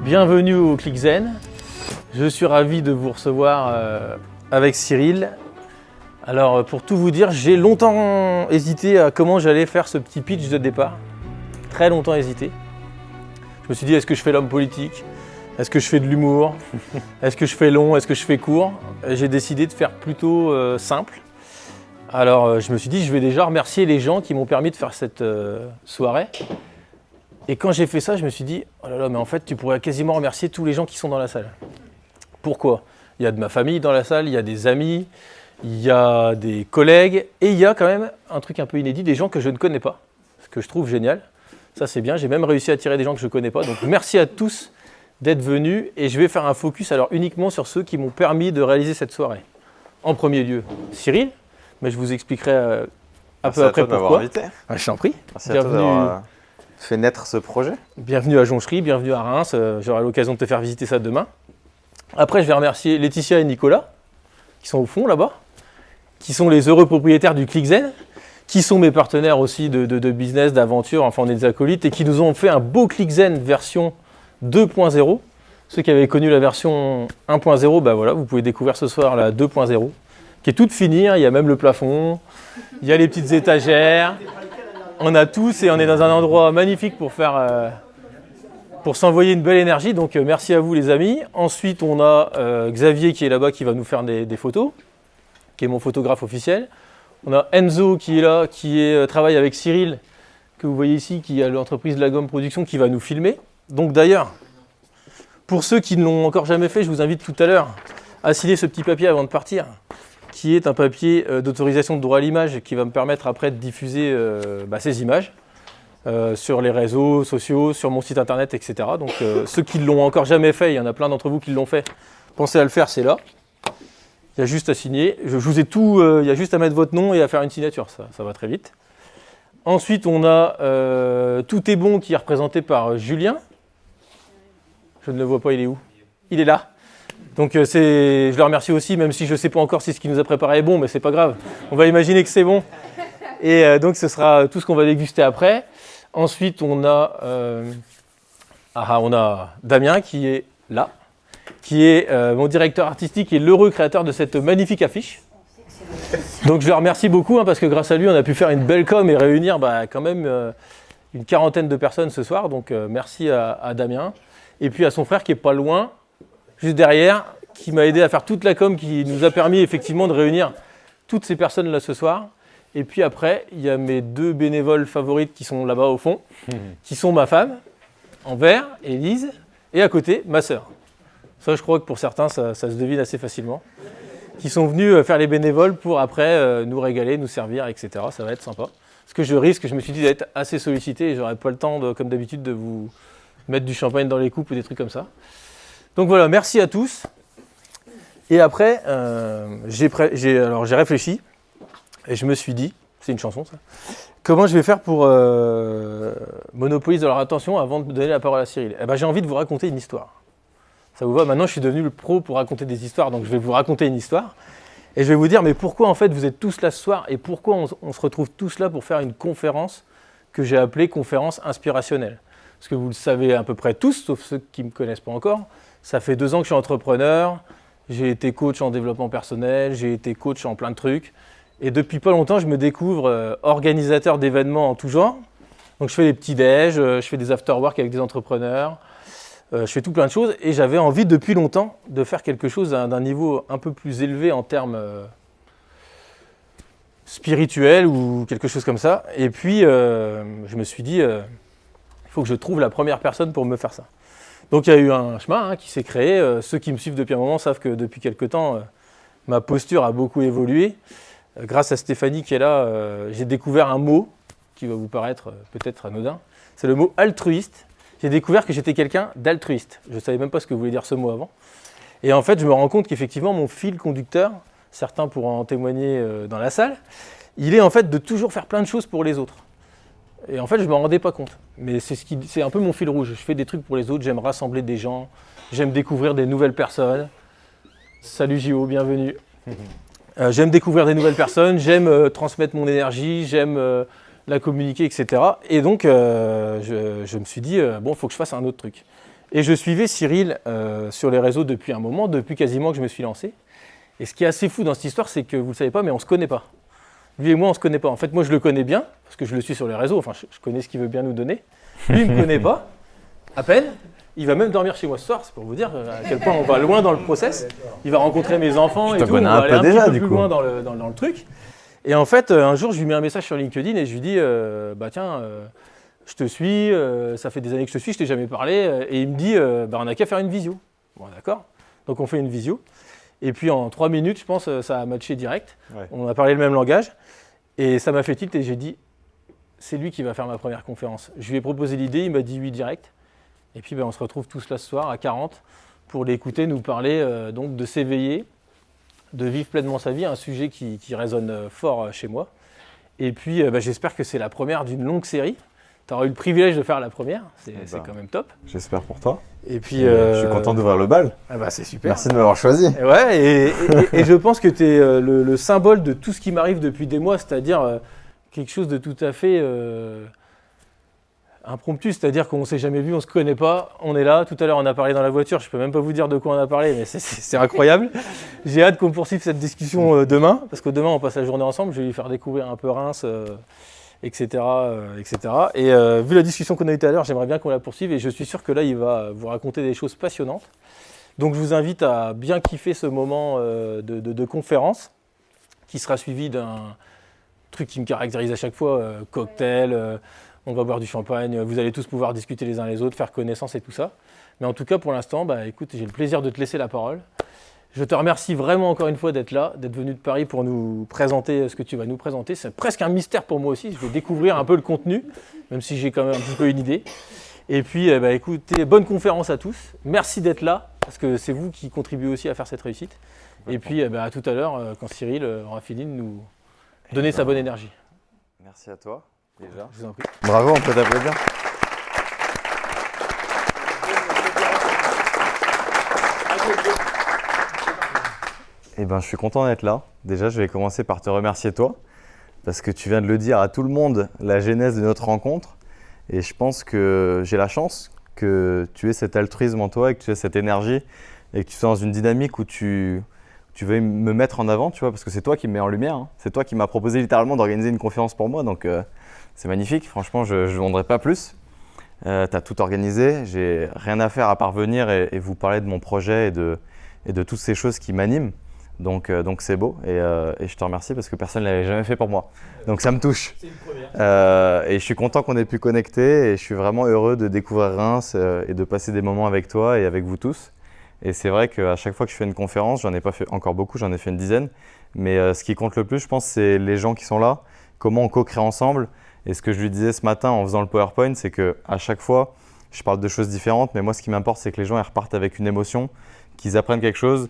Bienvenue au ClickZen. Je suis ravi de vous recevoir avec Cyril. Alors pour tout vous dire, j'ai longtemps hésité à comment j'allais faire ce petit pitch de départ. Très longtemps hésité. Je me suis dit, est-ce que je fais l'homme politique? Est-ce que je fais de l'humour? Est-ce que je fais long? Est-ce que je fais court? J'ai décidé de faire plutôt simple. Alors je me suis dit, je vais déjà remercier les gens qui m'ont permis de faire cette soirée. Et quand j'ai fait ça, je me suis dit, oh là là, mais en fait, tu pourrais quasiment remercier tous les gens qui sont dans la salle. Pourquoi? Il y a de ma famille dans la salle, il y a des amis, il y a des collègues, et il y a quand même un truc un peu inédit, des gens que je ne connais pas, ce que je trouve génial. Ça, c'est bien, j'ai même réussi à attirer des gens que je ne connais pas. Donc merci à tous d'être venus, et je vais faire un focus alors uniquement sur ceux qui m'ont permis de réaliser cette soirée. En premier lieu, Cyril, mais je vous expliquerai un peu après pourquoi. Ah, je t'en prie. Merci à toi d'avoir fait naître ce projet. Bienvenue à Jonchery, bienvenue à Reims. J'aurai l'occasion de te faire visiter ça demain. Après, je vais remercier Laetitia et Nicolas, qui sont au fond là-bas, qui sont les heureux propriétaires du ClickZen, qui sont mes partenaires aussi de business, d'aventure, enfin on est des acolytes, et qui nous ont fait un beau ClickZen version 2.0. Ceux qui avaient connu la version 1.0, bah voilà, vous pouvez découvrir ce soir la 2.0, qui est toute finie, hein. Il y a même le plafond, il y a les petites étagères. On a tous et on est dans un endroit magnifique pour s'envoyer une belle énergie. Donc merci à vous les amis. Ensuite on a Xavier qui est là-bas qui va nous faire des photos, qui est mon photographe officiel. On a Enzo qui est là, qui travaille avec Cyril, que vous voyez ici, qui a l'entreprise de la Gomme Production, qui va nous filmer. Donc d'ailleurs, pour ceux qui ne l'ont encore jamais fait, je vous invite tout à l'heure à signer ce petit papier avant de partir, qui est un papier d'autorisation de droit à l'image qui va me permettre après de diffuser ces images sur les réseaux sociaux, sur mon site internet, etc. Donc ceux qui ne l'ont encore jamais fait, il y en a plein d'entre vous qui l'ont fait, pensez à le faire, c'est là. Il y a juste à signer. Je vous ai tout, il y a juste à mettre votre nom et à faire une signature, ça va très vite. Ensuite, on a Tout est bon qui est représenté par Julien. Je ne le vois pas, il est où? Il est là. Donc je le remercie aussi, même si je ne sais pas encore si ce qu'il nous a préparé est bon, mais c'est pas grave. On va imaginer que c'est bon. Et donc ce sera tout ce qu'on va déguster après. Ensuite, on a Damien qui est là, qui est mon directeur artistique et l'heureux créateur de cette magnifique affiche. Donc je le remercie beaucoup parce que grâce à lui, on a pu faire une belle com et réunir quand même une quarantaine de personnes ce soir. Donc merci à Damien. Et puis à son frère qui est pas loin, juste derrière, qui m'a aidé à faire toute la com, qui nous a permis effectivement de réunir toutes ces personnes là ce soir. Et puis après, il y a mes deux bénévoles favorites qui sont là-bas au fond, qui sont ma femme, en vert, Élise, et à côté, ma sœur. Ça, je crois que pour certains, ça se devine assez facilement. Qui sont venus faire les bénévoles pour après nous régaler, nous servir, etc. Ça va être sympa. Parce que je me suis dit d'être assez sollicité et j'aurais pas le temps, comme d'habitude, de vous mettre du champagne dans les coupes ou des trucs comme ça. Donc voilà, merci à tous. Et après, j'ai réfléchi et je me suis dit, c'est une chanson ça, comment je vais faire pour monopoliser leur attention avant de donner la parole à Cyril. Eh ben, j'ai envie de vous raconter une histoire. Ça vous va? Maintenant, je suis devenu le pro pour raconter des histoires, donc je vais vous raconter une histoire. Et je vais vous dire, mais pourquoi en fait vous êtes tous là ce soir et pourquoi on se retrouve tous là pour faire une conférence que j'ai appelée conférence inspirationnelle. Parce que vous le savez à peu près tous, sauf ceux qui ne me connaissent pas encore. Ça fait 2 ans que je suis entrepreneur, j'ai été coach en développement personnel, j'ai été coach en plein de trucs. Et depuis pas longtemps, je me découvre organisateur d'événements en tout genre. Donc je fais des petits déj, je fais des after-work avec des entrepreneurs, je fais tout plein de choses. Et j'avais envie depuis longtemps de faire quelque chose d'un niveau un peu plus élevé en termes spirituels ou quelque chose comme ça. Et puis je me suis dit, il faut que je trouve la première personne pour me faire ça. Donc il y a eu un chemin qui s'est créé. Ceux qui me suivent depuis un moment savent que depuis quelque temps, ma posture a beaucoup évolué. Grâce à Stéphanie qui est là, j'ai découvert un mot qui va vous paraître peut-être anodin. C'est le mot altruiste. J'ai découvert que j'étais quelqu'un d'altruiste. Je ne savais même pas ce que voulait dire ce mot avant. Et en fait, je me rends compte qu'effectivement, mon fil conducteur, certains pourront en témoigner dans la salle, il est en fait de toujours faire plein de choses pour les autres. Et en fait, je ne m'en rendais pas compte. Mais c'est un peu mon fil rouge. Je fais des trucs pour les autres, j'aime rassembler des gens, j'aime découvrir des nouvelles personnes. Salut Jo, bienvenue. J'aime découvrir des nouvelles personnes, j'aime transmettre mon énergie, j'aime la communiquer, etc. Et donc, je me suis dit, bon, il faut que je fasse un autre truc. Et je suivais Cyril sur les réseaux depuis un moment, depuis quasiment que je me suis lancé. Et ce qui est assez fou dans cette histoire, c'est que vous ne le savez pas, mais on ne se connaît pas. Lui et moi, on ne se connaît pas. En fait, moi, je le connais bien, parce que je le suis sur les réseaux. Enfin, je connais ce qu'il veut bien nous donner. Lui, il ne me connaît pas, à peine. Il va même dormir chez moi ce soir, c'est pour vous dire à quel point on va loin dans le process. Il va rencontrer mes enfants et tout. On va aller un petit peu plus loin dans le truc. Et en fait, un jour, je lui mets un message sur LinkedIn et je lui dis tiens, je te suis, ça fait des années que je te suis, je t'ai jamais parlé. Et il me dit on n'a qu'à faire une visio. Bon, d'accord. Donc, on fait une visio. Et puis, en 3 minutes, je pense, ça a matché direct. Ouais. On a parlé le même langage. Et ça m'a fait tilt et j'ai dit c'est lui qui va faire ma première conférence. Je lui ai proposé l'idée, il m'a dit oui direct. Et puis on se retrouve tous là ce soir à 40 pour l'écouter nous parler donc de s'éveiller, de vivre pleinement sa vie, un sujet qui résonne fort chez moi. Et puis j'espère que c'est la première d'une longue série. Tu auras eu le privilège de faire la première, c'est quand même top. J'espère pour toi. Et puis je suis content d'ouvrir le bal. C'est super. Merci de m'avoir choisi. Et je pense que tu es le symbole de tout ce qui m'arrive depuis des mois, c'est-à-dire quelque chose de tout à fait impromptu, c'est-à-dire qu'on ne s'est jamais vu, on ne se connaît pas, on est là. Tout à l'heure, on a parlé dans la voiture, je ne peux même pas vous dire de quoi on a parlé, mais c'est incroyable. J'ai hâte qu'on poursuive cette discussion demain, parce que demain, on passe la journée ensemble, je vais lui faire découvrir un peu Reims, etc. Et vu la discussion qu'on a eue tout à l'heure, j'aimerais bien qu'on la poursuive, et je suis sûr que là, il va vous raconter des choses passionnantes. Donc, je vous invite à bien kiffer ce moment de conférence, qui sera suivi d'un truc qui me caractérise à chaque fois, cocktail, on va boire du champagne, vous allez tous pouvoir discuter les uns les autres, faire connaissance et tout ça. Mais en tout cas, pour l'instant, écoute, j'ai le plaisir de te laisser la parole. Je te remercie vraiment encore une fois d'être là, d'être venu de Paris pour nous présenter ce que tu vas nous présenter. C'est presque un mystère pour moi aussi, je vais découvrir un peu le contenu, même si j'ai quand même un petit peu une idée. Et puis, écoutez, bonne conférence à tous. Merci d'être là, parce que c'est vous qui contribuez aussi à faire cette réussite. Et puis, à tout à l'heure, quand Cyril aura fini de nous donner sa bonne énergie. Merci à toi. Déjà. Je vous en prie. Bravo, on peut t'applaudir. Je suis content d'être là. Déjà, je vais commencer par te remercier toi, parce que tu viens de le dire à tout le monde, la genèse de notre rencontre. Et je pense que j'ai la chance que tu aies cet altruisme en toi et que tu aies cette énergie et que tu sois dans une dynamique où tu veuilles me mettre en avant, tu vois, parce que c'est toi qui me mets en lumière. Hein. C'est toi qui m'as proposé littéralement d'organiser une conférence pour moi, donc c'est magnifique. Franchement, je ne vendrai pas plus. Tu as tout organisé. J'ai rien à faire à part venir et vous parler de mon projet et de toutes ces choses qui m'animent. Donc c'est beau et je te remercie parce que personne ne l'avait jamais fait pour moi. Donc ça me touche. C'est une première. Et je suis content qu'on ait pu connecter et je suis vraiment heureux de découvrir Reims et de passer des moments avec toi et avec vous tous. Et c'est vrai qu'à chaque fois que je fais une conférence, j'en ai pas fait encore beaucoup, j'en ai fait une dizaine. Mais ce qui compte le plus, je pense, c'est les gens qui sont là, comment on co-crée ensemble. Et ce que je lui disais ce matin en faisant le PowerPoint, c'est qu'à chaque fois, je parle de choses différentes. Mais moi, ce qui m'importe, c'est que les gens ils repartent avec une émotion, qu'ils apprennent quelque chose.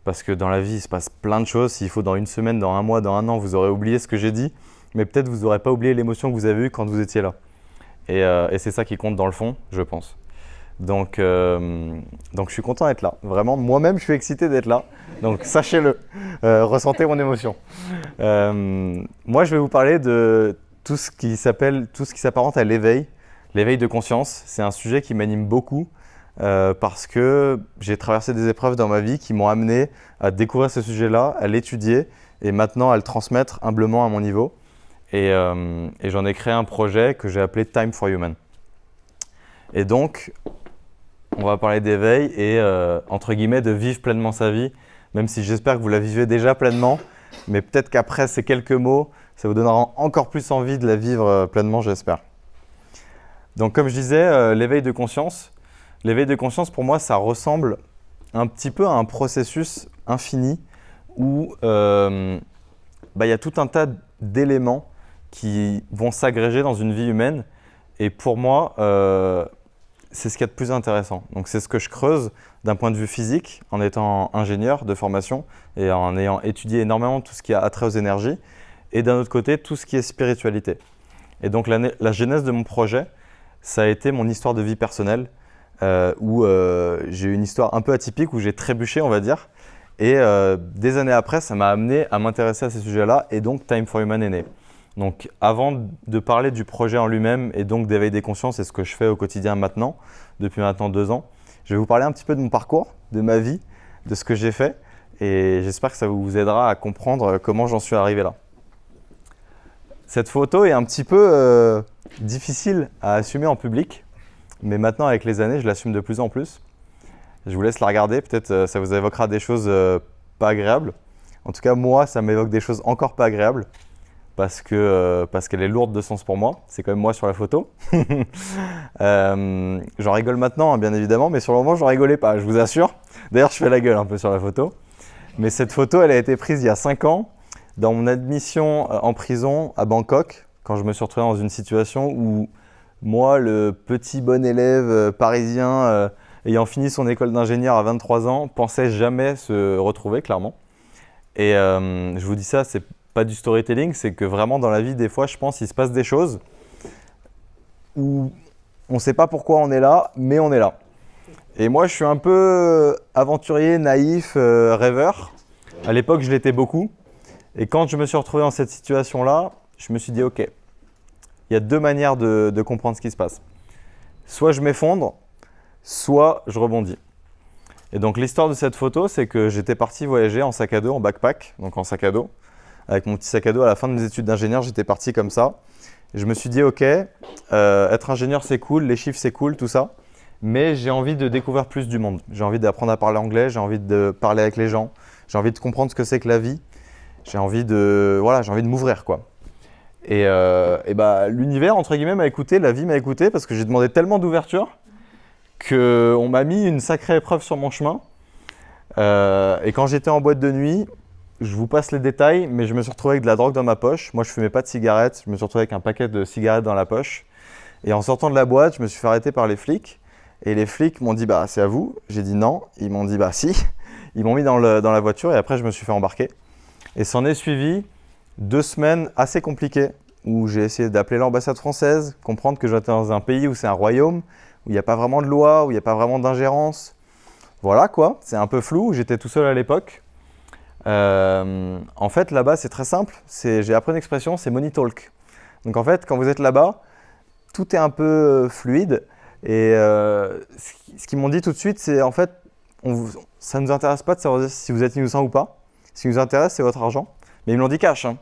Parce que dans la vie, il se passe plein de choses. S'il faut dans une semaine, dans un mois, dans un an, vous aurez oublié ce que j'ai dit. Mais peut-être vous n'aurez pas oublié l'émotion que vous avez eue quand vous étiez là. Et c'est ça qui compte dans le fond, je pense. Donc je suis content d'être là. Vraiment, moi-même, je suis excité d'être là. Donc sachez-le, ressentez mon émotion. Moi, je vais vous parler de tout ce qui s'apparente à l'éveil de conscience. C'est un sujet qui m'anime beaucoup. Parce que j'ai traversé des épreuves dans ma vie qui m'ont amené à découvrir ce sujet-là, à l'étudier et maintenant à le transmettre humblement à mon niveau. Et j'en ai créé un projet que j'ai appelé Time for Human. Et donc, on va parler d'éveil et entre guillemets de vivre pleinement sa vie, même si j'espère que vous la vivez déjà pleinement, mais peut-être qu'après ces quelques mots, ça vous donnera encore plus envie de la vivre pleinement, j'espère. Donc comme je disais, l'éveil de conscience. L'éveil de conscience, pour moi, ça ressemble un petit peu à un processus infini où y a tout un tas d'éléments qui vont s'agréger dans une vie humaine. Et pour moi, c'est ce qu'il y a de plus intéressant. Donc, c'est ce que je creuse d'un point de vue physique, en étant ingénieur de formation et en ayant étudié énormément tout ce qui a attrait aux énergies. Et d'un autre côté, tout ce qui est spiritualité. Et donc, la genèse de mon projet, ça a été mon histoire de vie personnelle. Où j'ai eu une histoire un peu atypique, où j'ai trébuché, on va dire. Et des années après, ça m'a amené à m'intéresser à ces sujets-là, et donc Time for Human est né. Donc avant de parler du projet en lui-même, et donc d'éveil des consciences, c'est ce que je fais au quotidien maintenant, depuis maintenant 2 ans, Je vais vous parler un petit peu de mon parcours, de ma vie, de ce que j'ai fait et j'espère que ça vous aidera à comprendre comment j'en suis arrivé là. Cette photo est un petit peu difficile à assumer en public, mais maintenant avec les années, je l'assume de plus en plus. Je vous laisse la regarder, peut-être ça vous évoquera des choses pas agréables. En tout cas, moi, ça m'évoque des choses encore pas agréables parce qu'elle est lourde de sens pour moi. C'est quand même moi sur la photo. J'en rigole maintenant, hein, bien évidemment, mais sur le moment, je n'en rigolais pas, je vous assure. D'ailleurs, je fais la gueule un peu sur la photo. Mais cette photo, elle a été prise il y a 5 ans, dans mon admission en prison à Bangkok, quand je me suis retrouvé dans une situation où moi, le petit bon élève parisien, ayant fini son école d'ingénieur à 23 ans, pensait jamais se retrouver, clairement. Et je vous dis ça, c'est pas du storytelling, c'est que vraiment dans la vie, des fois, je pense qu'il se passe des choses où on ne sait pas pourquoi on est là, mais on est là. Et moi, je suis un peu aventurier, naïf, rêveur. À l'époque, je l'étais beaucoup. Et quand je me suis retrouvé dans cette situation-là, je me suis dit, OK, il y a 2 manières de comprendre ce qui se passe. Soit je m'effondre, soit je rebondis. Et donc l'histoire de cette photo, c'est que j'étais parti voyager en sac à dos, en backpack, donc en sac à dos. Avec mon petit sac à dos, à la fin de mes études d'ingénieur, j'étais parti comme ça. Et je me suis dit, OK, être ingénieur, c'est cool, les chiffres, c'est cool, tout ça. Mais j'ai envie de découvrir plus du monde. J'ai envie d'apprendre à parler anglais, j'ai envie de parler avec les gens, j'ai envie de comprendre ce que c'est que la vie. J'ai envie de m'ouvrir, quoi. Et l'univers, entre guillemets, m'a écouté, la vie m'a écouté, parce que j'ai demandé tellement d'ouverture qu'on m'a mis une sacrée épreuve sur mon chemin. Et quand j'étais en boîte de nuit, je vous passe les détails, mais je me suis retrouvé avec de la drogue dans ma poche. Moi, je ne fumais pas de cigarettes, je me suis retrouvé avec un paquet de cigarettes dans la poche. Et en sortant de la boîte, je me suis fait arrêter par les flics. Et les flics m'ont dit, bah, c'est à vous. J'ai dit non. Ils m'ont dit, bah, si. Ils m'ont mis dans la voiture et après, je me suis fait embarquer. Et s'en est suivi 2 semaines assez compliquées où j'ai essayé d'appeler l'ambassade française, comprendre que j'étais dans un pays où c'est un royaume, où il n'y a pas vraiment de loi, où il n'y a pas vraiment d'ingérence. Voilà quoi, c'est un peu flou, j'étais tout seul à l'époque. En fait, là-bas, c'est très simple. J'ai appris une expression, c'est money talk. Donc en fait, quand vous êtes là-bas, tout est un peu fluide. Et ce qu'ils m'ont dit tout de suite, c'est en fait, ça ne nous intéresse pas de savoir si vous êtes innocent ou pas. Ce qui nous intéresse, c'est votre argent. Mais ils me l'ont dit cash. Hein.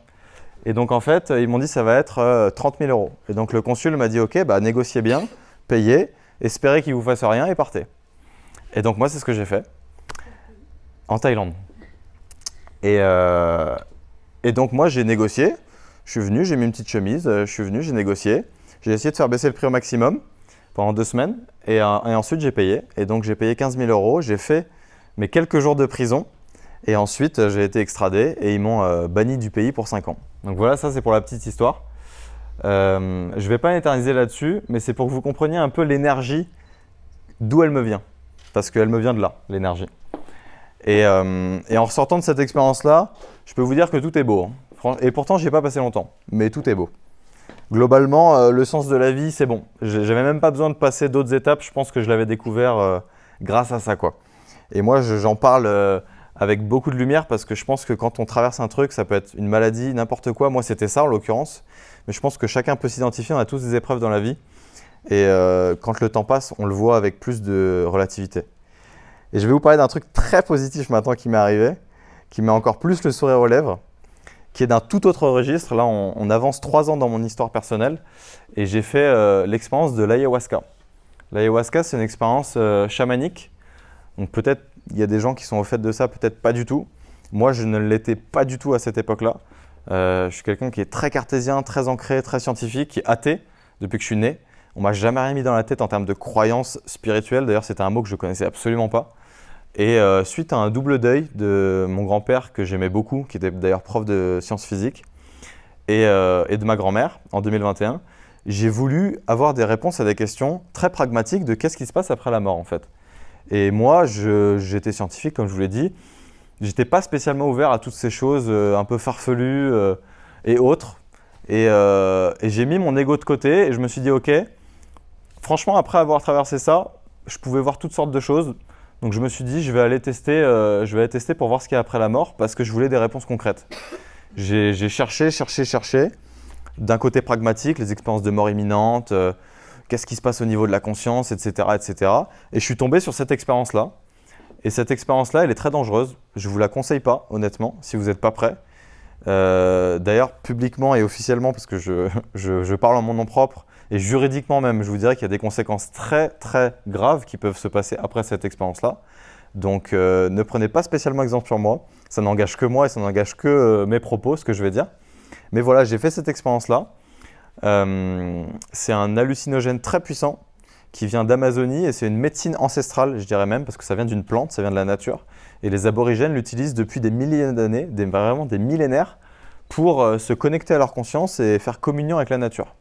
Et donc, en fait, ils m'ont dit ça va être 30 000 €. Et donc, le consul m'a dit, OK, bah, négociez bien, payez, espérez qu'il ne vous fasse rien et partez. Et donc, moi, c'est ce que j'ai fait en Thaïlande. Et donc, moi, j'ai négocié. Je suis venu, j'ai mis une petite chemise. Je suis venu, j'ai négocié. J'ai essayé de faire baisser le prix au maximum pendant 2 semaines. Et ensuite, j'ai payé. Et donc, j'ai payé 15 000 €. J'ai fait mes quelques jours de prison. Et ensuite, j'ai été extradé et ils m'ont banni du pays pour 5 ans. Donc voilà, ça c'est pour la petite histoire. Je ne vais pas m'éterniser là-dessus, mais c'est pour que vous compreniez un peu l'énergie, d'où elle me vient. Parce qu'elle me vient de là, l'énergie. Et en ressortant de cette expérience-là, je peux vous dire que tout est beau. Hein. Et pourtant, je n'y ai pas passé longtemps, mais tout est beau. Globalement, le sens de la vie, c'est bon. Je n'avais même pas besoin de passer d'autres étapes. Je pense que je l'avais découvert grâce à ça, quoi. Et moi, j'en parle avec beaucoup de lumière parce que je pense que quand on traverse un truc, ça peut être une maladie, n'importe quoi. Moi, c'était ça en l'occurrence. Mais je pense que chacun peut s'identifier. On a tous des épreuves dans la vie. Et quand le temps passe, on le voit avec plus de relativité. Et je vais vous parler d'un truc très positif maintenant qui m'est arrivé, qui met encore plus le sourire aux lèvres, qui est d'un tout autre registre. Là, on avance 3 ans dans mon histoire personnelle. Et j'ai fait l'expérience de l'ayahuasca. L'ayahuasca, c'est une expérience chamanique. Donc peut-être il y a des gens qui sont au fait de ça, peut-être pas du tout. Moi, je ne l'étais pas du tout à cette époque-là. Je suis quelqu'un qui est très cartésien, très ancré, très scientifique, qui est athée depuis que je suis né. On m'a jamais rien mis dans la tête en termes de croyances spirituelles. D'ailleurs, c'était un mot que je connaissais absolument pas. Et suite à un double deuil de mon grand-père que j'aimais beaucoup, qui était d'ailleurs prof de sciences physiques, et de ma grand-mère en 2021, j'ai voulu avoir des réponses à des questions très pragmatiques de qu'est-ce qui se passe après la mort en fait. Et moi, j'étais scientifique, comme je vous l'ai dit. Je n'étais pas spécialement ouvert à toutes ces choses un peu farfelues et autres. Et j'ai mis mon ego de côté et je me suis dit, OK, franchement, après avoir traversé ça, je pouvais voir toutes sortes de choses. Donc je me suis dit, je vais aller tester pour voir ce qu'il y a après la mort parce que je voulais des réponses concrètes. J'ai cherché. D'un côté pragmatique, les expériences de mort imminente, qu'est-ce qui se passe au niveau de la conscience, etc., etc. Et je suis tombé sur cette expérience-là. Et cette expérience-là, elle est très dangereuse. Je ne vous la conseille pas, honnêtement, si vous n'êtes pas prêt. D'ailleurs, publiquement et officiellement, parce que je parle en mon nom propre, et juridiquement même, je vous dirais qu'il y a des conséquences très, très graves qui peuvent se passer après cette expérience-là. Donc, ne prenez pas spécialement exemple sur moi. Ça n'engage que moi et ça n'engage que mes propos, ce que je vais dire. Mais voilà, j'ai fait cette expérience-là. C'est un hallucinogène très puissant qui vient d'Amazonie et c'est une médecine ancestrale, je dirais même, parce que ça vient d'une plante, ça vient de la nature. Et les aborigènes l'utilisent depuis des milliers d'années, vraiment des millénaires, pour se connecter à leur conscience et faire communion avec la nature.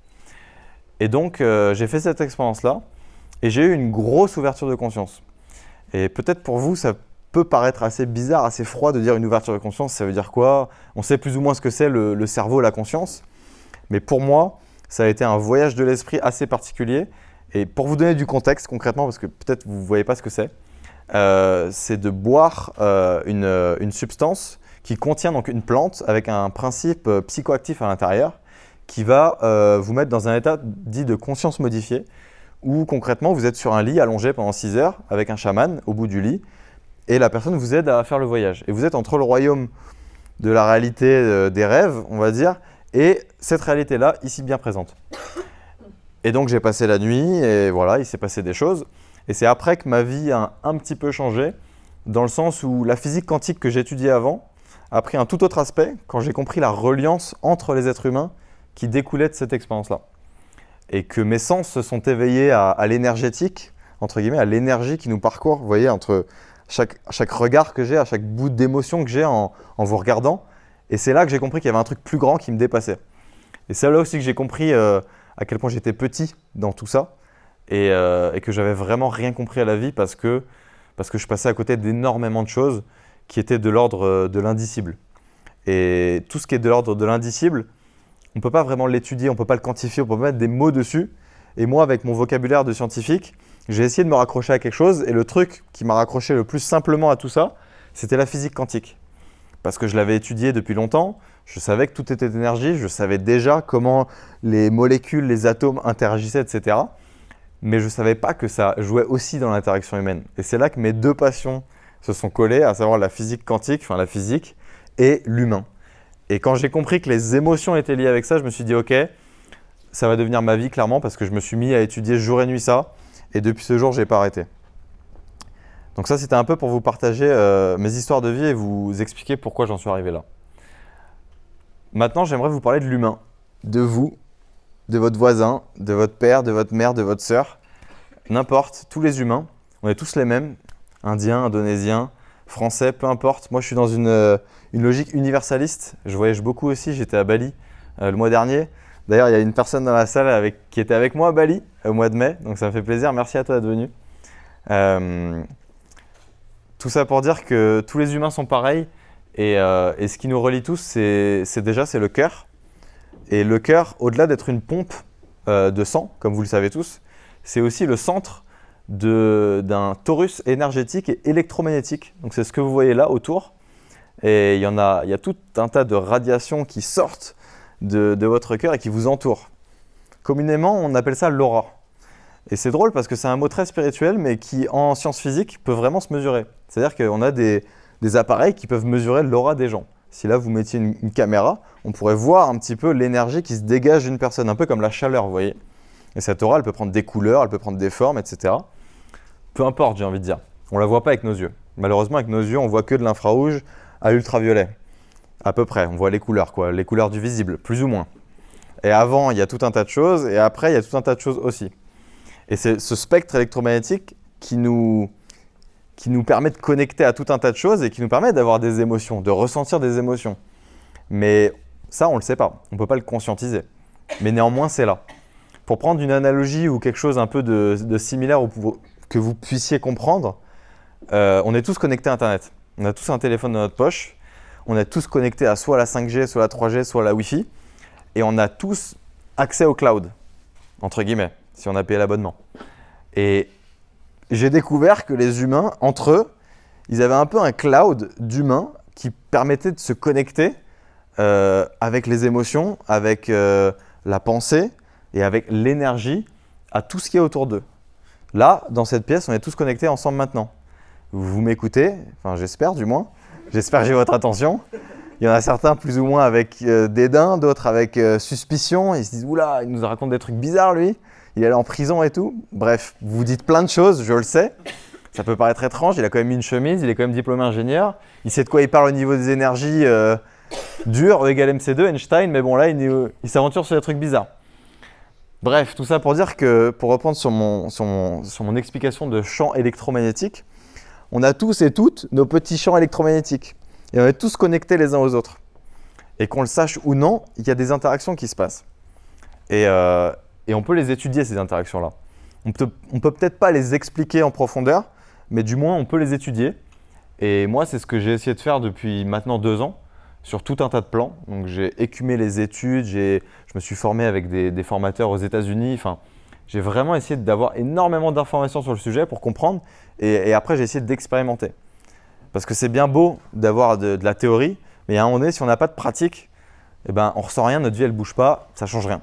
Et donc, j'ai fait cette expérience-là et j'ai eu une grosse ouverture de conscience. Et peut-être pour vous, ça peut paraître assez bizarre, assez froid de dire une ouverture de conscience, ça veut dire quoi? On sait plus ou moins ce que c'est le cerveau, la conscience. Mais pour moi, ça a été un voyage de l'esprit assez particulier. Et pour vous donner du contexte concrètement, parce que peut-être vous ne voyez pas ce que c'est de boire une substance qui contient donc une plante avec un principe psychoactif à l'intérieur qui va vous mettre dans un état dit de conscience modifiée où concrètement vous êtes sur un lit allongé pendant 6 heures avec un chaman au bout du lit et la personne vous aide à faire le voyage. Et vous êtes entre le royaume de la réalité des rêves, on va dire, et cette réalité-là, ici bien présente. Et donc j'ai passé la nuit et voilà, il s'est passé des choses. Et c'est après que ma vie a un petit peu changé, dans le sens où la physique quantique que j'étudiais avant a pris un tout autre aspect quand j'ai compris la reliance entre les êtres humains qui découlait de cette expérience-là. Et que mes sens se sont éveillés à l'énergétique, entre guillemets, à l'énergie qui nous parcourt, vous voyez, entre chaque regard que j'ai, à chaque bout d'émotion que j'ai en vous regardant. Et c'est là que j'ai compris qu'il y avait un truc plus grand qui me dépassait. Et c'est là aussi que j'ai compris à quel point j'étais petit dans tout ça et que j'avais vraiment rien compris à la vie parce que je passais à côté d'énormément de choses qui étaient de l'ordre de l'indicible. Et tout ce qui est de l'ordre de l'indicible, on ne peut pas vraiment l'étudier, on ne peut pas le quantifier, on ne peut pas mettre des mots dessus. Et moi, avec mon vocabulaire de scientifique, j'ai essayé de me raccrocher à quelque chose. Et le truc qui m'a raccroché le plus simplement à tout ça, c'était la physique quantique. Parce que je l'avais étudié depuis longtemps, je savais que tout était énergie, je savais déjà comment les molécules, les atomes interagissaient, etc. Mais je ne savais pas que ça jouait aussi dans l'interaction humaine. Et c'est là que mes deux passions se sont collées, à savoir la physique quantique, enfin la physique, et l'humain. Et quand j'ai compris que les émotions étaient liées avec ça, je me suis dit ok, ça va devenir ma vie clairement parce que je me suis mis à étudier jour et nuit ça. Et depuis ce jour, je n'ai pas arrêté. Donc ça, c'était un peu pour vous partager mes histoires de vie et vous expliquer pourquoi j'en suis arrivé là. Maintenant, j'aimerais vous parler de l'humain, de vous, de votre voisin, de votre père, de votre mère, de votre sœur. N'importe, tous les humains, on est tous les mêmes, indiens, indonésiens, français, peu importe. Moi, je suis dans une logique universaliste. Je voyage beaucoup aussi, j'étais à Bali le mois dernier. D'ailleurs, il y a une personne dans la salle qui était avec moi à Bali au mois de mai, donc ça me fait plaisir. Merci à toi d'être venu. Tout ça pour dire que tous les humains sont pareils et ce qui nous relie tous, c'est le cœur. Et le cœur, au-delà d'être une pompe de sang, comme vous le savez tous, c'est aussi le centre d'un torus énergétique et électromagnétique. Donc c'est ce que vous voyez là autour. Et il y a tout un tas de radiations qui sortent de votre cœur et qui vous entourent. Communément, on appelle ça l'aura. Et c'est drôle parce que c'est un mot très spirituel, mais qui, en sciences physiques, peut vraiment se mesurer. C'est-à-dire qu'on a des appareils qui peuvent mesurer l'aura des gens. Si là, vous mettiez une caméra, on pourrait voir un petit peu l'énergie qui se dégage d'une personne, un peu comme la chaleur, vous voyez. Et cette aura, elle peut prendre des couleurs, elle peut prendre des formes, etc. Peu importe, j'ai envie de dire. On ne la voit pas avec nos yeux. Malheureusement, avec nos yeux, on voit que de l'infrarouge à l'ultraviolet. À peu près, on voit les couleurs, quoi, les couleurs du visible, plus ou moins. Et avant, il y a tout un tas de choses, et après, il y a tout un tas de choses aussi. Et c'est ce spectre électromagnétique qui nous permet de connecter à tout un tas de choses et qui nous permet d'avoir des émotions, de ressentir des émotions. Mais ça, on ne le sait pas, on ne peut pas le conscientiser. Mais néanmoins, c'est là. Pour prendre une analogie ou quelque chose un peu de similaire que vous puissiez comprendre, on est tous connectés à Internet. On a tous un téléphone dans notre poche, on est tous connectés à soit la 5G, soit la 3G, soit la Wi-Fi, et on a tous accès au cloud, entre guillemets, si on a payé l'abonnement. Et j'ai découvert que les humains, entre eux, ils avaient un peu un cloud d'humains qui permettait de se connecter avec les émotions, avec la pensée et avec l'énergie à tout ce qui est autour d'eux. Là, dans cette pièce, on est tous connectés ensemble maintenant. Vous m'écoutez, enfin j'espère du moins. J'espère que j'ai votre attention. Il y en a certains plus ou moins avec dédain, d'autres avec suspicion. Ils se disent « Oula, il nous raconte des trucs bizarres lui, il est allé en prison et tout ». Bref, vous dites plein de choses, je le sais. Ça peut paraître étrange, il a quand même mis une chemise, il est quand même diplômé ingénieur. Il sait de quoi il parle au niveau des énergies dures, E égale MC2, Einstein, mais bon là, il s'aventure sur des trucs bizarres. Bref, tout ça pour dire que, pour reprendre sur mon explication de champ électromagnétique, on a tous et toutes nos petits champs électromagnétiques. Et on est tous connectés les uns aux autres. Et qu'on le sache ou non, il y a des interactions qui se passent. Et on peut les étudier, ces interactions-là. On peut peut-être pas les expliquer en profondeur, mais du moins on peut les étudier. Et moi, c'est ce que j'ai essayé de faire depuis maintenant 2 ans, sur tout un tas de plans. Donc j'ai écumé les études, je me suis formé avec des formateurs aux États-Unis. Enfin, j'ai vraiment essayé d'avoir énormément d'informations sur le sujet pour comprendre. Et après, j'ai essayé d'expérimenter. Parce que c'est bien beau d'avoir de la théorie, mais à un moment donné, si on n'a pas de pratique, eh ben, on ne ressent rien, notre vie elle ne bouge pas, ça ne change rien.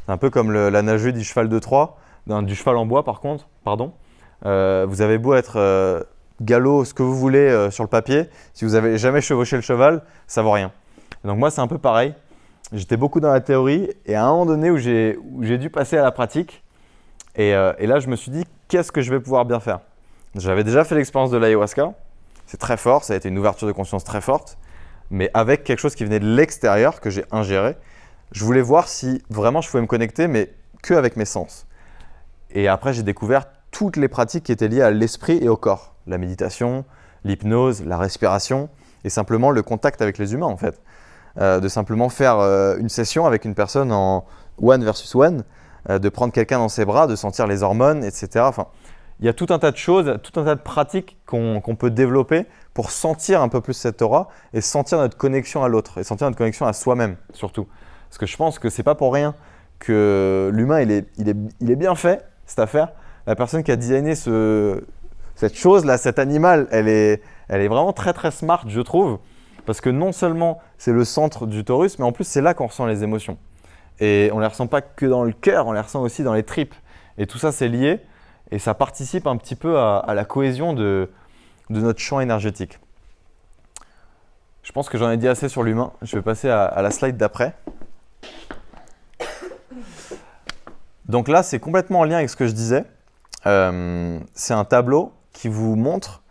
C'est un peu comme la nageuse du cheval de Troie, du cheval en bois par contre, pardon. Vous avez beau être galop, ce que vous voulez sur le papier, si vous n'avez jamais chevauché le cheval, ça ne vaut rien. Donc moi, c'est un peu pareil. J'étais beaucoup dans la théorie et à un moment donné où j'ai dû passer à la pratique, et là, je me suis dit, qu'est-ce que je vais pouvoir bien faire? J'avais déjà fait l'expérience de l'ayahuasca. C'est très fort, ça a été une ouverture de conscience très forte, mais avec quelque chose qui venait de l'extérieur, que j'ai ingéré. Je voulais voir si vraiment je pouvais me connecter, mais qu'avec mes sens. Et après, j'ai découvert toutes les pratiques qui étaient liées à l'esprit et au corps. La méditation, l'hypnose, la respiration, et simplement le contact avec les humains en fait. De simplement faire une session avec une personne en one versus one, de prendre quelqu'un dans ses bras, de sentir les hormones, etc. Enfin, il y a tout un tas de choses, tout un tas de pratiques qu'on peut développer pour sentir un peu plus cette aura et sentir notre connexion à l'autre et sentir notre connexion à soi-même surtout. Parce que je pense que c'est pas pour rien que l'humain il est bien fait, cette affaire. La personne qui a designé cette chose-là, cet animal, elle est vraiment très très smart, je trouve. Parce que non seulement c'est le centre du torus, mais en plus c'est là qu'on ressent les émotions. Et on ne les ressent pas que dans le cœur, on les ressent aussi dans les tripes. Et tout ça c'est lié. Et ça participe un petit peu à la cohésion de notre champ énergétique. Je pense que j'en ai dit assez sur l'humain. Je vais passer à la slide d'après. Donc là, c'est complètement en lien avec ce que je disais. C'est un tableau qui vous montre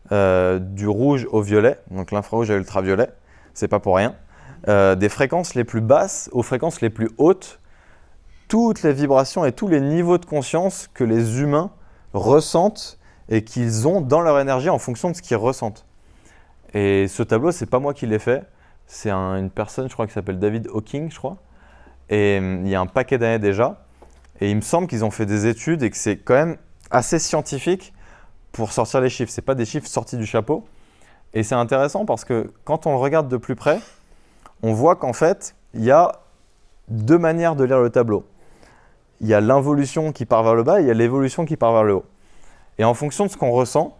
du rouge au violet, donc l'infrarouge à l'ultraviolet, c'est pas pour rien, des fréquences les plus basses aux fréquences les plus hautes, toutes les vibrations et tous les niveaux de conscience que les humains ressentent et qu'ils ont dans leur énergie en fonction de ce qu'ils ressentent. Et ce tableau, c'est pas moi qui l'ai fait, c'est une personne, je crois, qui s'appelle David Hawking, je crois, et il y a un paquet d'années déjà, et il me semble qu'ils ont fait des études et que c'est quand même assez scientifique pour sortir les chiffres. C'est pas des chiffres sortis du chapeau, et c'est intéressant parce que quand on le regarde de plus près, on voit qu'en fait, il y a 2 manières de lire le tableau. Il y a l'involution qui part vers le bas et il y a l'évolution qui part vers le haut. Et en fonction de ce qu'on ressent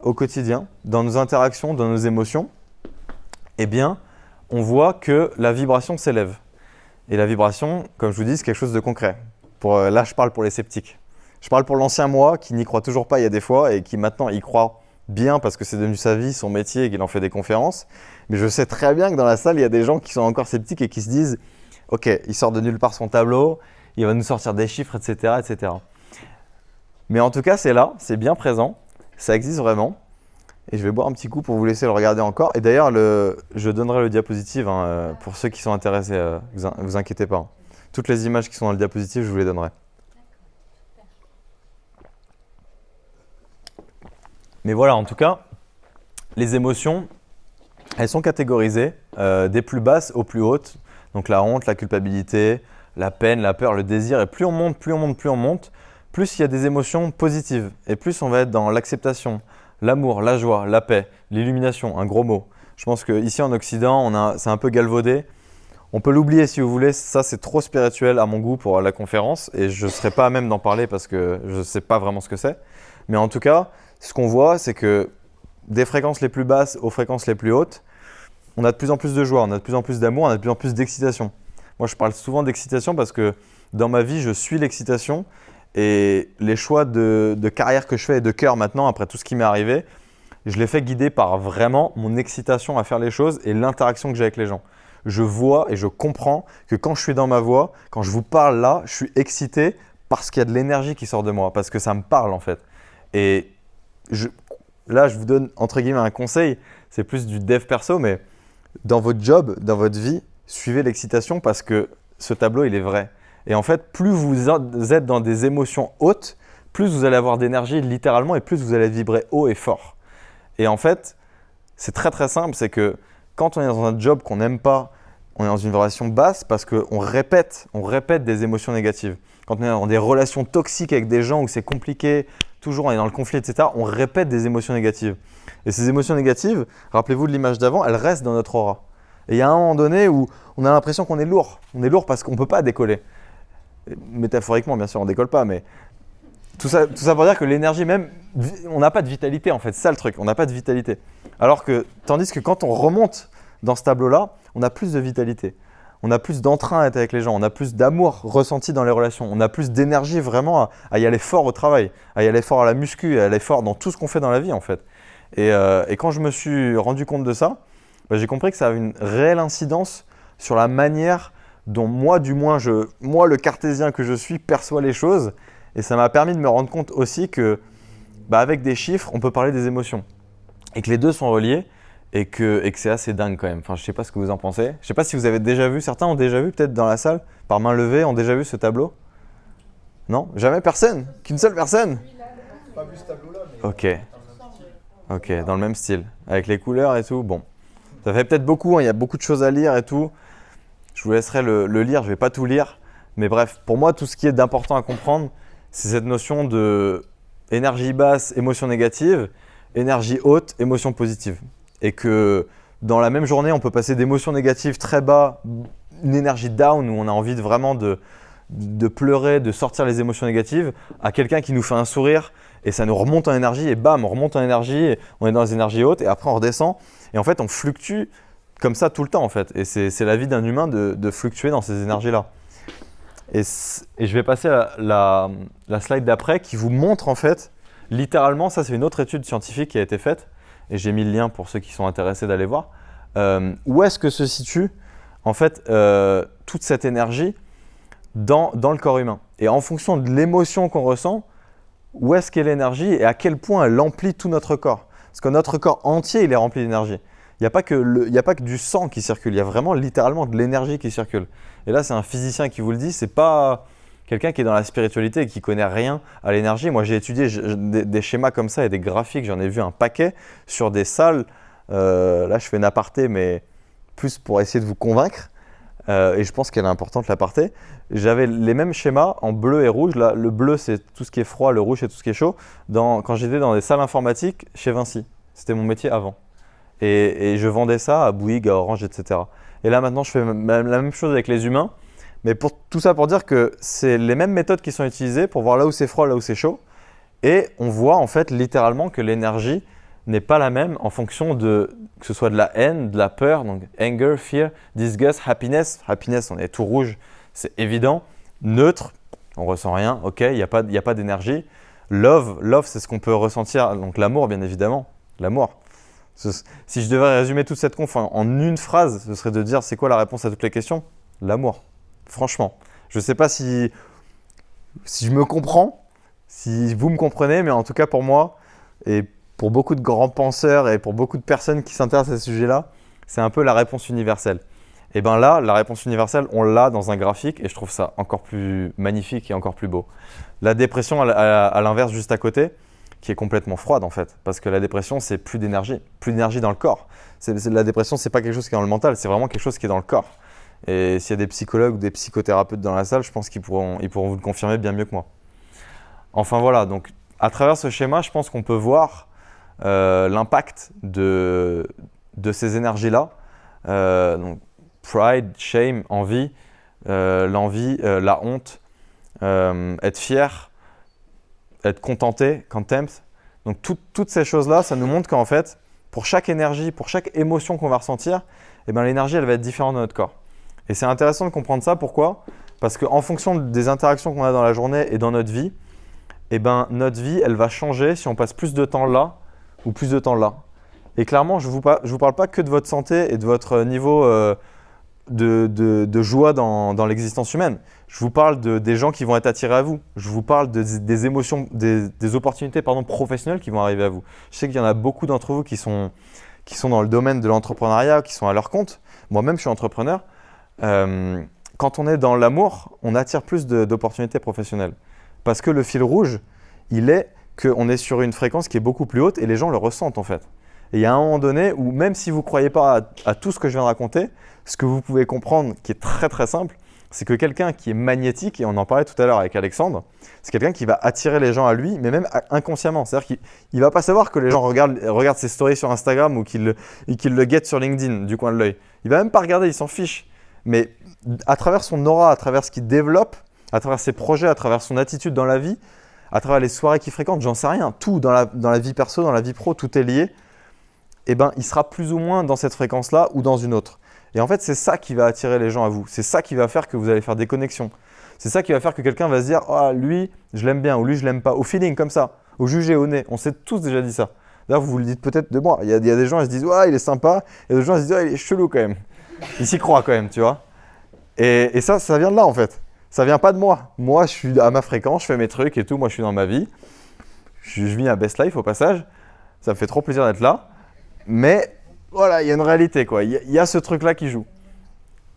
au quotidien, dans nos interactions, dans nos émotions, eh bien, on voit que la vibration s'élève. Et la vibration, comme je vous dis, c'est quelque chose de concret. Là, je parle pour les sceptiques. Je parle pour l'ancien moi qui n'y croit toujours pas il y a des fois et qui maintenant y croit bien parce que c'est devenu sa vie, son métier et qu'il en fait des conférences. Mais je sais très bien que dans la salle, il y a des gens qui sont encore sceptiques et qui se disent « Ok, il sort de nulle part son tableau, il va nous sortir des chiffres, etc. etc. » Mais en tout cas, c'est là, c'est bien présent, ça existe vraiment. Et je vais boire un petit coup pour vous laisser le regarder encore. Et d'ailleurs, je donnerai le diapositive pour ceux qui sont intéressés, vous inquiétez pas. Toutes les images qui sont dans le diapositive, je vous les donnerai. Mais voilà, en tout cas, les émotions, elles sont catégorisées des plus basses aux plus hautes. Donc la honte, la culpabilité, la peine, la peur, le désir. Et plus on monte, plus il y a des émotions positives. Et plus on va être dans l'acceptation, l'amour, la joie, la paix, l'illumination, un gros mot. Je pense qu'ici en Occident, c'est un peu galvaudé. On peut l'oublier si vous voulez, ça c'est trop spirituel à mon goût pour la conférence. Et je ne serai pas à même d'en parler parce que je ne sais pas vraiment ce que c'est. Mais en tout cas, ce qu'on voit, c'est que des fréquences les plus basses aux fréquences les plus hautes, on a de plus en plus de joie, on a de plus en plus d'amour, on a de plus en plus d'excitation. Moi, je parle souvent d'excitation parce que dans ma vie, je suis l'excitation Et les choix de carrière que je fais et de cœur maintenant, après tout ce qui m'est arrivé, je les fais guider par vraiment mon excitation à faire les choses et l'interaction que j'ai avec les gens. Je vois et je comprends que quand je suis dans ma voie, quand je vous parle là, je suis excité parce qu'il y a de l'énergie qui sort de moi, parce que ça me parle en fait. Et là, je vous donne entre guillemets un conseil, c'est plus du dev perso, mais dans votre job, dans votre vie, suivez l'excitation parce que ce tableau, il est vrai. Et en fait, plus vous êtes dans des émotions hautes, plus vous allez avoir d'énergie littéralement et plus vous allez vibrer haut et fort. Et en fait, c'est très très simple, c'est que quand on est dans un job qu'on n'aime pas, on est dans une relation basse parce qu'on répète des émotions négatives. Quand on est dans des relations toxiques avec des gens où c'est compliqué, toujours on est dans le conflit, etc., on répète des émotions négatives. Et ces émotions négatives, rappelez-vous de l'image d'avant, elles restent dans notre aura. Et il y a un moment donné où on a l'impression qu'on est lourd. On est lourd parce qu'on ne peut pas décoller. Et métaphoriquement, bien sûr, on ne décolle pas, mais tout ça pour dire que l'énergie même, on n'a pas de vitalité en fait, c'est ça le truc, on n'a pas de vitalité. Alors que, tandis que quand on remonte dans ce tableau-là, on a plus de vitalité. On a plus d'entrain à être avec les gens, on a plus d'amour ressenti dans les relations, on a plus d'énergie vraiment à y aller fort au travail, à y aller fort à la muscu, à y aller fort dans tout ce qu'on fait dans la vie en fait. Et quand je me suis rendu compte de ça, j'ai compris que ça avait une réelle incidence sur la manière dont moi, du moins, moi le cartésien que je suis, perçois les choses. Et ça m'a permis de me rendre compte aussi que, avec des chiffres, on peut parler des émotions. Et que les deux sont reliés et que c'est assez dingue quand même. Enfin, je ne sais pas ce que vous en pensez. Je ne sais pas si vous avez déjà vu, certains ont déjà vu peut-être dans la salle, par main levée, ont déjà vu ce tableau? Non? Jamais personne? Qu'une seule personne? Pas vu ce tableau-là, mais Ok, dans le même style. Avec les couleurs et tout, bon. Ça fait peut-être beaucoup, hein, il y a beaucoup de choses à lire et tout. Je vous laisserai le lire, je ne vais pas tout lire. Mais bref, pour moi, tout ce qui est d'important à comprendre, c'est cette notion de énergie basse, émotion négative, énergie haute, émotion positive. Et que dans la même journée, on peut passer d'émotions négatives très bas, une énergie down où on a envie vraiment de pleurer, de sortir les émotions négatives, à quelqu'un qui nous fait un sourire et ça nous remonte en énergie et bam, on remonte en énergie, et on est dans les énergies hautes et après on redescend. Et en fait, on fluctue comme ça tout le temps en fait. Et c'est la vie d'un humain de fluctuer dans ces énergies-là. Et je vais passer à la slide d'après qui vous montre en fait, littéralement, ça c'est une autre étude scientifique qui a été faite, et j'ai mis le lien pour ceux qui sont intéressés d'aller voir, où est-ce que se situe en fait toute cette énergie dans le corps humain. Et en fonction de l'émotion qu'on ressent, où est-ce qu'est l'énergie et à quel point elle emplit tout notre corps. Parce que notre corps entier, il est rempli d'énergie. Il n'y a pas que du sang qui circule, il y a vraiment littéralement de l'énergie qui circule. Et là, c'est un physicien qui vous le dit, c'est pas quelqu'un qui est dans la spiritualité et qui connaît rien à l'énergie. Moi, j'ai étudié des schémas comme ça et des graphiques, j'en ai vu un paquet sur des salles. Là, je fais une aparté, mais plus pour essayer de vous convaincre. Et je pense qu'elle est importante, l'aparté. J'avais les mêmes schémas en bleu et rouge. Là, le bleu, c'est tout ce qui est froid, le rouge, c'est tout ce qui est chaud. Quand j'étais dans des salles informatiques chez Vinci, c'était mon métier avant. Et je vendais ça à Bouygues, à Orange, etc. Et là, maintenant, je fais la même chose avec les humains. Mais tout ça pour dire que c'est les mêmes méthodes qui sont utilisées pour voir là où c'est froid, là où c'est chaud. Et on voit en fait littéralement que l'énergie n'est pas la même en fonction que ce soit de la haine, de la peur, donc anger, fear, disgust, happiness. Happiness, on est tout rouge, c'est évident. Neutre, on ressent rien, ok, il n'y a pas d'énergie. Love, c'est ce qu'on peut ressentir, donc l'amour bien évidemment, l'amour. Si je devais résumer toute cette conf en une phrase, ce serait de dire c'est quoi la réponse à toutes les questions? L'amour, franchement. Je ne sais pas si je me comprends, si vous me comprenez, mais en tout cas pour moi, et pour beaucoup de grands penseurs et pour beaucoup de personnes qui s'intéressent à ce sujet-là, c'est un peu la réponse universelle. Et bien là, la réponse universelle, on l'a dans un graphique et je trouve ça encore plus magnifique et encore plus beau. La dépression, à l'inverse, juste à côté, qui est complètement froide en fait, parce que la dépression, c'est plus d'énergie dans le corps. La dépression, c'est pas quelque chose qui est dans le mental, c'est vraiment quelque chose qui est dans le corps. Et s'il y a des psychologues ou des psychothérapeutes dans la salle, je pense qu'ils pourront vous le confirmer bien mieux que moi. Enfin voilà, donc à travers ce schéma, je pense qu'on peut voir l'impact de ces énergies-là. Donc pride, shame, envie, l'envie, la honte, être fier, être contenté, contempt. Donc toutes ces choses-là, ça nous montre qu'en fait, pour chaque énergie, pour chaque émotion qu'on va ressentir, l'énergie, elle va être différente dans notre corps. Et c'est intéressant de comprendre ça. Pourquoi? Parce qu'en fonction des interactions qu'on a dans la journée et dans notre vie, eh ben, notre vie, elle va changer si on passe plus de temps là ou plus de temps là. Et clairement, je vous parle pas que de votre santé et de votre niveau de joie dans l'existence humaine. Je vous parle des gens qui vont être attirés à vous. Je vous parle des émotions, des opportunités professionnelles qui vont arriver à vous. Je sais qu'il y en a beaucoup d'entre vous qui sont dans le domaine de l'entrepreneuriat, qui sont à leur compte. Moi-même, je suis entrepreneur. Quand on est dans l'amour, on attire plus d'opportunités professionnelles. Parce que le fil rouge, il est qu'on est sur une fréquence qui est beaucoup plus haute et les gens le ressentent en fait. Et il y a un moment donné où même si vous ne croyez pas à tout ce que je viens de raconter, ce que vous pouvez comprendre qui est très très simple, c'est que quelqu'un qui est magnétique, et on en parlait tout à l'heure avec Alexandre, c'est quelqu'un qui va attirer les gens à lui, mais même inconsciemment. C'est-à-dire qu'il ne va pas savoir que les gens regardent ses stories sur Instagram ou qu'ils le guettent sur LinkedIn du coin de l'œil. Il ne va même pas regarder, il s'en fiche. Mais à travers son aura, à travers ce qu'il développe, à travers ses projets, à travers son attitude dans la vie, à travers les soirées qu'il fréquente, j'en sais rien, tout dans la vie perso, dans la vie pro, tout est lié, eh ben, il sera plus ou moins dans cette fréquence-là ou dans une autre. Et en fait, c'est ça qui va attirer les gens à vous. C'est ça qui va faire que vous allez faire des connexions. C'est ça qui va faire que quelqu'un va se dire « Ah, lui, je l'aime bien » ou « Lui, je l'aime pas ». Au feeling, comme ça, au jugé, au nez. On s'est tous déjà dit ça. D'ailleurs, vous le dites peut-être de moi. Il y a des gens qui se disent « Ouais, il est sympa » et d'autres gens qui se disent « Ouais, il est chelou quand même ». Il s'y croit quand même, tu vois. Et ça vient de là en fait. Ça vient pas de moi. Moi, je suis à ma fréquence, je fais mes trucs et tout. Moi, je suis dans ma vie. Je vis un best life au passage. Ça me fait trop plaisir d'être là. Mais voilà, il y a une réalité, quoi. Il y a ce truc-là qui joue.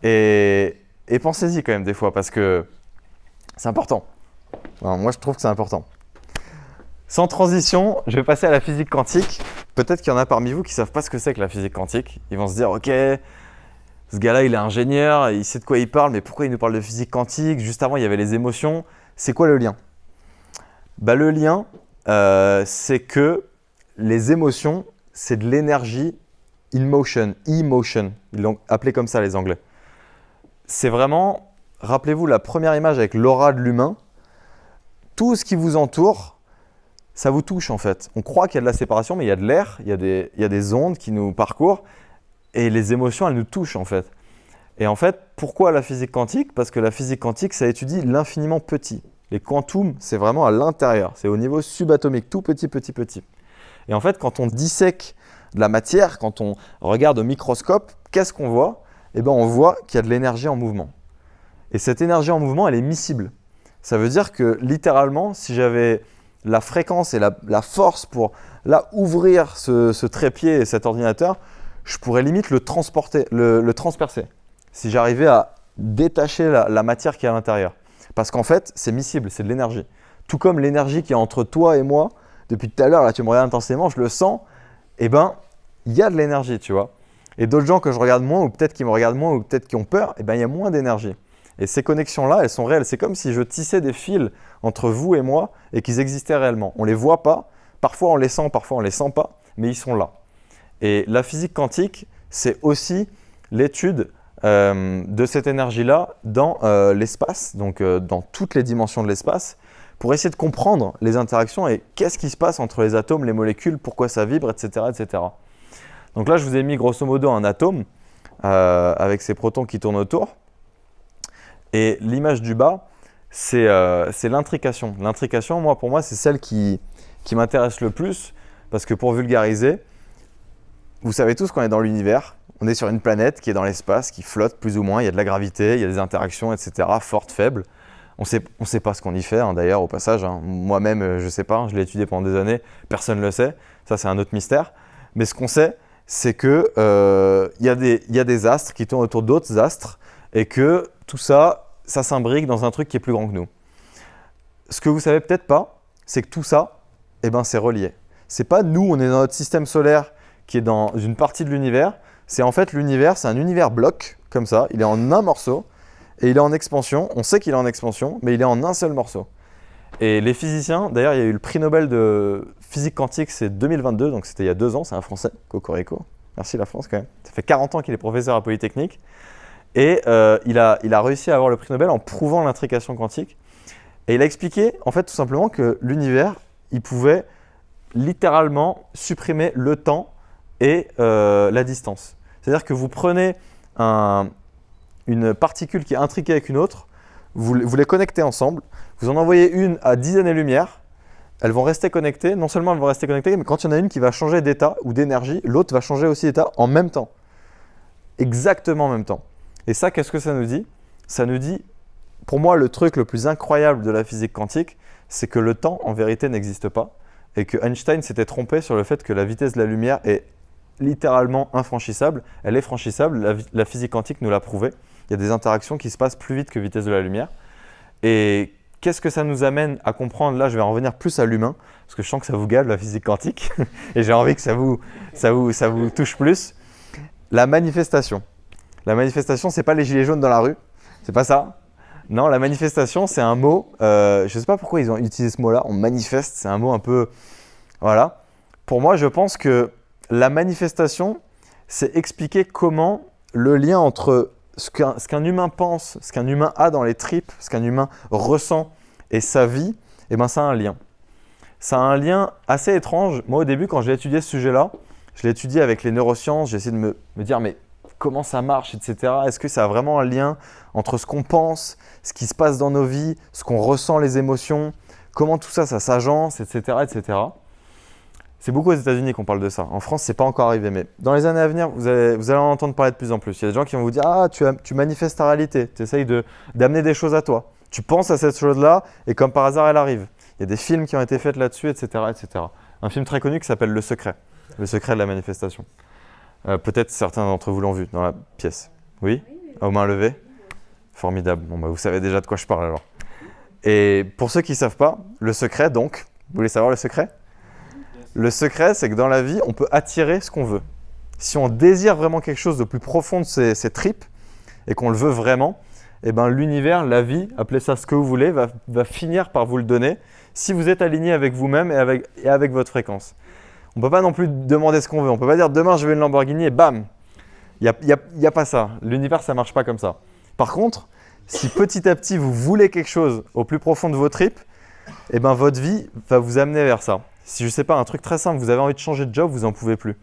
Et pensez-y quand même des fois parce que c'est important. Alors, moi, je trouve que c'est important. Sans transition, je vais passer à la physique quantique. Peut-être qu'il y en a parmi vous qui ne savent pas ce que c'est que la physique quantique. Ils vont se dire, ok, ce gars-là, il est ingénieur, il sait de quoi il parle, mais pourquoi il nous parle de physique quantique? Juste avant, il y avait les émotions. C'est quoi le lien? Le lien, c'est que les émotions, c'est de l'énergie in motion, emotion. Ils l'ont appelé comme ça les Anglais. C'est vraiment, rappelez-vous la première image avec l'aura de l'humain. Tout ce qui vous entoure, ça vous touche en fait. On croit qu'il y a de la séparation, mais il y a de l'air, il y a des ondes qui nous parcourent et les émotions, elles nous touchent en fait. Et en fait, pourquoi la physique quantique? Parce que la physique quantique, ça étudie l'infiniment petit. Les quantums, c'est vraiment à l'intérieur, c'est au niveau subatomique, tout petit, petit, petit. Et en fait, quand on dissèque de la matière, quand on regarde au microscope, qu'est-ce qu'on voit? Eh bien, on voit qu'il y a de l'énergie en mouvement. Et cette énergie en mouvement, elle est miscible. Ça veut dire que littéralement, si j'avais la fréquence et la force pour là ouvrir ce trépied et cet ordinateur, je pourrais limite le transporter, le transpercer. Si j'arrivais à détacher la matière qui est à l'intérieur. Parce qu'en fait, c'est miscible, c'est de l'énergie. Tout comme l'énergie qui est entre toi et moi, depuis tout à l'heure, là tu me regardes intensément, je le sens, eh ben, il y a de l'énergie, tu vois. Et d'autres gens que je regarde moins, ou peut-être qui me regardent moins, ou peut-être qui ont peur, eh ben, il y a moins d'énergie. Et ces connexions-là, elles sont réelles. C'est comme si je tissais des fils entre vous et moi et qu'ils existaient réellement. On ne les voit pas, parfois on les sent, parfois on ne les sent pas, mais ils sont là. Et la physique quantique, c'est aussi l'étude de cette énergie-là dans l'espace, donc dans toutes les dimensions de l'espace, pour essayer de comprendre les interactions et qu'est-ce qui se passe entre les atomes, les molécules, pourquoi ça vibre, etc., etc. Donc là, je vous ai mis grosso modo un atome avec ses protons qui tournent autour. Et l'image du bas, c'est l'intrication. L'intrication, pour moi, c'est celle qui m'intéresse le plus parce que pour vulgariser, vous savez tous qu'on est dans l'univers. On est sur une planète qui est dans l'espace, qui flotte plus ou moins. Il y a de la gravité, il y a des interactions, etc., fortes, faibles. On sait pas ce qu'on y fait, hein, d'ailleurs, au passage. Hein. Moi-même, je ne sais pas, je l'ai étudié pendant des années. Personne ne le sait. Ça, c'est un autre mystère. Mais ce qu'on sait, c'est qu'il y a des astres qui tournent autour d'autres astres et que tout ça, ça s'imbrique dans un truc qui est plus grand que nous. Ce que vous ne savez peut-être pas, c'est que tout ça, eh ben, c'est relié. C'est pas nous, on est dans notre système solaire qui est dans une partie de l'univers. C'est en fait l'univers, c'est un univers bloc, comme ça. Il est en un morceau et il est en expansion. On sait qu'il est en expansion, mais il est en un seul morceau. Et les physiciens, d'ailleurs, il y a eu le prix Nobel de physique quantique, c'est 2022, donc c'était il y a 2 ans, c'est un Français, Cocorico. Merci la France quand même. Ça fait 40 ans qu'il est professeur à Polytechnique. Et il a réussi à avoir le prix Nobel en prouvant l'intrication quantique. Et il a expliqué, en fait, tout simplement que l'univers, il pouvait littéralement supprimer le temps et la distance. C'est-à-dire que vous prenez une particule qui est intriquée avec une autre, vous les connectez ensemble, vous en envoyez une à 10 années-lumière, elles vont rester connectées. Non seulement elles vont rester connectées, mais quand il y en a une qui va changer d'état ou d'énergie, l'autre va changer aussi d'état en même temps. Exactement en même temps. Et ça, qu'est-ce que ça nous dit? Ça nous dit, pour moi, le truc le plus incroyable de la physique quantique, c'est que le temps, en vérité, n'existe pas. Et que Einstein s'était trompé sur le fait que la vitesse de la lumière est littéralement infranchissable. Elle est franchissable, la physique quantique nous l'a prouvé. Il y a des interactions qui se passent plus vite que vitesse de la lumière. Et qu'est-ce que ça nous amène à comprendre? Là, je vais en revenir plus à l'humain, parce que je sens que ça vous gave la physique quantique, et j'ai envie que ça vous touche plus. La manifestation. La manifestation, c'est pas les gilets jaunes dans la rue, c'est pas ça. Non, la manifestation, c'est un mot, je ne sais pas pourquoi ils ont utilisé ce mot-là, on manifeste, c'est un mot un peu… Voilà. Pour moi, je pense que la manifestation, c'est expliquer comment le lien entre ce qu'un humain pense, ce qu'un humain a dans les tripes, ce qu'un humain ressent et sa vie, eh ben, ça a un lien. Ça a un lien assez étrange. Moi, au début, quand j'ai étudié ce sujet-là, je l'ai étudié avec les neurosciences, j'ai essayé de me dire, mais comment ça marche, etc. Est-ce que ça a vraiment un lien entre ce qu'on pense, ce qui se passe dans nos vies, ce qu'on ressent, les émotions, comment tout ça, ça s'agence, etc., etc. C'est beaucoup aux États-Unis qu'on parle de ça. En France, ce n'est pas encore arrivé, mais dans les années à venir, vous allez en entendre parler de plus en plus. Il y a des gens qui vont vous dire « Ah, tu manifestes ta réalité, tu essayes d'amener des choses à toi. Tu penses à cette chose-là et comme par hasard, elle arrive. » Il y a des films qui ont été faits là-dessus, etc., etc. Un film très connu qui s'appelle « Le secret », le secret de la manifestation. Peut-être certains d'entre vous l'ont vu dans la pièce. Oui? Aux mains levées? Formidable. Bon, bah, vous savez déjà de quoi je parle alors. Et pour ceux qui ne savent pas, le secret donc, vous voulez savoir le secret? Le secret, c'est que dans la vie, on peut attirer ce qu'on veut. Si on désire vraiment quelque chose de plus profond de ses tripes et qu'on le veut vraiment, eh ben, l'univers, la vie, appelez ça ce que vous voulez, va finir par vous le donner si vous êtes aligné avec vous-même et avec votre fréquence. On ne peut pas non plus demander ce qu'on veut. On ne peut pas dire demain je veux une Lamborghini et bam. Il n'y a pas ça. L'univers, ça ne marche pas comme ça. Par contre, si petit à petit vous voulez quelque chose au plus profond de vos tripes, eh ben, votre vie va vous amener vers ça. Si je ne sais pas, un truc très simple, vous avez envie de changer de job, vous n'en pouvez plus.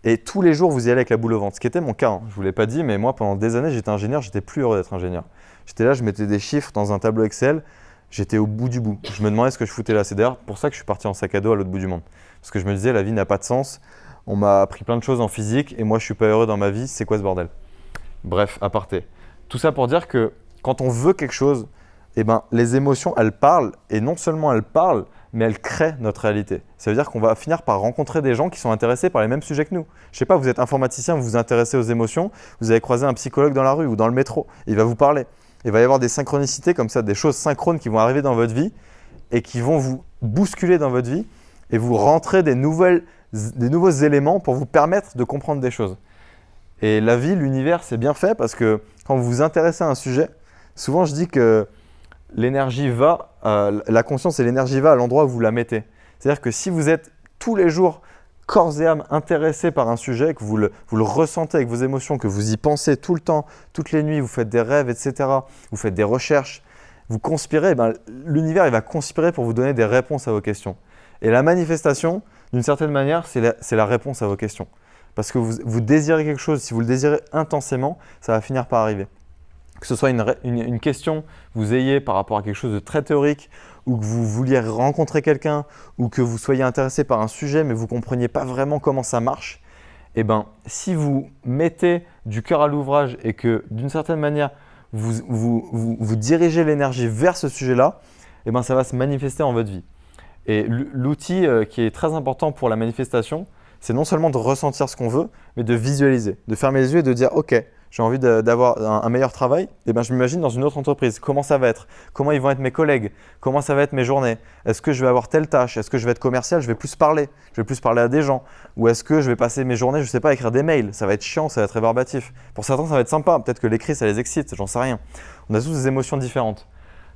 Et tous les jours, vous y allez avec la boule au ventre. Ce qui était mon cas, hein. Je ne vous l'ai pas dit, mais moi, pendant des années, j'étais ingénieur, j'étais plus heureux d'être ingénieur. J'étais là, je mettais des chiffres dans un tableau Excel, j'étais au bout du bout. Je me demandais ce que je foutais là. C'est d'ailleurs pour ça que je suis parti en sac à dos à l'autre bout du monde. Parce que je me disais, la vie n'a pas de sens. On m'a appris plein de choses en physique et moi, je ne suis pas heureux dans ma vie. C'est quoi ce bordel? Bref, aparté. Tout ça pour dire que quand on veut quelque chose, eh ben, les émotions, elles parlent. Et non seulement elles parlent, mais elles créent notre réalité. Ça veut dire qu'on va finir par rencontrer des gens qui sont intéressés par les mêmes sujets que nous. Je ne sais pas, vous êtes informaticien, vous vous intéressez aux émotions, vous allez croiser un psychologue dans la rue ou dans le métro, il va vous parler. Il va y avoir des synchronicités comme ça, des choses synchrones qui vont arriver dans votre vie et qui vont vous bousculer dans votre vie et vous rentrer des nouveaux éléments pour vous permettre de comprendre des choses. Et la vie, l'univers, c'est bien fait parce que quand vous vous intéressez à un sujet, souvent je dis que l'énergie va, la conscience et l'énergie va à l'endroit où vous la mettez. C'est-à-dire que si vous êtes tous les jours corps et âme intéressé par un sujet, que vous le ressentez avec vos émotions, que vous y pensez tout le temps, toutes les nuits, vous faites des rêves, etc., vous faites des recherches, vous conspirez, ben, l'univers il va conspirer pour vous donner des réponses à vos questions. Et la manifestation, d'une certaine manière, c'est la réponse à vos questions. Parce que vous désirez quelque chose, si vous le désirez intensément, ça va finir par arriver. Que ce soit une question que vous ayez par rapport à quelque chose de très théorique, ou que vous vouliez rencontrer quelqu'un, ou que vous soyez intéressé par un sujet, mais vous ne compreniez pas vraiment comment ça marche, eh ben, si vous mettez du cœur à l'ouvrage et que d'une certaine manière, vous dirigez l'énergie vers ce sujet-là, eh ben, ça va se manifester en votre vie. Et l'outil qui est très important pour la manifestation, c'est non seulement de ressentir ce qu'on veut, mais de visualiser, de fermer les yeux et de dire « Ok, j'ai envie d'avoir un meilleur travail, et ben je m'imagine dans une autre entreprise. Comment ça va être? Comment ils vont être mes collègues? Comment ça va être mes journées? Est-ce que je vais avoir telle tâche? Est-ce que je vais être commercial? Je vais plus parler. Je vais plus parler à des gens. Ou est-ce que je vais passer mes journées, je ne sais pas, à écrire des mails? Ça va être chiant, ça va être rébarbatif. Pour certains, ça va être sympa. Peut-être que l'écrit, ça les excite, j'en sais rien. On a tous des émotions différentes.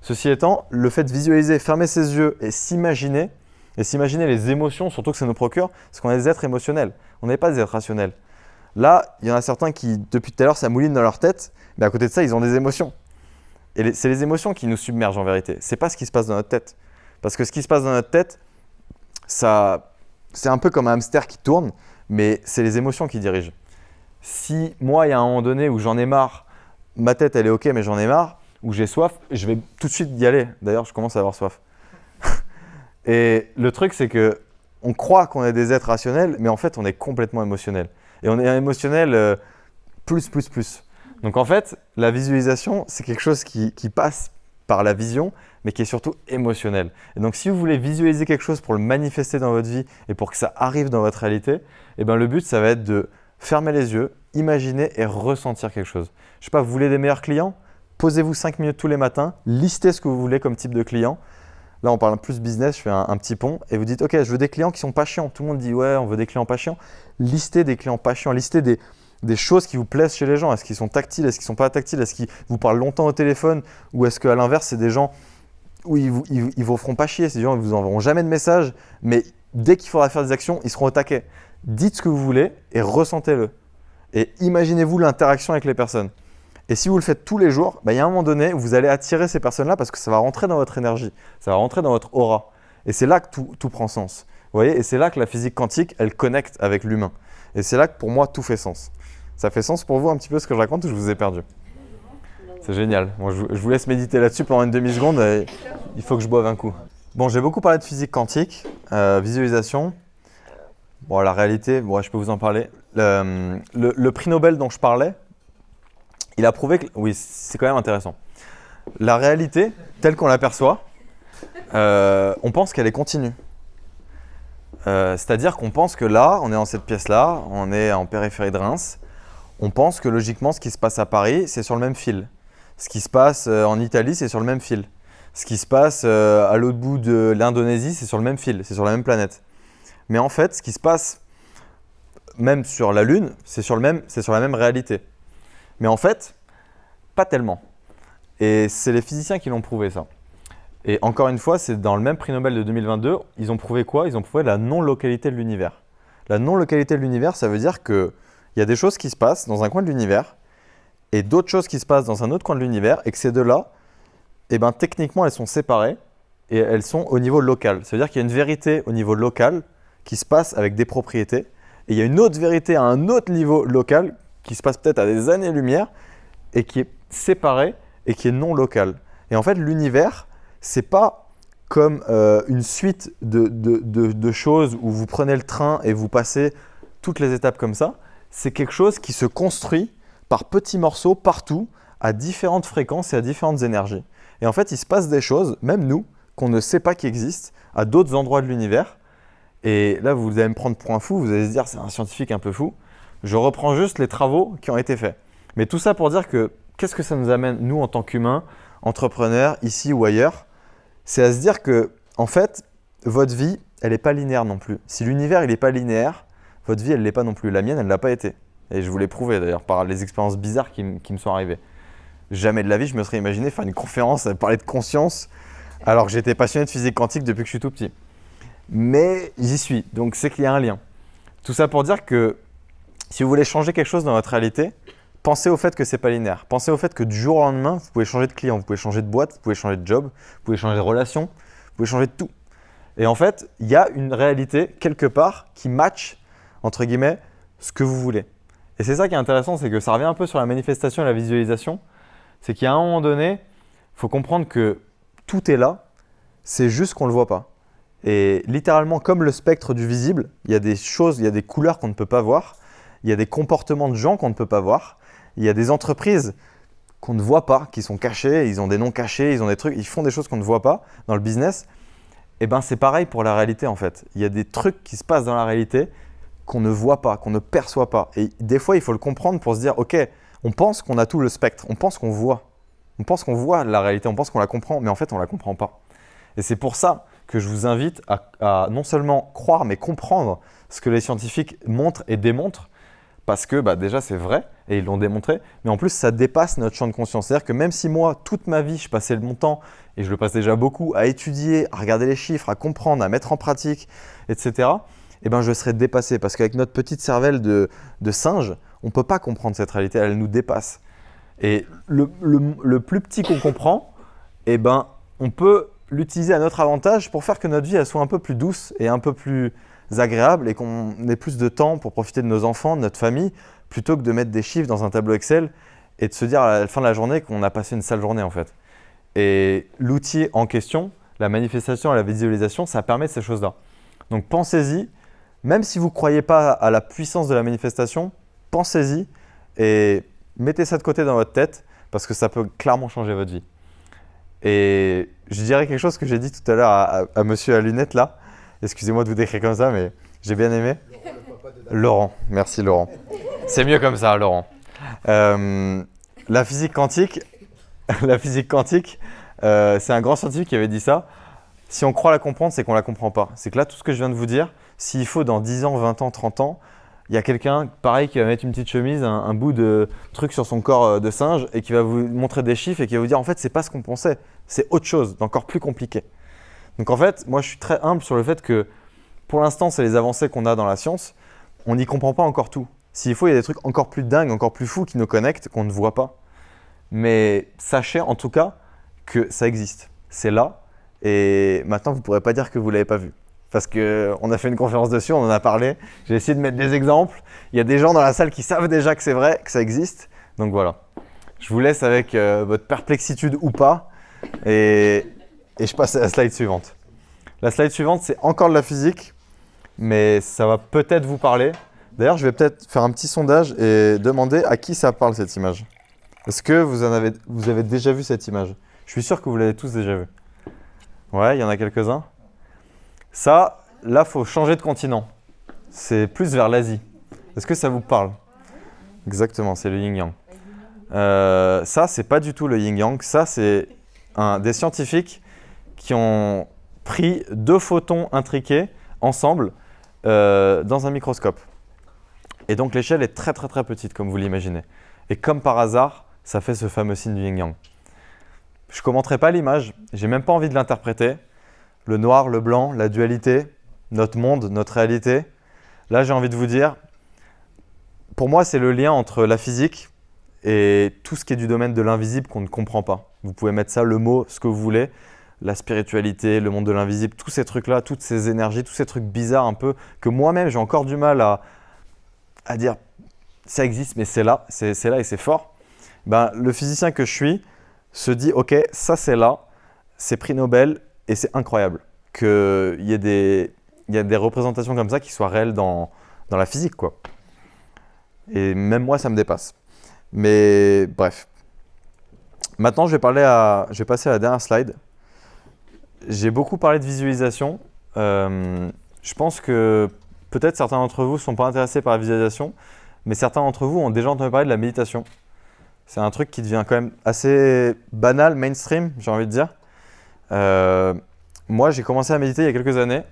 Ceci étant, le fait de visualiser, fermer ses yeux et s'imaginer les émotions, surtout que ça nous procure, parce qu'on est des êtres émotionnels. On n'est pas des êtres rationnels. Là, il y en a certains qui, depuis tout à l'heure, ça mouline dans leur tête, mais à côté de ça, ils ont des émotions. Et c'est les émotions qui nous submergent en vérité. Ce n'est pas ce qui se passe dans notre tête. Parce que ce qui se passe dans notre tête, c'est un peu comme un hamster qui tourne, mais c'est les émotions qui dirigent. Si moi, il y a un moment donné où j'en ai marre, ma tête, elle est OK, mais j'en ai marre, ou j'ai soif, je vais tout de suite y aller. D'ailleurs, je commence à avoir soif. Et le truc, c'est que on croit qu'on est des êtres rationnels, mais en fait, on est complètement émotionnel. Et on est émotionnel plus. Donc en fait, la visualisation, c'est quelque chose qui passe par la vision, mais qui est surtout émotionnel. Et donc si vous voulez visualiser quelque chose pour le manifester dans votre vie et pour que ça arrive dans votre réalité, eh ben, le but, ça va être de fermer les yeux, imaginer et ressentir quelque chose. Je sais pas, vous voulez des meilleurs clients? Posez-vous 5 minutes tous les matins, listez ce que vous voulez comme type de client. Là, on parle plus business, je fais un petit pont et vous dites « Ok, je veux des clients qui sont pas chiants. » Tout le monde dit « Ouais, on veut des clients pas chiants. » Listez des clients pas chiants, listez des choses qui vous plaisent chez les gens. Est-ce qu'ils sont tactiles? Est-ce qu'ils sont pas tactiles? Est-ce qu'ils vous parlent longtemps au téléphone? Ou est-ce qu'à l'inverse, c'est des gens où ils vous feront pas chier? Ces gens, ils vous enverront jamais de message, mais dès qu'il faudra faire des actions, ils seront au taquet. Dites ce que vous voulez et ressentez-le. Et imaginez-vous l'interaction avec les personnes. Et si vous le faites tous les jours, il y a un moment donné où vous allez attirer ces personnes-là parce que ça va rentrer dans votre énergie, ça va rentrer dans votre aura. Et c'est là que tout prend sens. Vous voyez? Et c'est là que la physique quantique, elle connecte avec l'humain. Et c'est là que pour moi, tout fait sens. Ça fait sens pour vous un petit peu ce que je raconte ou je vous ai perdu? C'est génial. Bon, je vous laisse méditer là-dessus pendant une demi-seconde. Il faut que je boive un coup. Bon, j'ai beaucoup parlé de physique quantique, visualisation. Bon, la réalité, je peux vous en parler. Le prix Nobel dont je parlais, il a prouvé que… Oui, c'est quand même intéressant. La réalité, telle qu'on l'aperçoit, on pense qu'elle est continue. C'est-à-dire qu'on pense que là, on est dans cette pièce-là, on est en périphérie de Reims. On pense que logiquement, ce qui se passe à Paris, c'est sur le même fil. Ce qui se passe en Italie, c'est sur le même fil. Ce qui se passe à l'autre bout de l'Indonésie, c'est sur le même fil, c'est sur la même planète. Mais en fait, ce qui se passe même sur la Lune, c'est sur la même réalité. Mais en fait, pas tellement. Et c'est les physiciens qui l'ont prouvé ça. Et encore une fois, c'est dans le même prix Nobel de 2022, ils ont prouvé quoi? Ils ont prouvé la non-localité de l'univers. La non-localité de l'univers, ça veut dire qu'il y a des choses qui se passent dans un coin de l'univers et d'autres choses qui se passent dans un autre coin de l'univers et que ces deux-là, techniquement, elles sont séparées et elles sont au niveau local. Ça veut dire qu'il y a une vérité au niveau local qui se passe avec des propriétés et il y a une autre vérité à un autre niveau local qui se passe peut-être à des années-lumière et qui est séparée et qui est non locale. Et en fait, l'univers, c'est pas comme une suite de choses où vous prenez le train et vous passez toutes les étapes comme ça. C'est quelque chose qui se construit par petits morceaux partout, à différentes fréquences et à différentes énergies. Et en fait, il se passe des choses, même nous, qu'on ne sait pas qui existent, à d'autres endroits de l'univers. Et là, vous allez me prendre pour un fou, vous allez se dire, c'est un scientifique un peu fou. Je reprends juste les travaux qui ont été faits. Mais tout ça pour dire que, qu'est-ce que ça nous amène, nous, en tant qu'humains, entrepreneurs, ici ou ailleurs? C'est à se dire que, en fait, votre vie, elle n'est pas linéaire non plus. Si l'univers, il n'est pas linéaire, votre vie, elle ne l'est pas non plus. La mienne, elle ne l'a pas été. Et je vous l'ai prouvé d'ailleurs par les expériences bizarres qui me sont arrivées. Jamais de la vie, je me serais imaginé faire une conférence, parler de conscience, alors que j'étais passionné de physique quantique depuis que je suis tout petit. Mais j'y suis, donc c'est qu'il y a un lien. Tout ça pour dire que si vous voulez changer quelque chose dans votre réalité, pensez au fait que ce n'est pas linéaire. Pensez au fait que du jour au lendemain, vous pouvez changer de client, vous pouvez changer de boîte, vous pouvez changer de job, vous pouvez changer de relation, vous pouvez changer de tout. Et en fait, il y a une réalité quelque part qui match, entre guillemets, ce que vous voulez. Et c'est ça qui est intéressant, c'est que ça revient un peu sur la manifestation et la visualisation. C'est qu'à un moment donné, il faut comprendre que tout est là, c'est juste qu'on ne le voit pas. Et littéralement, comme le spectre du visible, il y a des choses, il y a des couleurs qu'on ne peut pas voir, il y a des comportements de gens qu'on ne peut pas voir, il y a des entreprises qu'on ne voit pas, qui sont cachées, ils ont des noms cachés, ils ont des trucs, ils font des choses qu'on ne voit pas dans le business. Et ben c'est pareil pour la réalité en fait. Il y a des trucs qui se passent dans la réalité qu'on ne voit pas, qu'on ne perçoit pas. Et des fois, il faut le comprendre pour se dire, ok, on pense qu'on a tout le spectre, on pense qu'on voit. On pense qu'on voit la réalité, on pense qu'on la comprend, mais en fait, on ne la comprend pas. Et c'est pour ça que je vous invite à non seulement croire, mais comprendre ce que les scientifiques montrent et démontrent, parce que déjà, c'est vrai, et ils l'ont démontré, mais en plus, ça dépasse notre champ de conscience. C'est-à-dire que même si moi, toute ma vie, je passais mon temps, et je le passe déjà beaucoup, à étudier, à regarder les chiffres, à comprendre, à mettre en pratique, etc., je serais dépassé. Parce qu'avec notre petite cervelle de singe, on ne peut pas comprendre cette réalité, elle nous dépasse. Et le plus petit qu'on comprend, on peut l'utiliser à notre avantage pour faire que notre vie elle soit un peu plus douce et un peu plus agréable et qu'on ait plus de temps pour profiter de nos enfants, de notre famille, plutôt que de mettre des chiffres dans un tableau Excel et de se dire à la fin de la journée qu'on a passé une sale journée en fait. Et l'outil en question, la manifestation et la visualisation, ça permet ces choses-là. Donc pensez-y, même si vous ne croyez pas à la puissance de la manifestation, pensez-y et mettez ça de côté dans votre tête parce que ça peut clairement changer votre vie. Et je dirais quelque chose que j'ai dit tout à l'heure à monsieur à lunettes là. Excusez-moi de vous décrire comme ça, mais j'ai bien aimé. Laurent, merci Laurent. C'est mieux comme ça, Laurent. La physique quantique, c'est un grand scientifique qui avait dit ça. Si on croit la comprendre, c'est qu'on ne la comprend pas. C'est que là, tout ce que je viens de vous dire, s'il faut dans 10 ans, 20 ans, 30 ans, il y a quelqu'un, pareil, qui va mettre une petite chemise, un bout de truc sur son corps de singe et qui va vous montrer des chiffres et qui va vous dire en fait, c'est pas ce qu'on pensait, c'est autre chose, d'encore plus compliqué. Donc en fait, moi, je suis très humble sur le fait que pour l'instant, c'est les avancées qu'on a dans la science. On n'y comprend pas encore tout. S'il faut, il y a des trucs encore plus dingues, encore plus fous qui nous connectent, qu'on ne voit pas. Mais sachez en tout cas que ça existe. C'est là. Et maintenant, vous ne pourrez pas dire que vous ne l'avez pas vu. Parce qu'on a fait une conférence dessus, on en a parlé. J'ai essayé de mettre des exemples. Il y a des gens dans la salle qui savent déjà que c'est vrai, que ça existe. Donc voilà. Je vous laisse avec votre perplexitude ou pas. Et je passe à la slide suivante. La slide suivante, c'est encore de la physique. Mais ça va peut-être vous parler. D'ailleurs, je vais peut-être faire un petit sondage et demander à qui ça parle cette image. Est-ce que vous avez déjà vu cette image? Je suis sûr que vous l'avez tous déjà vu. Ouais, il y en a quelques-uns. Ça, là, il faut changer de continent. C'est plus vers l'Asie. Est-ce que ça vous parle? Exactement, c'est le yin-yang. Ça, c'est pas du tout le yin-yang. Ça, c'est des scientifiques qui ont pris 2 photons intriqués ensemble dans un microscope. Et donc, l'échelle est très, très, très petite, comme vous l'imaginez. Et comme par hasard, ça fait ce fameux signe du yin-yang. Je ne commenterai pas l'image, j'ai même pas envie de l'interpréter. Le noir, le blanc, la dualité, notre monde, notre réalité. Là, j'ai envie de vous dire, pour moi, c'est le lien entre la physique et tout ce qui est du domaine de l'invisible qu'on ne comprend pas. Vous pouvez mettre ça, le mot, ce que vous voulez, la spiritualité, le monde de l'invisible, tous ces trucs-là, toutes ces énergies, tous ces trucs bizarres un peu, que moi-même, j'ai encore du mal à dire, ça existe, mais c'est là et c'est fort. Ben, le physicien que je suis se dit, ok, ça c'est là, c'est prix Nobel et c'est incroyable qu'il y ait des représentations comme ça qui soient réelles dans la physique, quoi. Et même moi, ça me dépasse. Mais bref. Maintenant, je vais passer à la dernière slide. J'ai beaucoup parlé de visualisation. Je pense que peut-être certains d'entre vous ne sont pas intéressés par la visualisation, mais certains d'entre vous ont déjà entendu parler de la méditation. C'est un truc qui devient quand même assez banal, mainstream, j'ai envie de dire. Moi, j'ai commencé à méditer il y a quelques années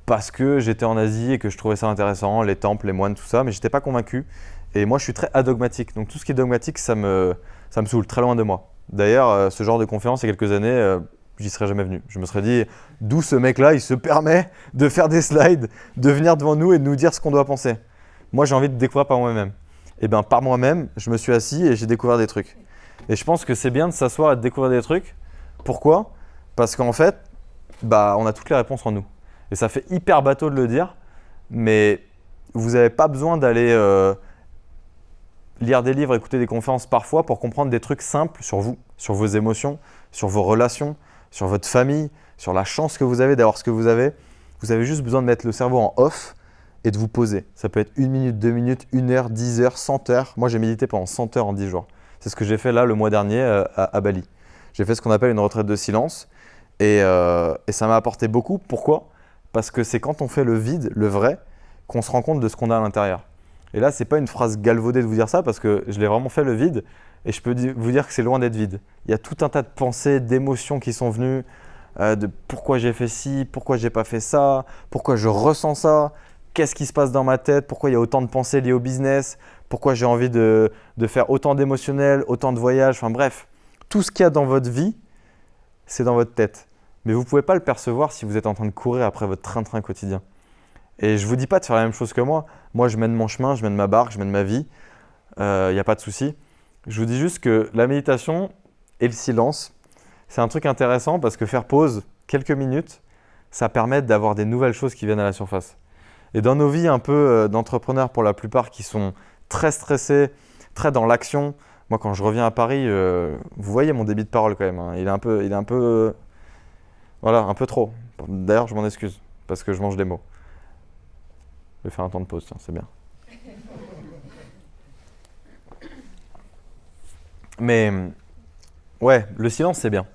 parce que j'étais en Asie et que je trouvais ça intéressant, les temples, les moines, tout ça, mais je n'étais pas convaincu. Et moi, je suis très adogmatique. Donc, tout ce qui est dogmatique, ça me saoule très loin de moi. D'ailleurs, ce genre de conférence, il y a quelques années, j'y serais jamais venu. Je me serais dit, d'où ce mec-là, il se permet de faire des slides, de venir devant nous et de nous dire ce qu'on doit penser. Moi, j'ai envie de découvrir par moi-même. Et bien, par moi-même, je me suis assis et j'ai découvert des trucs. Et je pense que c'est bien de s'asseoir et de découvrir des trucs. Pourquoi? Parce qu'en fait, on a toutes les réponses en nous. Et ça fait hyper bateau de le dire, mais vous n'avez pas besoin d'aller lire des livres, écouter des conférences parfois pour comprendre des trucs simples sur vous, sur vos émotions, sur vos relations, sur votre famille, sur la chance que vous avez d'avoir ce que vous avez. Vous avez juste besoin de mettre le cerveau en off et de vous poser. Ça peut être 1 minute, 2 minutes, 1 heure, 10 heures, 100 heures. Moi, j'ai médité pendant 100 heures en 10 jours. C'est ce que j'ai fait là le mois dernier à Bali. J'ai fait ce qu'on appelle une retraite de silence et ça m'a apporté beaucoup. Pourquoi? Parce que c'est quand on fait le vide, le vrai, qu'on se rend compte de ce qu'on a à l'intérieur. Et là, ce n'est pas une phrase galvaudée de vous dire ça parce que je l'ai vraiment fait le vide et je peux vous dire que c'est loin d'être vide. Il y a tout un tas de pensées, d'émotions qui sont venues, de pourquoi j'ai fait ci, pourquoi j'ai pas fait ça, pourquoi je ressens ça, qu'est-ce qui se passe dans ma tête, pourquoi il y a autant de pensées liées au business, pourquoi j'ai envie de faire autant d'émotionnel, autant de voyages, enfin bref. Tout ce qu'il y a dans votre vie, c'est dans votre tête. Mais vous ne pouvez pas le percevoir si vous êtes en train de courir après votre train-train quotidien. Et je ne vous dis pas de faire la même chose que moi. Moi, je mène mon chemin, je mène ma barque, je mène ma vie. Il n'y a pas de souci. Je vous dis juste que la méditation et le silence, c'est un truc intéressant parce que faire pause quelques minutes, ça permet d'avoir des nouvelles choses qui viennent à la surface. Et dans nos vies un peu d'entrepreneurs pour la plupart qui sont très stressés, très dans l'action. Moi, quand je reviens à Paris, vous voyez mon débit de parole quand même. Hein. Il est un peu Voilà, un peu trop. D'ailleurs, je m'en excuse, parce que je mange des mots. Je vais faire un temps de pause, tiens, c'est bien. Mais ouais, le silence, c'est bien.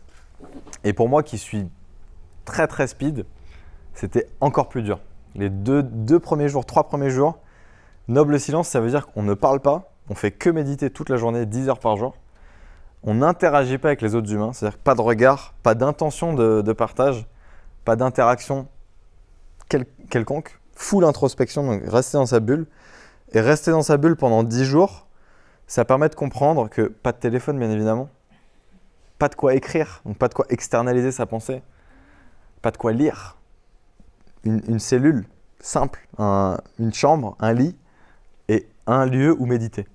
Et pour moi qui suis très très speed, c'était encore plus dur. Les deux premiers jours, 3 premiers jours, noble silence, ça veut dire qu'on ne parle pas, on fait que méditer toute la journée, 10 heures par jour. On n'interagit pas avec les autres humains, c'est-à-dire pas de regard, pas d'intention de partage, pas d'interaction quelconque, full introspection, donc rester dans sa bulle. Et rester dans sa bulle pendant 10 jours, ça permet de comprendre que pas de téléphone, bien évidemment, pas de quoi écrire, donc pas de quoi externaliser sa pensée, pas de quoi lire. Une cellule simple, une chambre, un lit et un lieu où méditer.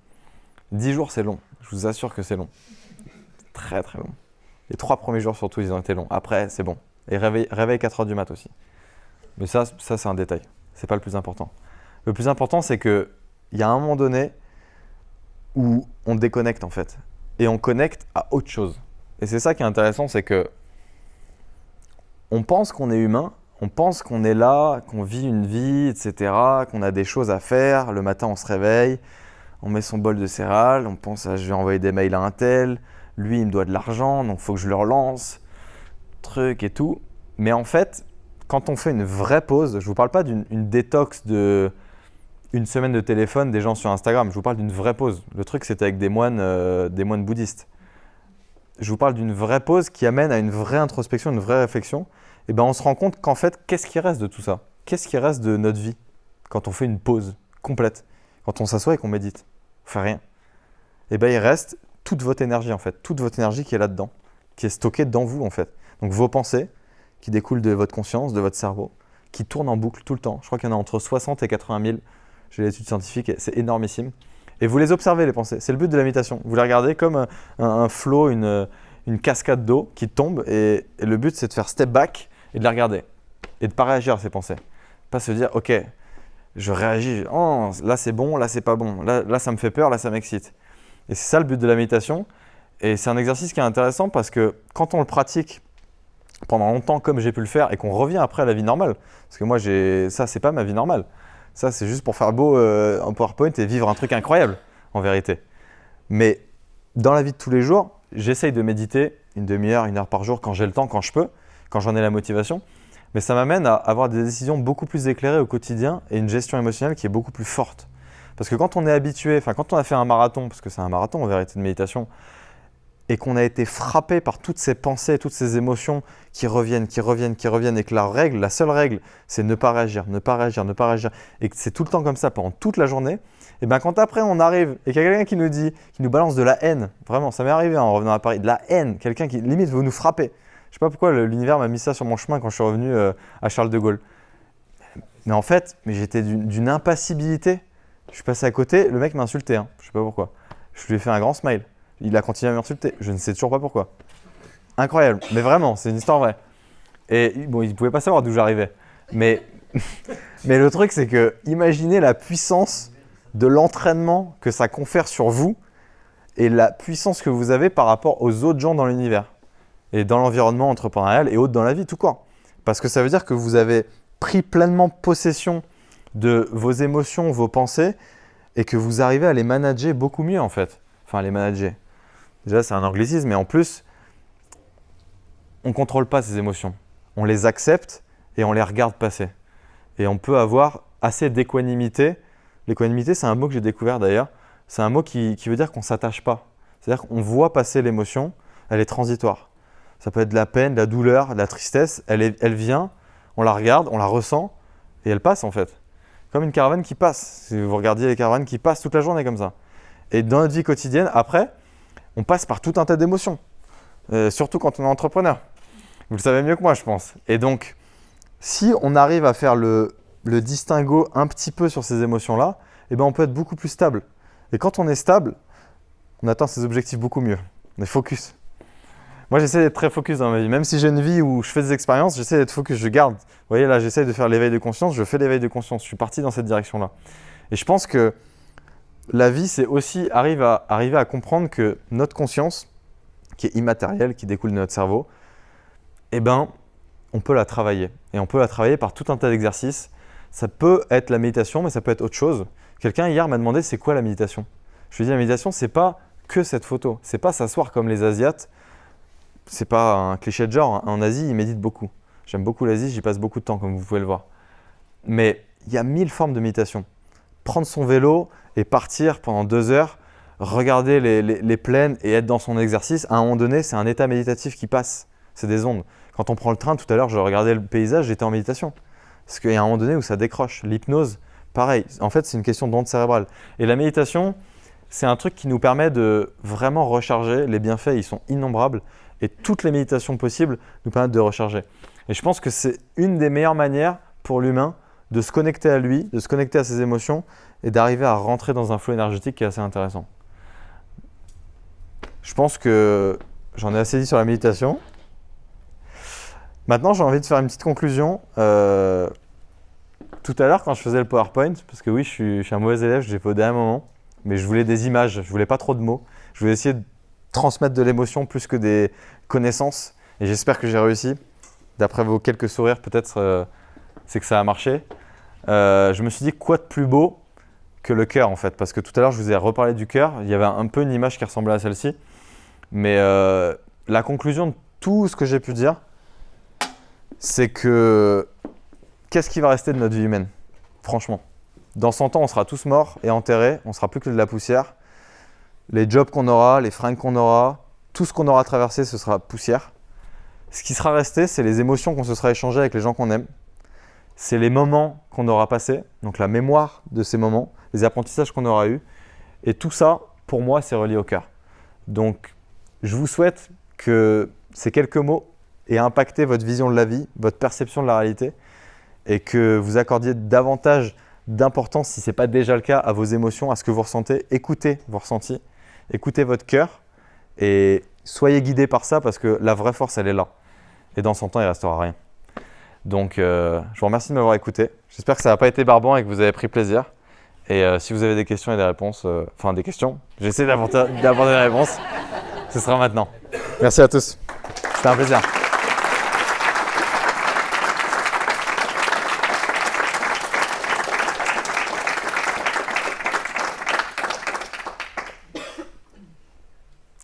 10 jours, c'est long. Je vous assure que c'est long. Très, très long. Les 3 premiers jours, surtout, ils ont été longs. Après, c'est bon. Et réveil 4 heures du mat aussi. Mais ça c'est un détail. C'est pas le plus important. Le plus important, c'est qu'il y a un moment donné où on déconnecte, en fait. Et on connecte à autre chose. Et c'est ça qui est intéressant, c'est que on pense qu'on est humain, on pense qu'on est là, qu'on vit une vie, etc., qu'on a des choses à faire. Le matin, on se réveille, on met son bol de céréales, on pense je vais envoyer des mails à un tel, lui, il me doit de l'argent, donc il faut que je le relance, truc et tout. Mais en fait, quand on fait une vraie pause, je ne vous parle pas d'une détox de une semaine de téléphone des gens sur Instagram, je vous parle d'une vraie pause. Le truc, c'était avec des moines bouddhistes. Je vous parle d'une vraie pause qui amène à une vraie introspection, une vraie réflexion. Et ben on se rend compte qu'en fait, qu'est-ce qui reste de tout ça? Qu'est-ce qui reste de notre vie quand on fait une pause complète? Quand on s'assoit et qu'on médite, on fait rien. Et ben il reste toute votre énergie en fait, toute votre énergie qui est là-dedans, qui est stockée dans vous en fait. Donc vos pensées qui découlent de votre conscience, de votre cerveau, qui tournent en boucle tout le temps. Je crois qu'il y en a entre 60 et 80 000. J'ai l'étude scientifique, c'est énormissime. Et vous les observez les pensées, c'est le but de la méditation. Vous les regardez comme un flot, une cascade d'eau qui tombe et le but c'est de faire step back et de la regarder et de ne pas réagir à ces pensées. Pas se dire ok, je réagis, oh, là c'est bon, là c'est pas bon, là ça me fait peur, là ça m'excite. Et c'est ça le but de la méditation. Et c'est un exercice qui est intéressant parce que quand on le pratique pendant longtemps comme j'ai pu le faire et qu'on revient après à la vie normale, parce que moi ça c'est pas ma vie normale. Ça, c'est juste pour faire beau en PowerPoint et vivre un truc incroyable, en vérité. Mais dans la vie de tous les jours, j'essaye de méditer une demi-heure, 1 heure par jour quand j'ai le temps, quand je peux, quand j'en ai la motivation. Mais ça m'amène à avoir des décisions beaucoup plus éclairées au quotidien et une gestion émotionnelle qui est beaucoup plus forte. Parce que quand on est habitué, enfin quand on a fait un marathon, parce que c'est un marathon en vérité de méditation, et qu'on a été frappé par toutes ces pensées, toutes ces émotions qui reviennent, et que la seule règle, c'est ne pas réagir, et que c'est tout le temps comme ça pendant toute la journée, et bien quand après on arrive et qu'il y a quelqu'un qui nous balance de la haine, vraiment, ça m'est arrivé en revenant à Paris, de la haine, quelqu'un qui limite veut nous frapper. Je sais pas pourquoi l'univers m'a mis ça sur mon chemin quand je suis revenu à Charles de Gaulle. Mais en fait, j'étais d'une impassibilité. Je suis passé à côté, le mec m'a insulté, hein. Je sais pas pourquoi. Je lui ai fait un grand smile. Il a continué à m'insulter. Je ne sais toujours pas pourquoi. Incroyable. Mais vraiment, c'est une histoire vraie. Et bon, il ne pouvait pas savoir d'où j'arrivais. Mais le truc, c'est que imaginez la puissance de l'entraînement que ça confère sur vous et la puissance que vous avez par rapport aux autres gens dans l'univers et dans l'environnement entrepreneurial et autres dans la vie, tout court. Parce que ça veut dire que vous avez pris pleinement possession de vos émotions, vos pensées et que vous arrivez à les manager beaucoup mieux en fait. Enfin, à les manager. Déjà, c'est un anglicisme, mais en plus, on ne contrôle pas ces émotions. On les accepte et on les regarde passer. Et on peut avoir assez d'équanimité. L'équanimité, c'est un mot que j'ai découvert d'ailleurs. C'est un mot qui veut dire qu'on ne s'attache pas. C'est-à-dire qu'on voit passer l'émotion, elle est transitoire. Ça peut être de la peine, de la douleur, de la tristesse. Elle vient, on la regarde, on la ressent et elle passe en fait. Comme une caravane qui passe. Si vous regardiez les caravanes qui passent toute la journée comme ça. Et dans notre vie quotidienne, après, on passe par tout un tas d'émotions, surtout quand on est entrepreneur. Vous le savez mieux que moi, je pense. Et donc, si on arrive à faire le distinguo un petit peu sur ces émotions-là, eh ben, on peut être beaucoup plus stable. Et quand on est stable, on atteint ses objectifs beaucoup mieux. On est focus. Moi, j'essaie d'être très focus dans ma vie. Même si j'ai une vie où je fais des expériences, j'essaie d'être focus, je garde. Vous voyez, là, j'essaie de faire l'éveil de conscience, je fais l'éveil de conscience. Je suis parti dans cette direction-là. Et je pense que la vie, c'est aussi arriver à comprendre que notre conscience, qui est immatérielle, qui découle de notre cerveau, eh ben, on peut la travailler. Et on peut la travailler par tout un tas d'exercices. Ça peut être la méditation, mais ça peut être autre chose. Quelqu'un hier m'a demandé c'est quoi la méditation. Je lui ai dit la méditation, c'est pas que cette photo. C'est pas s'asseoir comme les Asiates. C'est pas un cliché de genre. En Asie, ils méditent beaucoup. J'aime beaucoup l'Asie, j'y passe beaucoup de temps, comme vous pouvez le voir. Mais il y a 1000 formes de méditation. Prendre son vélo et partir pendant 2 heures, regarder les plaines et être dans son exercice, à un moment donné, c'est un état méditatif qui passe. C'est des ondes. Quand on prend le train, tout à l'heure, je regardais le paysage, j'étais en méditation. Parce qu'il y a un moment donné où ça décroche. L'hypnose, pareil. En fait, c'est une question d'onde cérébrale. Et la méditation, c'est un truc qui nous permet de vraiment recharger. Les bienfaits, ils sont innombrables. Et toutes les méditations possibles nous permettent de recharger. Et je pense que c'est une des meilleures manières pour l'humain de se connecter à lui, de se connecter à ses émotions et d'arriver à rentrer dans un flot énergétique qui est assez intéressant. Je pense que j'en ai assez dit sur la méditation. Maintenant, j'ai envie de faire une petite conclusion. Tout à l'heure, quand je faisais le PowerPoint, parce que oui, je suis un mauvais élève, je l'ai fait au dernier moment, mais je voulais des images, je voulais pas trop de mots. Je voulais essayer de transmettre de l'émotion plus que des connaissances. Et j'espère que j'ai réussi. D'après vos quelques sourires, peut-être, c'est que ça a marché. Je me suis dit, quoi de plus beau que le cœur, en fait? Parce que tout à l'heure, je vous ai reparlé du cœur. Il y avait un peu une image qui ressemblait à celle-ci. Mais la conclusion de tout ce que j'ai pu dire, c'est que qu'est-ce qui va rester de notre vie humaine? Franchement. Dans 100 ans, on sera tous morts et enterrés. On ne sera plus que de la poussière. Les jobs qu'on aura, les fringues qu'on aura, tout ce qu'on aura traversé, ce sera poussière. Ce qui sera resté, c'est les émotions qu'on se sera échangées avec les gens qu'on aime. C'est les moments qu'on aura passés, donc la mémoire de ces moments, les apprentissages qu'on aura eus. Et tout ça, pour moi, c'est relié au cœur. Donc, je vous souhaite que ces quelques mots aient impacté votre vision de la vie, votre perception de la réalité, et que vous accordiez davantage d'importance, si ce n'est pas déjà le cas, à vos émotions, à ce que vous ressentez. Écoutez vos ressentis, écoutez votre cœur, et soyez guidés par ça, parce que la vraie force, elle est là. Et dans 100 ans, il ne restera rien. Donc, je vous remercie de m'avoir écouté. J'espère que ça n'a pas été barbant et que vous avez pris plaisir. Et si vous avez des questions et des réponses, des questions, j'essaie d'apporter des réponses. Ce sera maintenant. Merci à tous. C'était un plaisir.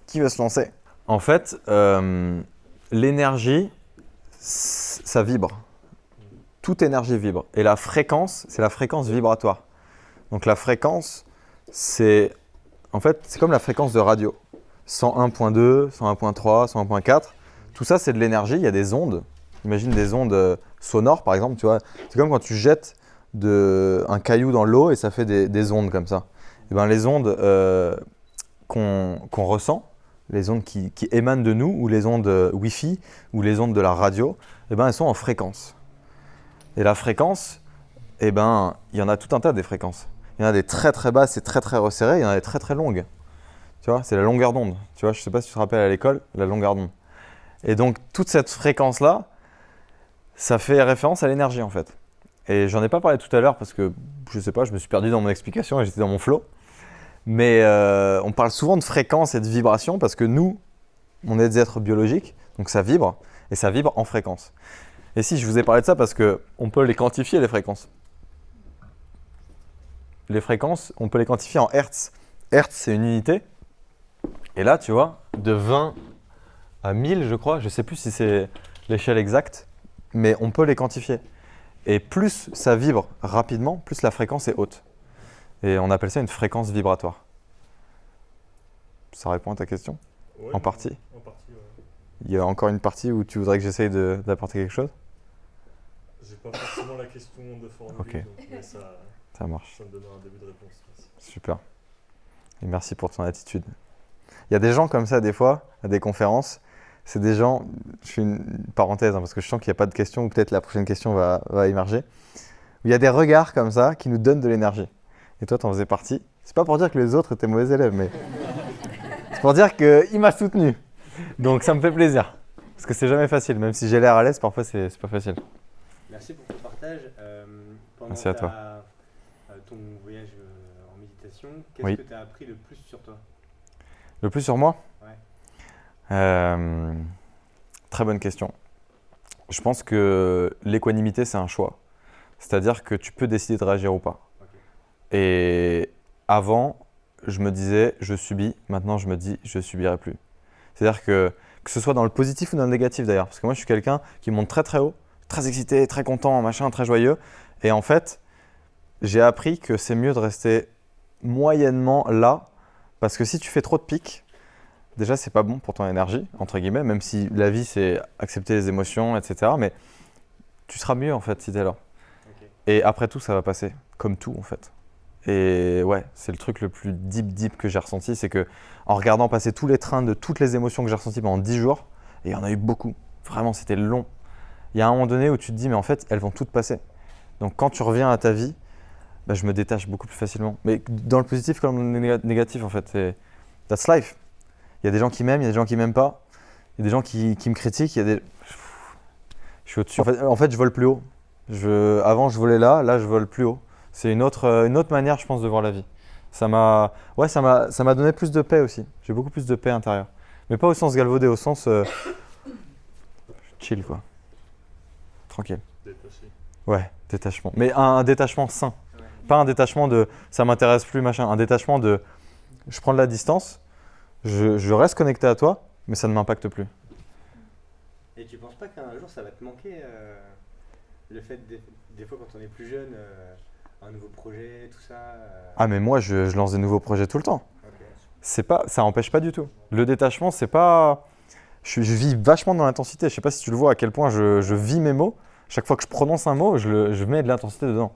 Qui veut se lancer? En fait, l'énergie, ça vibre. Toute énergie vibre. Et la fréquence, c'est la fréquence vibratoire. Donc la fréquence, c'est comme la fréquence de radio. 101.2, 101.3, 101.4. Tout ça, c'est de l'énergie. Il y a des ondes. Imagine des ondes sonores, par exemple. Tu vois, c'est comme quand tu jettes un caillou dans l'eau et ça fait des ondes comme ça. Et ben, les ondes qu'on ressent, les ondes qui émanent de nous, ou les ondes Wi-Fi, ou les ondes de la radio, eh ben, elles sont en fréquence. Et la fréquence, eh ben, il y en a tout un tas des fréquences. Il y en a des très très basses et très très resserrées, il y en a des très très longues. Tu vois, c'est la longueur d'onde. Tu vois, je ne sais pas si tu te rappelles à l'école, la longueur d'onde. Et donc, toute cette fréquence-là, ça fait référence à l'énergie en fait. Et j'en ai pas parlé tout à l'heure parce que, je sais pas, je me suis perdu dans mon explication et j'étais dans mon flow. Mais on parle souvent de fréquence et de vibration parce que nous, on est des êtres biologiques, donc ça vibre et ça vibre en fréquence. Et si je vous ai parlé de ça parce qu'on peut les quantifier, les fréquences. Les fréquences, on peut les quantifier en hertz. Hertz, c'est une unité. Et là, tu vois, de 20 à 1000, je crois, je ne sais plus si c'est l'échelle exacte, mais on peut les quantifier. Et plus ça vibre rapidement, plus la fréquence est haute. Et on appelle ça une fréquence vibratoire. Ça répond à ta question? Ouais, en partie. En partie, ouais. Il y a encore une partie où tu voudrais que j'essaye d'apporter quelque chose? J'ai pas forcément la question de formuler, Ok. donc, mais Ça marche. ça me donnera un début de réponse. Merci. Super. Et merci pour ton attitude. Il y a des gens comme ça, des fois, à des conférences. C'est des gens, je fais une parenthèse, parce que je sens qu'il n'y a pas de questions, ou peut-être la prochaine question va émerger. Il y a des regards comme ça qui nous donnent de l'énergie. Et toi, tu en faisais partie. C'est pas pour dire que les autres étaient mauvais élèves, mais c'est pour dire qu'il m'a soutenu. Donc ça me fait plaisir. Parce que c'est jamais facile, même si j'ai l'air à l'aise, parfois c'est pas facile. Merci pour ton partage. Pendant Merci à toi. Ton voyage en méditation, qu'est-ce Oui. que tu as appris le plus sur toi? Le plus sur moi? Ouais. Très bonne question. Je pense que l'équanimité, c'est un choix. C'est-à-dire que tu peux décider de réagir ou pas. Ok. Et avant, je me disais, je subis. Maintenant, je me dis, je subirai plus. C'est-à-dire que ce soit dans le positif ou dans le négatif d'ailleurs. Parce que moi, je suis quelqu'un qui monte très très haut, très excité, très content, machin, très joyeux. Et en fait, j'ai appris que c'est mieux de rester moyennement là. Parce que si tu fais trop de pics, déjà, c'est pas bon pour ton énergie, entre guillemets, même si la vie, c'est accepter les émotions, etc. Mais tu seras mieux en fait si tu es là. Ok. Et après tout, ça va passer, comme tout en fait. Et ouais, c'est le truc le plus deep que j'ai ressenti, c'est que en regardant passer tous les trains de toutes les émotions que j'ai ressenties pendant 10 jours, et il y en a eu beaucoup, vraiment c'était long. Il y a un moment donné où tu te dis, mais en fait, elles vont toutes passer. Donc quand tu reviens à ta vie, bah, je me détache beaucoup plus facilement. Mais dans le positif comme dans le négatif en fait, c'est that's life. Il y a des gens qui m'aiment, il y a des gens qui m'aiment pas, il y a des gens qui me critiquent, il y a des... Je suis au-dessus. En fait, je vole plus haut. Avant, je volais là, je vole plus haut. C'est une autre manière, je pense, de voir la vie. Ça m'a donné plus de paix aussi. J'ai beaucoup plus de paix intérieure. Mais pas au sens galvaudé, au sens chill, quoi. Tranquille. Détaché. Ouais, détachement. Mais un détachement sain. Pas un détachement de ça m'intéresse plus, machin. Un détachement de je prends de la distance, je reste connecté à toi, mais ça ne m'impacte plus. Et tu penses pas qu'un jour ça va te manquer le fait des fois quand on est plus jeune, un nouveau projet, tout ça Ah, mais moi, je lance des nouveaux projets tout le temps. Ok. Ça n'empêche pas du tout. Le détachement, c'est pas. Je vis vachement dans l'intensité. Je sais pas si tu le vois à quel point je vis mes mots. Chaque fois que je prononce un mot, je mets de l'intensité dedans.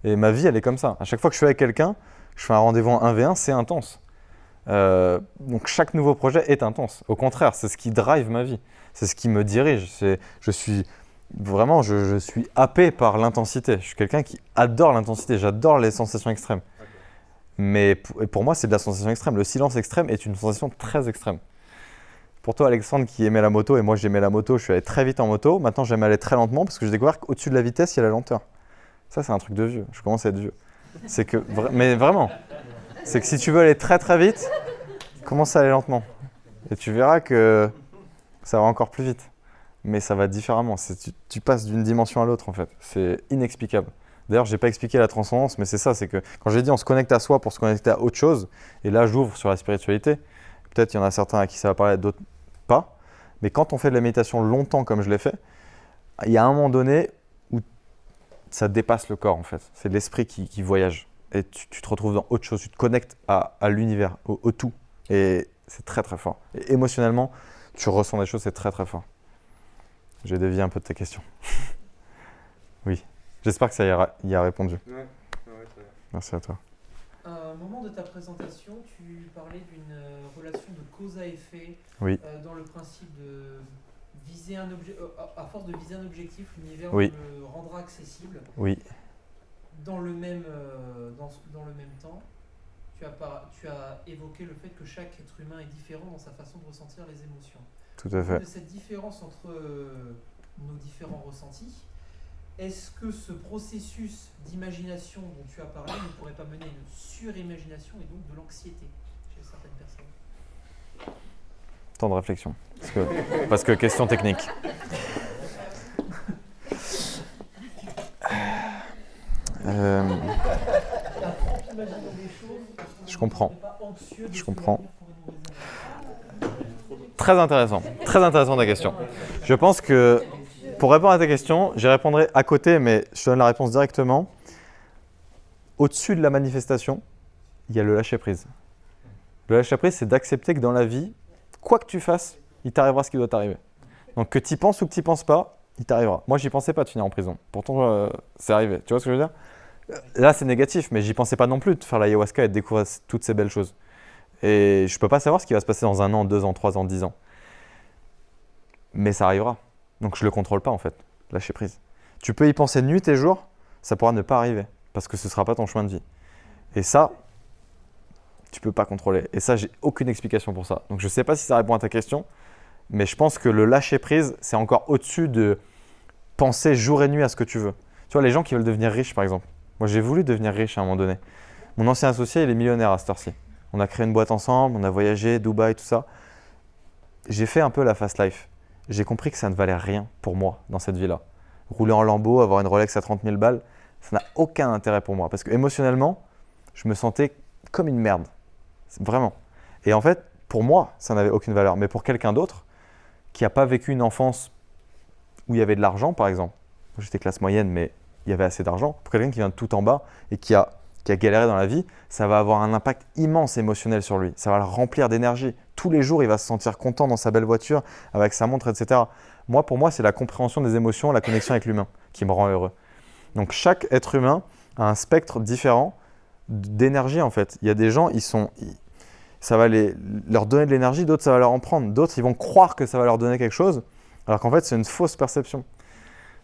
Et ma vie, elle est comme ça. À chaque fois que je suis avec quelqu'un, je fais un rendez-vous en 1v1, c'est intense. Donc chaque nouveau projet est intense. Au contraire, c'est ce qui drive ma vie. C'est ce qui me dirige. Je suis happé par l'intensité. Je suis quelqu'un qui adore l'intensité. J'adore les sensations extrêmes. Ok. Mais pour moi, c'est de la sensation extrême. Le silence extrême est une sensation très extrême. Pour toi, Alexandre, qui aimait la moto, et moi j'aimais la moto, je suis allé très vite en moto. Maintenant, j'aime aller très lentement parce que j'ai découvert qu'au-dessus de la vitesse, il y a la lenteur. Ça, c'est un truc de vieux. Je commence à être vieux. Mais vraiment, c'est que si tu veux aller très très vite, commence à aller lentement. Et tu verras que ça va encore plus vite. Mais ça va différemment. Tu passes d'une dimension à l'autre en fait. C'est inexplicable. D'ailleurs, je n'ai pas expliqué la transcendance, mais c'est ça, c'est que quand j'ai dit on se connecte à soi pour se connecter à autre chose, et là j'ouvre sur la spiritualité, peut-être il y en a certains à qui ça va parler, d'autres pas, mais quand on fait de la méditation longtemps comme je l'ai fait, il y a un moment donné où ça dépasse le corps en fait. C'est l'esprit qui voyage, et tu te retrouves dans autre chose, tu te connectes à l'univers, au tout, et c'est très très fort. Et émotionnellement, tu ressens des choses, c'est très très fort. J'ai dévié un peu de tes questions. Oui. J'espère que ça y a répondu. Ouais, très bien. Merci à toi. À un moment de ta présentation, tu parlais d'une relation de cause à effet Oui. dans le principe de viser un objet, à force de viser un objectif, l'univers Oui. le rendra accessible. Oui. Dans le même temps, tu as évoqué le fait que chaque être humain est différent dans sa façon de ressentir les émotions. Tout à fait. De cette différence entre nos différents ressentis, est-ce que ce processus d'imagination dont tu as parlé ne pourrait pas mener à une surimagination et donc de l'anxiété chez certaines personnes? Temps de réflexion. Parce que question technique. Je comprends. Je comprends. Très intéressant ta question. Je pense que pour répondre à ta question, j'y répondrai à côté, mais je te donne la réponse directement. Au-dessus de la manifestation, il y a le lâcher-prise. Le lâcher-prise, c'est d'accepter que dans la vie, quoi que tu fasses, il t'arrivera ce qui doit t'arriver. Donc que tu y penses ou que tu n'y penses pas, il t'arrivera. Moi, j'y pensais pas de finir en prison. Pourtant, c'est arrivé. Tu vois ce que je veux dire? Là, c'est négatif, mais j'y pensais pas non plus de faire l'ayahuasca et de découvrir toutes ces belles choses. Et je peux pas savoir ce qui va se passer dans 1 an, 2 ans, 3 ans, 10 ans. Mais ça arrivera. Donc je le contrôle pas en fait. Lâcher prise. Tu peux y penser nuit et jour, ça pourra ne pas arriver parce que ce sera pas ton chemin de vie. Et ça, tu peux pas contrôler. Et ça, j'ai aucune explication pour ça. Donc je sais pas si ça répond à ta question, mais je pense que le lâcher prise, c'est encore au-dessus de penser jour et nuit à ce que tu veux. Tu vois, les gens qui veulent devenir riches par exemple. Moi, j'ai voulu devenir riche à un moment donné. Mon ancien associé, il est millionnaire à cette heure-ci. On a créé une boîte ensemble, on a voyagé, Dubaï, tout ça. J'ai fait un peu la fast life. j'ai compris que ça ne valait rien pour moi dans cette vie-là. Rouler en Lambo, avoir une Rolex à 30 000 balles, ça n'a aucun intérêt pour moi. Parce que émotionnellement, je me sentais comme une merde. Vraiment. Et en fait, pour moi, ça n'avait aucune valeur. Mais pour quelqu'un d'autre, qui n'a pas vécu une enfance où il y avait de l'argent, par exemple. Moi, j'étais classe moyenne, mais il y avait assez d'argent. Pour quelqu'un qui vient de tout en bas et qui a galéré dans la vie, ça va avoir un impact immense émotionnel sur lui. Ça va le remplir d'énergie. Tous les jours, il va se sentir content dans sa belle voiture, avec sa montre, etc. Moi, pour moi, c'est la compréhension des émotions, la connexion avec l'humain qui me rend heureux. Donc, chaque être humain a un spectre différent d'énergie, en fait. Il y a des gens, ça va leur donner de l'énergie, d'autres, ça va leur en prendre. D'autres, ils vont croire que ça va leur donner quelque chose, alors qu'en fait, c'est une fausse perception.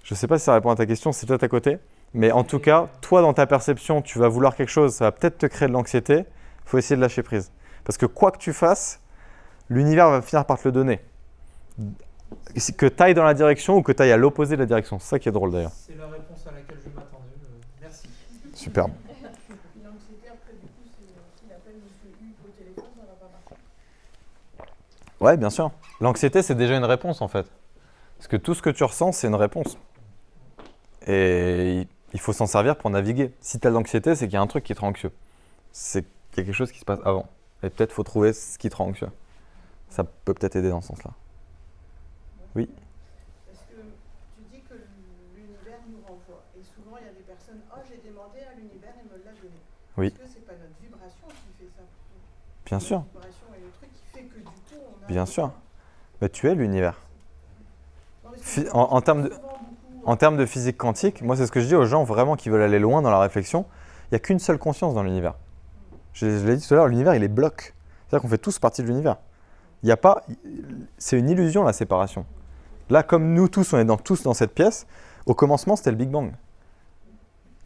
Je ne sais pas si ça répond à ta question, c'est peut-être à côté. Mais en tout cas, toi, dans ta perception, tu vas vouloir quelque chose, ça va peut-être te créer de l'anxiété. Il faut essayer de lâcher prise. Parce que quoi que tu fasses, l'univers va finir par te le donner. Que tu ailles dans la direction ou que tu ailles à l'opposé de la direction. C'est ça qui est drôle d'ailleurs. C'est la réponse à laquelle je m'attendais. Merci. Superbe. L'anxiété, après, du coup, s'il appelle M. U au téléphone, ça va pas marcher. Ouais, bien sûr. L'anxiété, c'est déjà une réponse en fait. Parce que tout ce que tu ressens, c'est une réponse. Et il faut s'en servir pour naviguer. Si tu as de l'anxiété, c'est qu'il y a un truc qui te rend anxieux. C'est qu'il y a quelque chose qui se passe avant. Et peut-être faut trouver ce qui te rend anxieux. Ça peut peut-être aider dans ce sens-là. Oui. Parce que tu dis que l'univers nous renvoie. Et souvent, il y a des personnes, oh, j'ai demandé à l'univers et me l'a donné. Oui. Est-ce que c'est pas notre vibration qui fait ça plutôt? Bien sûr. La vibration est le truc qui fait que du coup, on a... Bien sûr. Mais tu es l'univers. Non, parce que Fi- souvent, en termes de- souvent beaucoup, En termes de physique quantique, moi c'est ce que je dis aux gens vraiment qui veulent aller loin dans la réflexion, il n'y a qu'une seule conscience dans l'univers. Je l'ai dit tout à l'heure, l'univers il est bloc. C'est-à-dire qu'on fait tous partie de l'univers. Il y a pas, c'est une illusion la séparation. Là comme nous tous, on est tous dans cette pièce, au commencement c'était le Big Bang.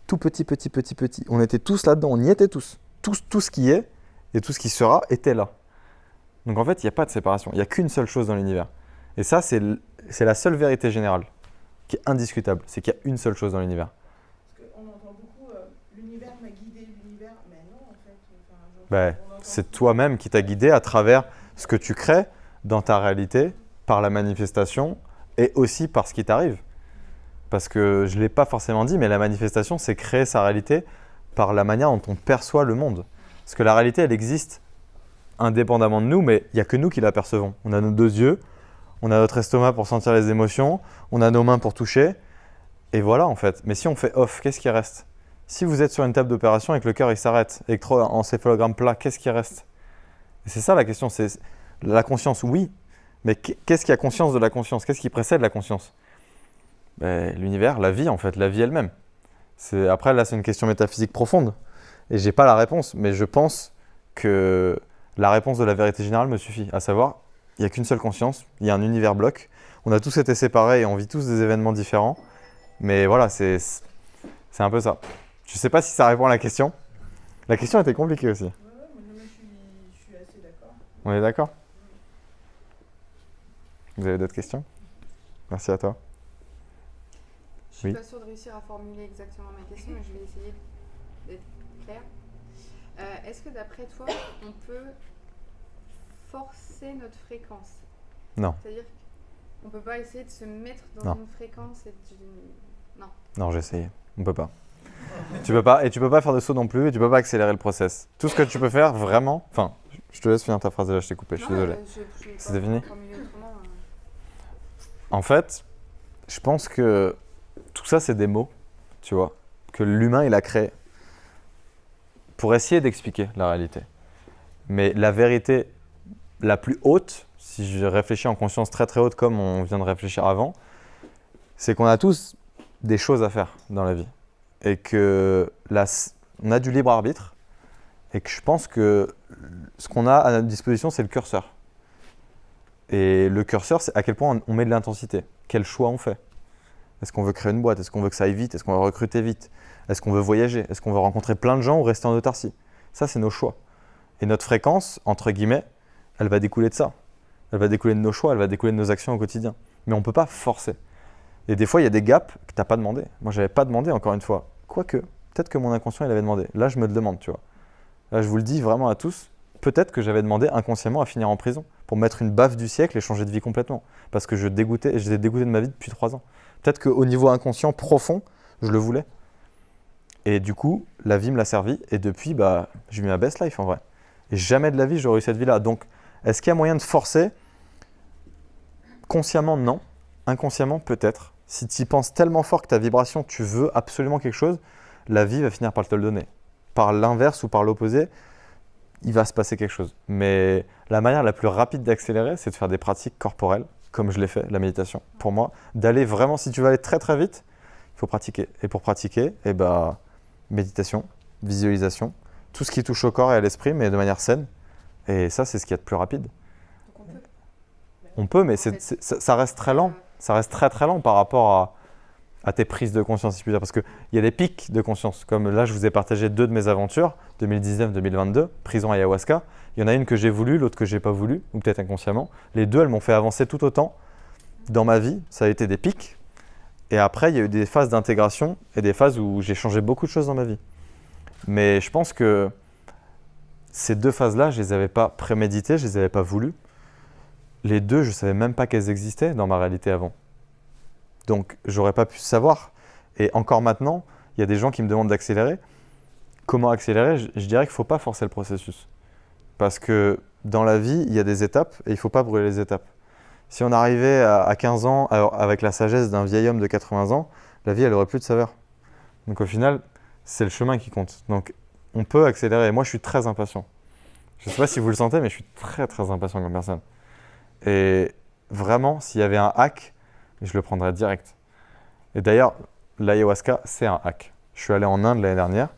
Tout petit, petit, petit, petit. On était tous là-dedans, on y était tous. Tout ce qui est et tout ce qui sera était là. Donc en fait il n'y a pas de séparation, il n'y a qu'une seule chose dans l'univers. Et ça c'est la seule vérité générale, qui est indiscutable, c'est qu'il y a une seule chose dans l'univers. Parce qu'on entend beaucoup, l'univers m'a guidé, l'univers... Mais non, en fait. Enfin, on entend C'est beaucoup- toi-même qui t'as guidé à travers ce que tu crées dans ta réalité, par la manifestation et aussi par ce qui t'arrive. Parce que je ne l'ai pas forcément dit, mais la manifestation, c'est créer sa réalité par la manière dont on perçoit le monde. Parce que la réalité, elle existe indépendamment de nous, mais il n'y a que nous qui la percevons. On a nos deux yeux, on a notre estomac pour sentir les émotions, on a nos mains pour toucher, et voilà en fait. Mais si on fait off, qu'est-ce qui reste? Si vous êtes sur une table d'opération et que le cœur il s'arrête, électroencéphalogramme plat, qu'est-ce qui reste? Et c'est ça la question, c'est la conscience, oui, mais qu'est-ce qui a conscience de la conscience? Qu'est-ce qui précède la conscience? L'univers, la vie en fait, la vie elle-même. Après là c'est une question métaphysique profonde, et j'ai pas la réponse, mais je pense que la réponse de la vérité générale me suffit, à savoir, il n'y a qu'une seule conscience, il y a un univers bloc, on a tous été séparés et on vit tous des événements différents, mais voilà, c'est un peu ça. Je ne sais pas si ça répond à la question. La question était compliquée aussi. Ouais, mais je suis assez d'accord. On est d'accord? Vous avez d'autres questions? Merci à toi. Je suis Oui. pas sûre de réussir à formuler exactement ma question, mais je vais essayer d'être claire. Est-ce que d'après toi, on peut forcer notre fréquence? Non. C'est-à-dire qu'on peut pas essayer de se mettre dans Non. une fréquence et Non. Non, j'ai essayé. On peut pas. Tu peux pas, et tu peux pas faire de saut non plus, et tu peux pas accélérer le process. Tout ce que tu peux faire, vraiment... Enfin, je te laisse finir ta phrase déjà, je t'ai coupé, je suis désolé. Je vais C'était pas fini formuler autrement. En fait, je pense que tout ça, c'est des mots, tu vois, que l'humain, il a créé pour essayer d'expliquer la réalité. Mais la vérité la plus haute, si je réfléchis en conscience très très haute comme on vient de réfléchir avant, c'est qu'on a tous des choses à faire dans la vie. Et que on a du libre arbitre. Et que je pense que ce qu'on a à notre disposition, c'est le curseur. Et le curseur, c'est à quel point on met de l'intensité. Quel choix on fait? Est-ce qu'on veut créer une boîte? Est-ce qu'on veut que ça aille vite? Est-ce qu'on veut recruter vite? Est-ce qu'on veut voyager? Est-ce qu'on veut rencontrer plein de gens ou rester en autarcie? Ça, c'est nos choix. Et notre fréquence, entre guillemets, elle va découler de ça. Elle va découler de nos choix, elle va découler de nos actions au quotidien. Mais on ne peut pas forcer. Et des fois, il y a des gaps que tu n'as pas demandé. Moi, je n'avais pas demandé, encore une fois. Quoique, peut-être que mon inconscient, il avait demandé. Là, je me le demande, tu vois. Là, je vous le dis vraiment à tous. Peut-être que j'avais demandé inconsciemment à finir en prison. pour mettre une baffe du siècle et changer de vie complètement. Parce que j'étais dégoûté de ma vie depuis 3 ans. Peut-être qu'au niveau inconscient, profond, je le voulais. Et du coup, la vie me l'a servi. Et depuis, j'ai mis ma best life en vrai. Et jamais de la vie, j'aurais eu cette vie-là. Donc, est-ce qu'il y a moyen de forcer ? Consciemment, non. Inconsciemment, peut-être. Si tu y penses tellement fort que ta vibration, tu veux absolument quelque chose, la vie va finir par te le donner. Par l'inverse ou par l'opposé, il va se passer quelque chose. Mais la manière la plus rapide d'accélérer, c'est de faire des pratiques corporelles, comme je l'ai fait, la méditation. Pour moi, d'aller vraiment, si tu veux aller très très vite, il faut pratiquer. Et pour pratiquer, méditation, visualisation, tout ce qui touche au corps et à l'esprit, mais de manière saine. Et ça, c'est ce qu'il y a de plus rapide. Donc on peut. On peut, mais ça reste très lent. Ça reste très très lent par rapport à tes prises de conscience, si je puis dire. Parce qu'il y a des pics de conscience. Comme là, je vous ai partagé 2 de mes aventures, 2019-2022, prison ayahuasca. Il y en a une que j'ai voulu, l'autre que j'ai pas voulu, ou peut-être inconsciemment. Les deux, elles m'ont fait avancer tout autant dans ma vie. Ça a été des pics. Et après, il y a eu des phases d'intégration et des phases où j'ai changé beaucoup de choses dans ma vie. Mais je pense que ces 2 phases-là, je ne les avais pas préméditées, je ne les avais pas voulues. Les 2, je ne savais même pas qu'elles existaient dans ma réalité avant. Donc, je n'aurais pas pu savoir. Et encore maintenant, il y a des gens qui me demandent d'accélérer. Comment accélérer ? Je dirais qu'il ne faut pas forcer le processus. Parce que dans la vie, il y a des étapes et il ne faut pas brûler les étapes. Si on arrivait à 15 ans avec la sagesse d'un vieil homme de 80 ans, la vie, elle n'aurait plus de saveur. Donc au final, c'est le chemin qui compte. Donc on peut accélérer. Moi, je suis très impatient. Je ne sais pas si vous le sentez, mais je suis très très impatient comme personne. Et vraiment, s'il y avait un hack, je le prendrais direct. Et d'ailleurs, l'ayahuasca, c'est un hack. Je suis allé en Inde l'année dernière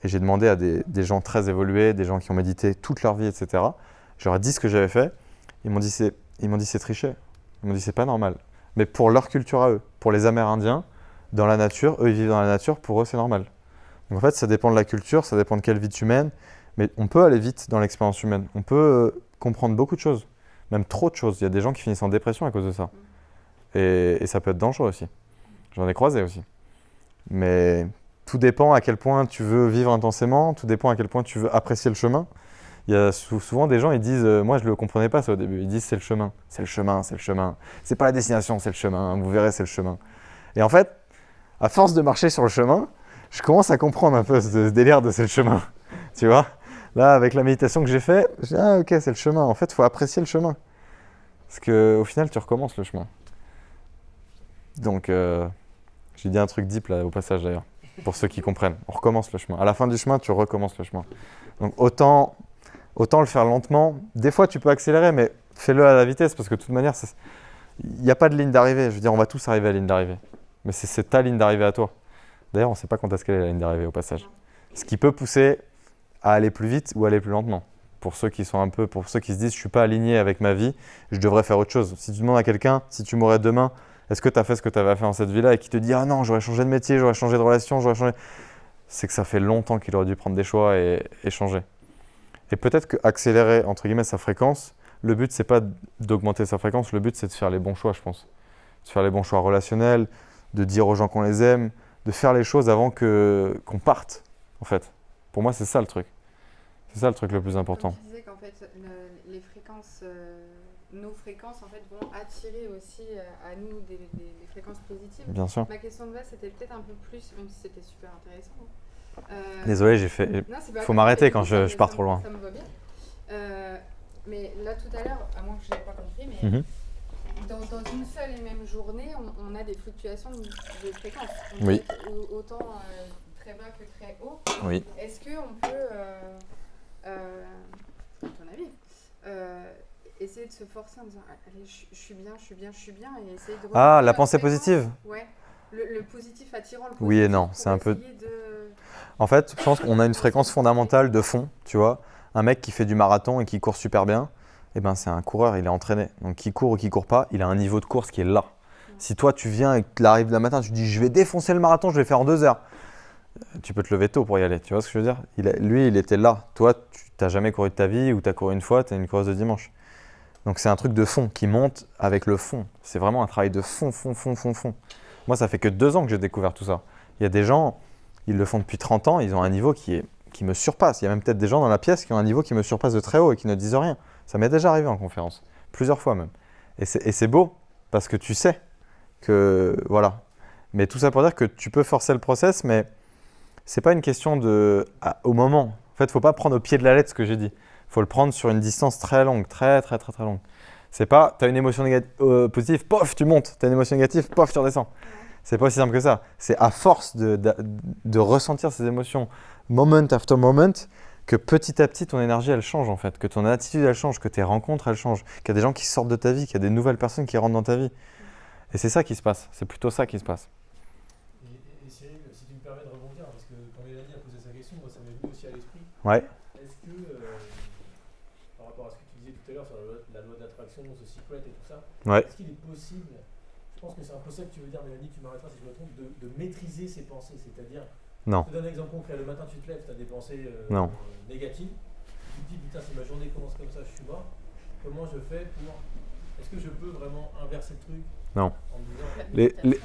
et j'ai demandé à des gens très évolués, des gens qui ont médité toute leur vie, etc. Je leur ai dit ce que j'avais fait. Ils m'ont dit c'est triché. Ils m'ont dit c'est pas normal. Mais pour leur culture à eux, pour les Amérindiens, dans la nature, eux ils vivent dans la nature, pour eux c'est normal. Donc en fait ça dépend de la culture, ça dépend de quelle vie tu mènes, mais on peut aller vite dans l'expérience humaine. On peut comprendre beaucoup de choses, même trop de choses. Il y a des gens qui finissent en dépression à cause de ça. Et ça peut être dangereux aussi. J'en ai croisé aussi. Mais tout dépend à quel point tu veux vivre intensément, tout dépend à quel point tu veux apprécier le chemin. Il y a souvent des gens, ils disent, moi je ne le comprenais pas ça au début, ils disent c'est le chemin, c'est le chemin, c'est le chemin. C'est pas la destination, c'est le chemin, vous verrez, c'est le chemin. Et en fait, à force de marcher sur le chemin, je commence à comprendre un peu ce délire de c'est le chemin. Tu vois ? Là, avec la méditation que j'ai fait, je dis, ah ok, c'est le chemin. En fait, il faut apprécier le chemin. Parce qu'au final, tu recommences le chemin. Donc, j'ai dit un truc deep là au passage d'ailleurs, pour ceux qui comprennent. On recommence le chemin. À la fin du chemin, tu recommences le chemin. Donc, autant le faire lentement. Des fois, tu peux accélérer, mais fais-le à la vitesse parce que de toute manière, il n'y a pas de ligne d'arrivée. Je veux dire, on va tous arriver à la ligne d'arrivée. Mais c'est ta ligne d'arrivée à toi. D'ailleurs, on ne sait pas quand est-ce qu'elle est la ligne d'arrivée au passage. Ce qui peut pousser à aller plus vite ou aller plus lentement. Pour ceux qui se disent, je ne suis pas aligné avec ma vie, je devrais faire autre chose. Si tu demandes à quelqu'un, si tu mourrais demain, est-ce que tu as fait ce que tu avais à faire dans cette vie-là et qui te dit, ah non, j'aurais changé de métier, j'aurais changé de relation, c'est que ça fait longtemps qu'il aurait dû prendre des choix et changer. Et peut-être qu'accélérer, entre guillemets, sa fréquence, le but, c'est pas d'augmenter sa fréquence, le but, c'est de faire les bons choix, je pense. De faire les bons choix relationnels, de dire aux gens qu'on les aime, de faire les choses avant qu'on parte, en fait. Pour moi, c'est ça le truc. C'est ça le truc le plus important. Comme tu disais qu'en fait, les fréquences, nos fréquences, en fait, vont attirer aussi à nous des fréquences positives. Bien sûr. Ma question de base, c'était peut-être un peu plus, même si c'était super intéressant. Désolé, j'ai fait. Il faut m'arrêter quand je pars trop loin. Ça me va bien. Mais là, tout à l'heure, à moins que je n'avais pas compris, mais dans une seule et même journée, on a des fluctuations de fréquences. Oui. Autant très bas que très haut. Oui. Est-ce qu'on peut, à ton avis, essayer de se forcer en disant allez, je suis bien, et essayer de. Ah, la pensée positive. Ouais. Le positif attirant le positif. Oui et non, c'est un peu. En fait, je pense qu'on a une fréquence fondamentale de fond, tu vois. Un mec qui fait du marathon et qui court super bien, eh ben, c'est un coureur, il est entraîné. Donc, qui court ou qui court pas, il a un niveau de course qui est là. Si toi, tu viens et que tu arrives le matin, tu dis, je vais défoncer le marathon, je vais faire en 2 heures. Tu peux te lever tôt pour y aller, tu vois ce que je veux dire ? Lui, il était là. Toi, tu n'as jamais couru de ta vie ou tu as couru une fois, tu es une coureuse de dimanche. Donc, c'est un truc de fond qui monte avec le fond. C'est vraiment un travail de fond. Moi, ça fait que 2 ans que j'ai découvert tout ça. Il y a des gens, ils le font depuis 30 ans, ils ont un niveau qui me surpasse. Il y a même peut-être des gens dans la pièce qui ont un niveau qui me surpasse de très haut et qui ne disent rien. Ça m'est déjà arrivé en conférence, plusieurs fois même. Et c'est beau, parce que tu sais que, voilà. Mais tout ça pour dire que tu peux forcer le process, mais c'est pas une question au moment. En fait, il ne faut pas prendre au pied de la lettre ce que j'ai dit. Il faut le prendre sur une distance très longue, très longue. C'est pas, tu as une émotion positive, pof, tu montes. Tu as une émotion négative, pof, tu redescends. C'est pas aussi simple que ça. C'est à force de ressentir ces émotions moment after moment que petit à petit ton énergie elle change en fait, que ton attitude elle change, que tes rencontres elles changent, qu'il y a des gens qui sortent de ta vie, qu'il y a des nouvelles personnes qui rentrent dans ta vie. Et c'est ça qui se passe, c'est plutôt ça qui se passe. Et Cyril, si tu me permets de rebondir, parce que quand Mélanie a posé sa question, moi ça m'est venu aussi à l'esprit. Ouais. Est-ce que, par rapport à ce que tu disais tout à l'heure sur la loi de l'attraction, ce secret et tout ça, Ouais. est-ce qu'il est possible, je pense que c'est un peu ça que tu veux dire Mélanie, tu m'arrêteras si je me trompe, de maîtriser ses pensées, c'est-à-dire, Non. je te donne un exemple concret, le matin tu te lèves, tu as des pensées Non. négatives, tu te dis putain si ma journée commence comme ça, je suis mort, comment je fais pour, est-ce que je peux vraiment inverser le truc Non. en me disant,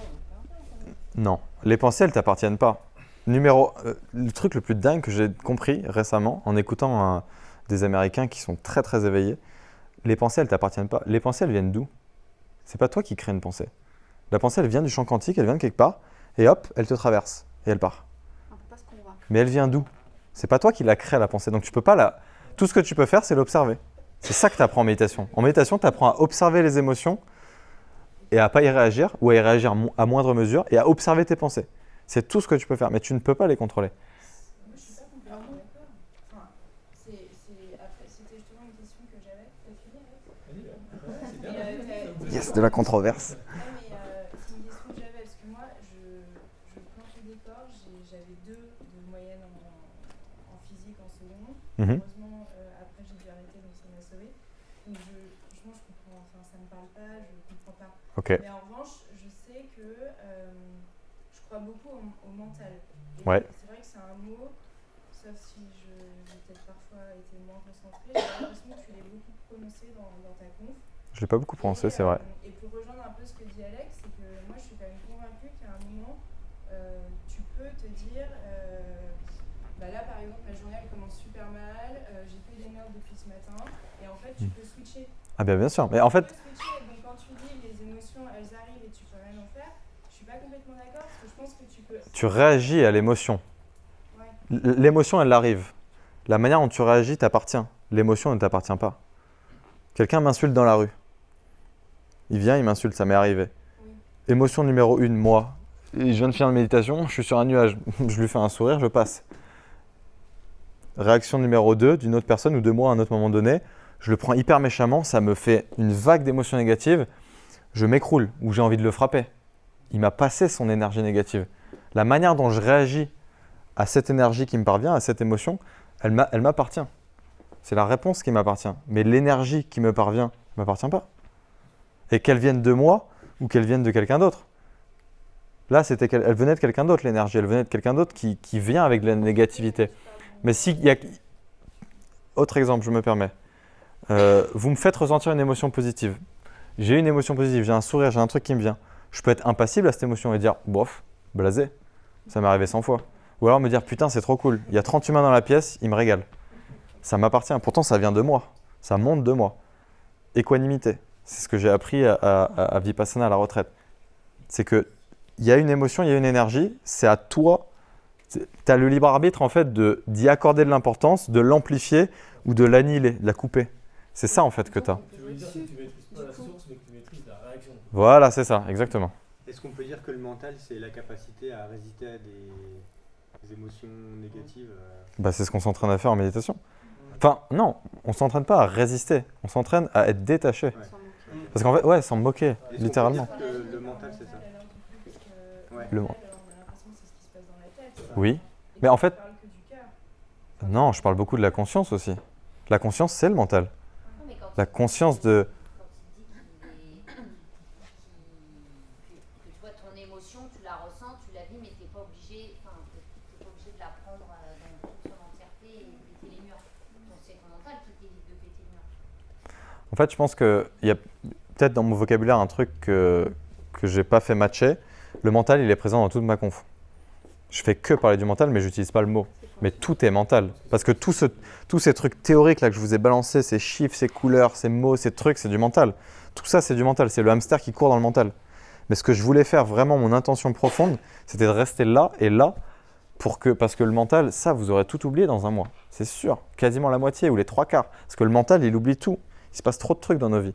Non, les pensées, elles t'appartiennent pas. Le truc le plus dingue que j'ai compris récemment en écoutant des Américains qui sont très très éveillés, les pensées, elles t'appartiennent pas. Les pensées, elles viennent d'où? C'est pas toi qui crée une pensée. La pensée, elle vient du champ quantique, elle vient de quelque part, et hop, elle te traverse et elle part. On peut pas se convaincre. Mais elle vient d'où? C'est pas toi qui la crée la pensée, donc tu peux pas la. Tout ce que tu peux faire, c'est l'observer. C'est ça que tu apprends en méditation. En méditation, tu apprends à observer les émotions et à pas y réagir, ou à y réagir à moindre mesure, et à observer tes pensées. C'est tout ce que tu peux faire, mais tu ne peux pas les contrôler. Moi, je suis pas complètement d'accord. Enfin, c'était justement une question que j'avais. T'as fini, Alex? Yes, de la controverse. Non, mais c'est une question que j'avais parce que moi, je plante le décor. J'avais 2 de moyenne en physique en seconde. Mhm. Heureusement, après j'ai dû arrêter, donc ça m'a sauvée. Donc franchement, je comprends. Enfin, ça me parle pas, je comprends pas. Ok. Mais en revanche, je sais que je crois beaucoup au mental. Et Ouais. c'est vrai que c'est un mot, sauf si j'ai peut-être parfois été moins concentrée. J'ai l'impression que tu l'as beaucoup prononcé dans ta conf. Je l'ai pas beaucoup prononcé, c'est vrai. Et pour rejoindre un peu ce que dit Alex, c'est que moi je suis quand même convaincue qu'à un moment, tu peux te dire, bah là par exemple, ma journée elle commence super mal, j'ai plus d'énergie depuis ce matin, et en fait tu peux switcher. Ah bien sûr, mais en fait, Tu peux switcher, donc quand tu dis les émotions elles arrivent et tu peux rien en faire, je suis pas complètement d'accord parce que je pense que tu peux. tu réagis à l'émotion. Ouais. L'émotion, elle arrive. La manière dont tu réagis t'appartient. L'émotion ne t'appartient pas. Quelqu'un m'insulte dans la rue. Il vient, il m'insulte, ça m'est arrivé. Oui. Émotion numéro 1, moi. Et je viens de finir une méditation, je suis sur un nuage. Je lui fais un sourire, je passe. Réaction numéro 2, d'une autre personne ou de moi à un autre moment donné. Je le prends hyper méchamment, ça me fait une vague d'émotions négatives. Je m'écroule ou j'ai envie de le frapper. Il m'a passé son énergie négative. La manière dont je réagis à cette énergie qui me parvient, à cette émotion, elle m'appartient. C'est la réponse qui m'appartient. Mais l'énergie qui me parvient ne m'appartient pas. Et qu'elle vienne de moi ou qu'elle vienne de quelqu'un d'autre. Là, elle venait de quelqu'un d'autre, l'énergie. Elle venait de quelqu'un d'autre qui vient avec de la négativité. Mais s'il y a... Autre exemple, je me permets. Vous me faites ressentir une émotion positive. J'ai une émotion positive, j'ai un sourire, j'ai un truc qui me vient. Je peux être impassible à cette émotion et dire, bof, blasé. Ça m'est arrivé 100 fois. Ou alors me dire, putain, c'est trop cool. Il y a 30 humains dans la pièce, ils me régalent. Ça m'appartient. Pourtant, ça vient de moi. Ça monte de moi. Équanimité. C'est ce que j'ai appris à Vipassana à la retraite. C'est qu'il y a une émotion, il y a une énergie. C'est à toi. Tu as le libre arbitre en fait d'y accorder de l'importance, de l'amplifier ou de l'annihiler, de la couper. C'est ça en fait que tu as. tu veux dire que tu maîtrises pas la source, mais que tu maîtrises la réaction. Voilà, c'est ça, exactement. Est-ce qu'on peut dire que le mental, c'est la capacité à résister à des émotions négatives Bah, c'est ce qu'on s'entraîne à faire en méditation. Enfin, non, on ne s'entraîne pas à résister, on s'entraîne à être détaché. Ouais. Parce qu'en fait, ouais, sans me moquer, Est-ce qu'on peut littéralement. dire que le mental, c'est ça Ouais. Le Le mental. mental, on a l'impression que c'est ce qui se passe dans la tête. Oui, Et mais en tu fait, parles que du cœur. non, je parle beaucoup de la conscience aussi. La conscience, c'est le mental. La conscience de... Quand il dit que tu vois ton émotion, tu la ressens, tu la vis, mais tu n'es pas obligé, t'es pas obligé de la prendre dans toute son entièreté et péter les murs. Donc c'est ton mental qui t'évite de péter les murs. En fait, je pense qu'il y a peut-être dans mon vocabulaire un truc que j'ai pas fait matcher. Le mental, il est présent dans toute ma conf. Je fais que parler du mental, mais j'utilise pas le mot. C'est Mais tout est mental. Parce que tous ces trucs théoriques là que je vous ai balancés, ces chiffres, ces couleurs, ces mots, ces trucs, c'est du mental. Tout ça, c'est du mental. C'est le hamster qui court dans le mental. Mais ce que je voulais faire, vraiment, mon intention profonde, c'était de rester là et là, parce que le mental, ça, vous aurez tout oublié dans un mois. C'est sûr. Quasiment la moitié ou les 3/4. Parce que le mental, il oublie tout. Il se passe trop de trucs dans nos vies.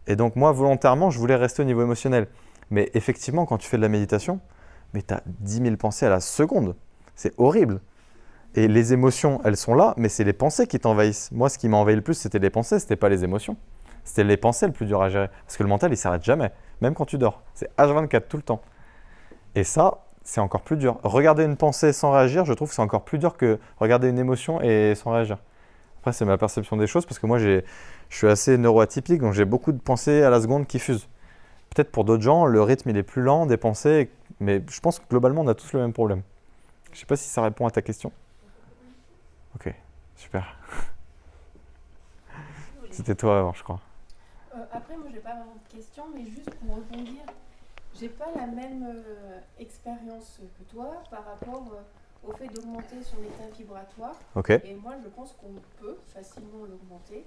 Et donc, moi, volontairement, je voulais rester au niveau émotionnel. Mais effectivement, quand tu fais de la méditation, mais tu as 10 000 pensées à la seconde. C'est horrible. Et les émotions, elles sont là, mais c'est les pensées qui t'envahissent. Moi, ce qui m'a envahi le plus, c'était les pensées, c'était pas les émotions. C'était les pensées le plus dur à gérer. Parce que le mental, il s'arrête jamais, même quand tu dors. C'est H24 tout le temps. Et ça, c'est encore plus dur. Regarder une pensée sans réagir, je trouve que c'est encore plus dur que regarder une émotion et sans réagir. Après, c'est ma perception des choses, parce que moi, je suis assez neuroatypique, donc j'ai beaucoup de pensées à la seconde qui fusent. Peut-être pour d'autres gens, le rythme, il est plus lent des pensées, mais je pense que globalement, on a tous le même problème. Je ne sais pas si ça répond à ta question. Ok, super. C'était toi avant, je crois. Après, moi, j'ai pas vraiment de questions, mais juste pour rebondir, j'ai pas la même expérience que toi par rapport au fait d'augmenter son état vibratoire. Ok. Et moi, je pense qu'on peut facilement l'augmenter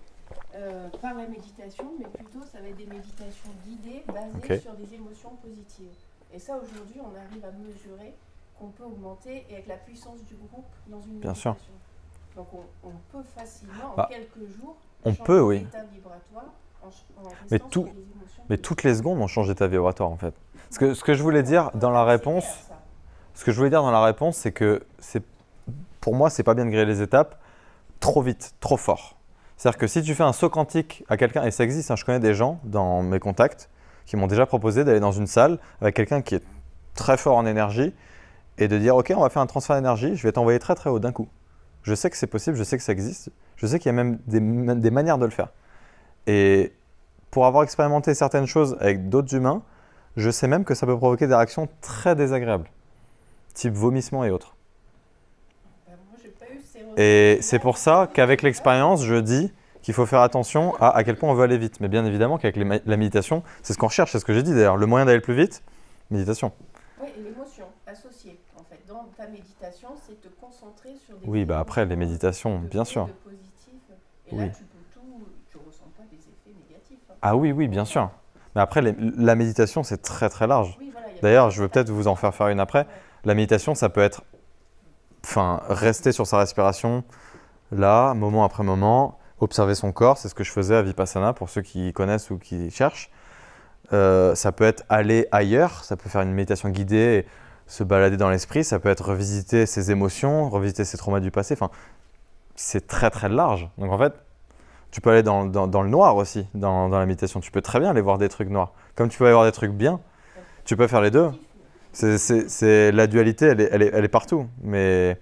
par la méditation, mais plutôt ça va être des méditations guidées basées sur des émotions positives. Et ça, aujourd'hui, on arrive à mesurer qu'on peut augmenter et avec la puissance du groupe dans une Bien méditation. sûr. Donc on peut facilement, en quelques jours, on changer peut, oui. l'état vibratoire en restant Mais, sur des émotions mais toutes les secondes, on change d'état vibratoire en fait. Ce que je voulais dire dans la réponse, c'est que pour moi, c'est pas bien de griller les étapes trop vite, trop fort. C'est-à-dire que si tu fais un saut quantique à quelqu'un, et ça existe, hein, je connais des gens dans mes contacts qui m'ont déjà proposé d'aller dans une salle avec quelqu'un qui est très fort en énergie et de dire ok, on va faire un transfert d'énergie, je vais t'envoyer très très haut d'un coup. Je sais que c'est possible, je sais que ça existe, je sais qu'il y a même des manières de le faire. Et pour avoir expérimenté certaines choses avec d'autres humains, je sais même que ça peut provoquer des réactions très désagréables, type vomissement et autres. Moi, j'ai pas eu ces Et c'est pour ça qu'avec l'expérience, je dis qu'il faut faire attention à quel point on veut aller vite. Mais bien évidemment qu'avec la méditation, c'est ce qu'on recherche, c'est ce que j'ai dit d'ailleurs. Le moyen d'aller plus vite, méditation. Oui, et l'émotion associée, en fait. Dans ta méditation, c'est te concentrer sur des Oui, bah après, les méditations, de bien paix, sûr. de positif. Et là, Oui. tu peux tu ressens pas des effets négatifs. Hein. Ah oui, oui, bien sûr. Mais après, la méditation, c'est très très large. Oui, voilà, D'ailleurs, je veux peut-être vous en faire une après. La méditation, ça peut être rester sur sa respiration, là, moment après moment, observer son corps, c'est ce que je faisais à Vipassana pour ceux qui connaissent ou qui cherchent. Ça peut être aller ailleurs, ça peut faire une méditation guidée, se balader dans l'esprit, ça peut être revisiter ses émotions, revisiter ses traumas du passé, c'est très très large. Donc en fait, tu peux aller dans le noir aussi, dans la méditation, tu peux très bien aller voir des trucs noirs. Comme tu peux aller voir des trucs bien, tu peux faire les deux. La dualité, elle est partout. Mais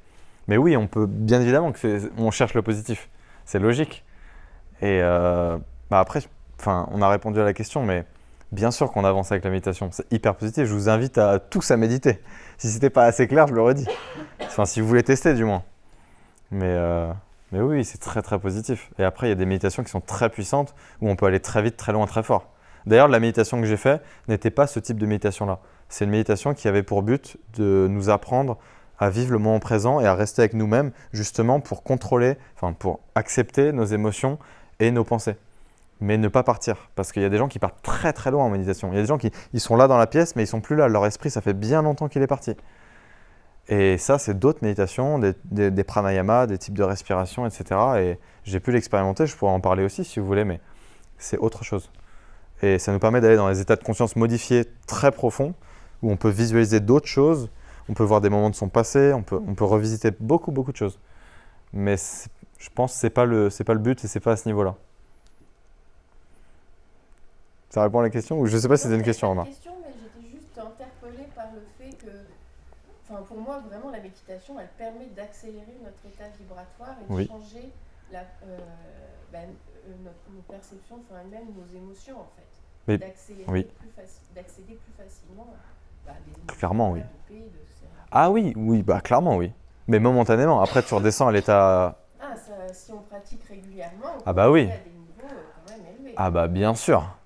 oui, on peut bien évidemment on cherche le positif. C'est logique. Et après, on a répondu à la question, mais bien sûr qu'on avance avec la méditation. C'est hyper positif. Je vous invite à tous à méditer. Si ce n'était pas assez clair, je l'aurais dit. Si vous voulez tester, du moins. Mais oui, c'est très très positif. Et après, il y a des méditations qui sont très puissantes, où on peut aller très vite, très loin, très fort. D'ailleurs, la méditation que j'ai faite n'était pas ce type de méditation-là. C'est une méditation qui avait pour but de nous apprendre à vivre le moment présent et à rester avec nous-mêmes, justement pour contrôler, pour accepter nos émotions et nos pensées. Mais ne pas partir, parce qu'il y a des gens qui partent très très loin en méditation. Il y a des gens qui sont là dans la pièce, mais ils ne sont plus là. Leur esprit, ça fait bien longtemps qu'il est parti. Et ça, c'est d'autres méditations, des pranayamas, des types de respiration, etc. Et j'ai pu l'expérimenter, je pourrais en parler aussi si vous voulez, mais c'est autre chose. Et ça nous permet d'aller dans des états de conscience modifiés très profonds, où on peut visualiser d'autres choses, on peut voir des moments de son passé, on peut revisiter beaucoup de choses. Mais je pense que c'est pas le but et c'est pas à ce niveau-là. Ça répond à la question ou je sais pas si c'était une question, Romain. Question, mais j'étais juste interpellée par le fait que, pour moi, vraiment, la méditation, elle permet d'accélérer notre état vibratoire et de changer nos perceptions, même nos émotions, en fait. Mais, d'accéder plus facilement des émotions. Clairement, oui. De paix, Ah oui, clairement, oui. Mais momentanément. Après, tu redescends à l'état. Ah, si on pratique régulièrement, on peut aller à des niveaux quand même élevés. Ah bah bien sûr.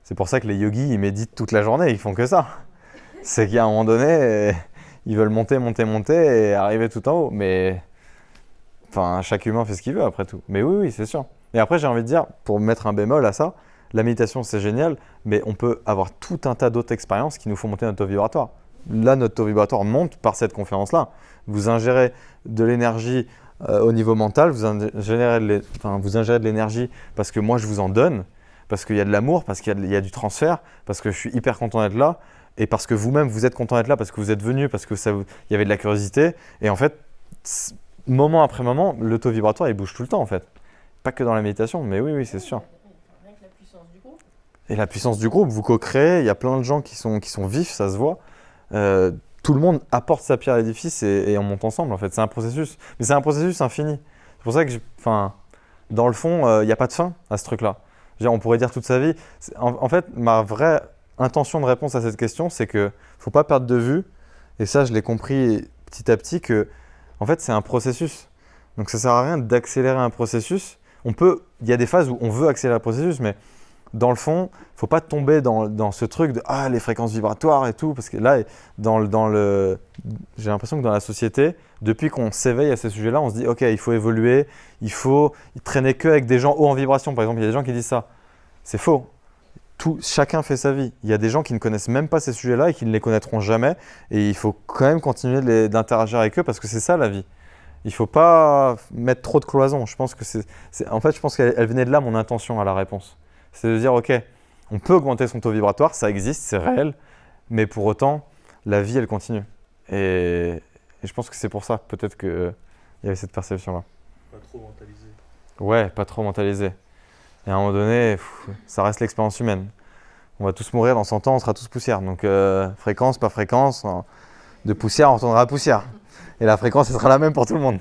C'est pour ça que les yogis, ils méditent toute la journée, ils font que ça. C'est qu'à un moment donné, ils veulent monter et arriver tout en haut. Mais Enfin, chaque humain fait ce qu'il veut après tout. Mais oui, c'est sûr. Et après, j'ai envie de dire, pour mettre un bémol à ça, la méditation, c'est génial, mais on peut avoir tout un tas d'autres expériences qui nous font monter notre taux vibratoire. Là, notre taux vibratoire monte par cette conférence-là. Vous ingérez de l'énergie au niveau mental, vous ingérez de l'énergie parce que moi, je vous en donne, parce qu'il y a de l'amour, parce qu'il y a du transfert, parce que je suis hyper content d'être là, et parce que vous-même, vous êtes content d'être là, parce que vous êtes venu, parce que il y avait de la curiosité. Et en fait, moment après moment, le taux vibratoire, il bouge tout le temps, en fait. Pas que dans la méditation, mais oui, c'est sûr. Rien que la puissance du groupe. Et la puissance du groupe, vous co-créez, il y a plein de gens qui sont vifs, ça se voit. Tout le monde apporte sa pierre à l'édifice et on monte ensemble, en fait. C'est un processus, mais c'est un processus infini. C'est pour ça que, dans le fond, il n'y a pas de fin à ce truc-là. On pourrait dire toute sa vie. En fait, ma vraie intention de réponse à cette question, c'est qu'il ne faut pas perdre de vue, et ça, je l'ai compris petit à petit, que en fait, c'est un processus. Donc, ça ne sert à rien d'accélérer un processus. Il y a des phases où on veut accélérer le processus, mais dans le fond, il ne faut pas tomber dans ce truc de les fréquences vibratoires et tout, parce que là, j'ai l'impression que dans la société, depuis qu'on s'éveille à ces sujets-là, on se dit ok, il faut évoluer, il faut traîner que avec des gens hauts en vibration. Par exemple, il y a des gens qui disent ça. C'est faux. Chacun fait sa vie. Il y a des gens qui ne connaissent même pas ces sujets-là et qui ne les connaîtront jamais, et il faut quand même continuer d'interagir avec eux parce que c'est ça la vie. Il ne faut pas mettre trop de cloisons. Je pense qu'elle venait de là, mon intention à la réponse. C'est de dire, ok, on peut augmenter son taux vibratoire, ça existe, c'est réel, mais pour autant, la vie, elle continue. Et je pense que c'est pour ça, peut-être qu'il y avait cette perception-là. Pas trop mentalisé. Ouais, pas trop mentalisé. Et à un moment donné, ça reste l'expérience humaine. On va tous mourir, dans 100 ans, on sera tous poussière. Donc, fréquence, pas fréquence, de poussière, on retournera à poussière. Et la fréquence, elle sera la même pour tout le monde.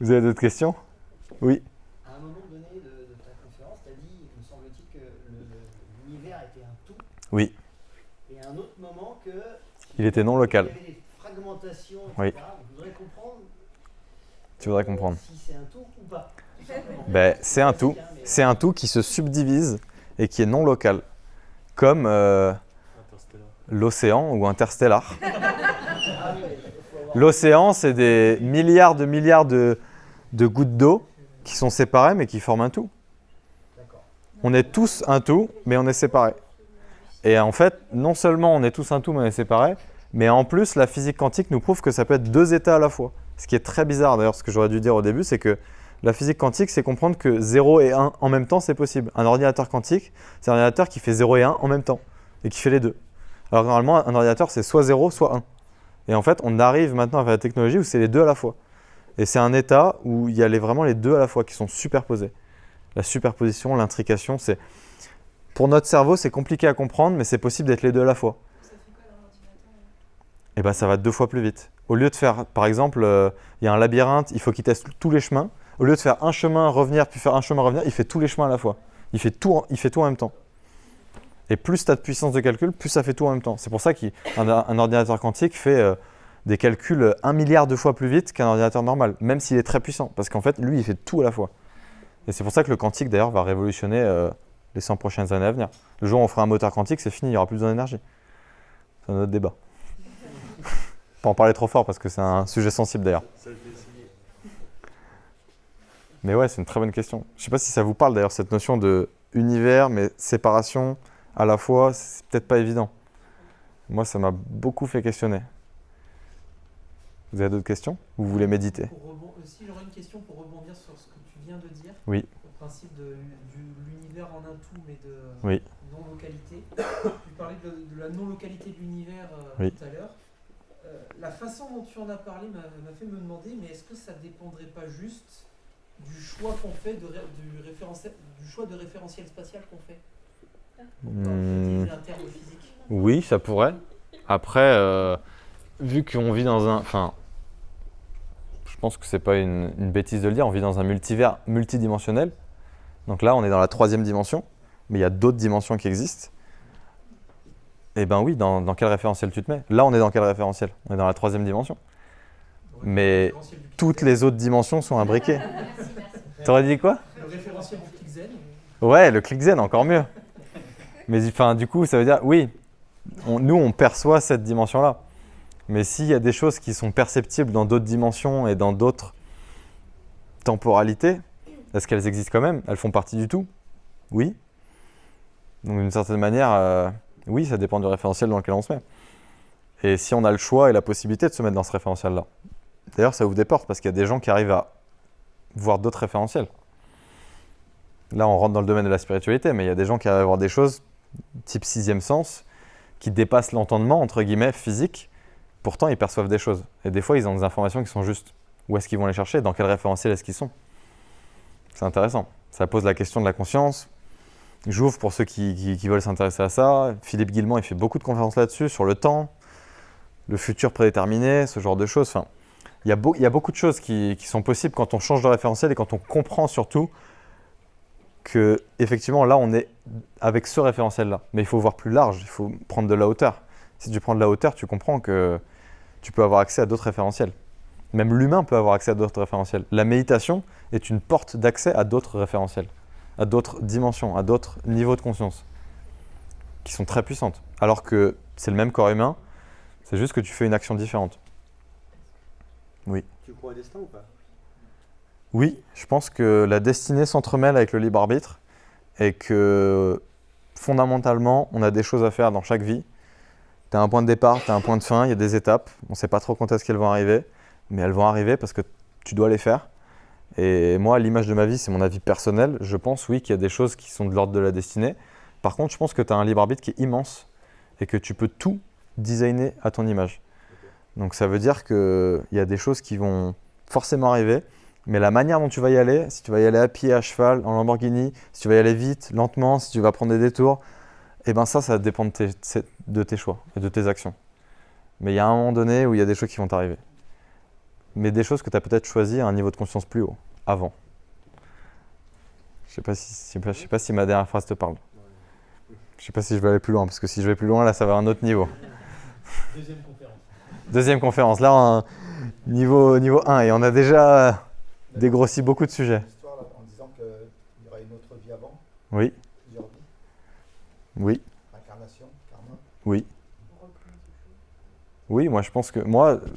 Vous avez d'autres questions? Oui. À un moment donné de ta conférence, tu as dit, me semble-t-il, que l'univers était un tout. Oui. Et à un autre moment que... Il était non local. Il y avait des fragmentations, etc. Oui. Je voudrais comprendre... Tu voudrais comprendre. Si c'est un tout ou pas. Tout simplement. Ben, c'est un tout. C'est un tout qui se subdivise et qui est non local. Comme l'océan ou interstellar. L'océan, c'est des milliards de gouttes d'eau qui sont séparées mais qui forment un tout. On est tous un tout, mais on est séparés. Et en fait, non seulement on est tous un tout, mais on est séparés, mais en plus, la physique quantique nous prouve que ça peut être deux états à la fois. Ce qui est très bizarre, d'ailleurs, ce que j'aurais dû dire au début, c'est que la physique quantique, c'est comprendre que 0 et 1 en même temps, c'est possible. Un ordinateur quantique, c'est un ordinateur qui fait 0 et 1 en même temps, et qui fait les deux. Alors normalement, un ordinateur, c'est soit 0, soit 1. Et en fait, on arrive maintenant à faire la technologie où c'est les deux à la fois. Et c'est un état où il y a vraiment les deux à la fois qui sont superposés. La superposition, l'intrication, c'est... Pour notre cerveau, c'est compliqué à comprendre, mais c'est possible d'être les deux à la fois. Ça fait quoi dans l'ordinateur? Et bien, ça va 2 fois plus vite. Au lieu de faire, par exemple, il y a un labyrinthe, il faut qu'il teste tous les chemins. Au lieu de faire un chemin, revenir, puis faire un chemin, revenir, il fait tous les chemins à la fois. Il fait tout en même temps. Et plus tu as de puissance de calcul, plus ça fait tout en même temps. C'est pour ça qu'un ordinateur quantique fait des calculs 1 milliard de fois plus vite qu'un ordinateur normal, même s'il est très puissant. Parce qu'en fait, lui, il fait tout à la fois. Et c'est pour ça que le quantique, d'ailleurs, va révolutionner les 100 prochaines années à venir. Le jour où on fera un moteur quantique, c'est fini, il n'y aura plus besoin d'énergie. C'est un autre débat. Pas en parler trop fort parce que c'est un sujet sensible d'ailleurs. Mais ouais, c'est une très bonne question. Je ne sais pas si ça vous parle d'ailleurs, cette notion de univers, mais séparation à la fois, c'est peut-être pas évident. Moi, ça m'a beaucoup fait questionner. Vous avez d'autres questions? Vous voulez méditer? Si j'aurais une question pour rebondir sur ce que tu viens de dire, oui. Le principe de l'univers en un tout, mais de oui. non-localité. Tu parlais de la non-localité de l'univers oui. tout à l'heure. La façon dont tu en as parlé m'a fait me demander, mais est-ce que ça ne dépendrait pas juste du choix qu'on fait, du choix de référentiel spatial qu'on fait pour utiliser un terme physique? Oui, ça pourrait. Après, vu qu'on vit dans un... Enfin, je pense que c'est pas une bêtise de le dire, on vit dans un multivers multidimensionnel. Donc là, on est dans la 3e dimension, mais il y a d'autres dimensions qui existent. Eh bien oui, dans quel référentiel tu te mets? Là, on est dans quel référentiel? On est dans la 3e dimension. Mais toutes les autres dimensions sont imbriquées. T'aurais dit quoi? Le référentiel du ClickZen. Ouais, le ClickZen, encore mieux. Mais du coup, ça veut dire, oui, nous, on perçoit cette dimension-là. Mais s'il y a des choses qui sont perceptibles dans d'autres dimensions et dans d'autres temporalités, est-ce qu'elles existent quand même? Elles font partie du tout? Oui. Donc d'une certaine manière, oui, ça dépend du référentiel dans lequel on se met. Et si on a le choix et la possibilité de se mettre dans ce référentiel-là. D'ailleurs, ça ouvre des portes parce qu'il y a des gens qui arrivent à voir d'autres référentiels. Là, on rentre dans le domaine de la spiritualité, mais il y a des gens qui arrivent à voir des choses type sixième sens qui dépassent l'entendement, entre guillemets, physique. Pourtant, ils perçoivent des choses. Et des fois, ils ont des informations qui sont justes. Où est-ce qu'ils vont les chercher? Dans quel référentiel est-ce qu'ils sont? C'est intéressant. Ça pose la question de la conscience. J'ouvre pour ceux qui veulent s'intéresser à ça. Philippe Guillemont, il fait beaucoup de conférences là-dessus, sur le temps, le futur prédéterminé, ce genre de choses. Enfin, il y a beaucoup de choses qui sont possibles quand on change de référentiel et quand on comprend surtout que, effectivement, là, on est avec ce référentiel-là. Mais il faut voir plus large, il faut prendre de la hauteur. Si tu prends de la hauteur, tu comprends que tu peux avoir accès à d'autres référentiels. Même l'humain peut avoir accès à d'autres référentiels. La méditation est une porte d'accès à d'autres référentiels, à d'autres dimensions, à d'autres niveaux de conscience qui sont très puissantes. Alors que c'est le même corps humain, c'est juste que tu fais une action différente. Oui. Tu crois au destin ou pas? Oui, je pense que la destinée s'entremêle avec le libre arbitre et que fondamentalement, on a des choses à faire dans chaque vie. Tu as un point de départ, tu as un point de fin, il y a des étapes. On ne sait pas trop quand est-ce qu'elles vont arriver, mais elles vont arriver parce que tu dois les faire. Et moi, l'image de ma vie, c'est mon avis personnel. Je pense, oui, qu'il y a des choses qui sont de l'ordre de la destinée. Par contre, je pense que tu as un libre arbitre qui est immense et que tu peux tout designer à ton image. Donc ça veut dire qu'il y a des choses qui vont forcément arriver, mais la manière dont tu vas y aller, si tu vas y aller à pied, à cheval, en Lamborghini, si tu vas y aller vite, lentement, si tu vas prendre des détours, eh ben ça dépend de tes choix et de tes actions. Mais il y a un moment donné où il y a des choses qui vont t'arriver. Mais des choses que tu as peut-être choisies à un niveau de conscience plus haut, avant. Je ne sais pas si ma dernière phrase te parle. Je ne sais pas si je vais aller plus loin, parce que si je vais plus loin, là, ça va à un autre niveau. Deuxième conférence. Là, niveau 1, et on a déjà dégrossi beaucoup de sujets. L'histoire, en disant qu'il y aura une autre vie avant. Oui. Plusieurs vies. Oui. Incarnation, karma. Oui. Oui, moi je pense que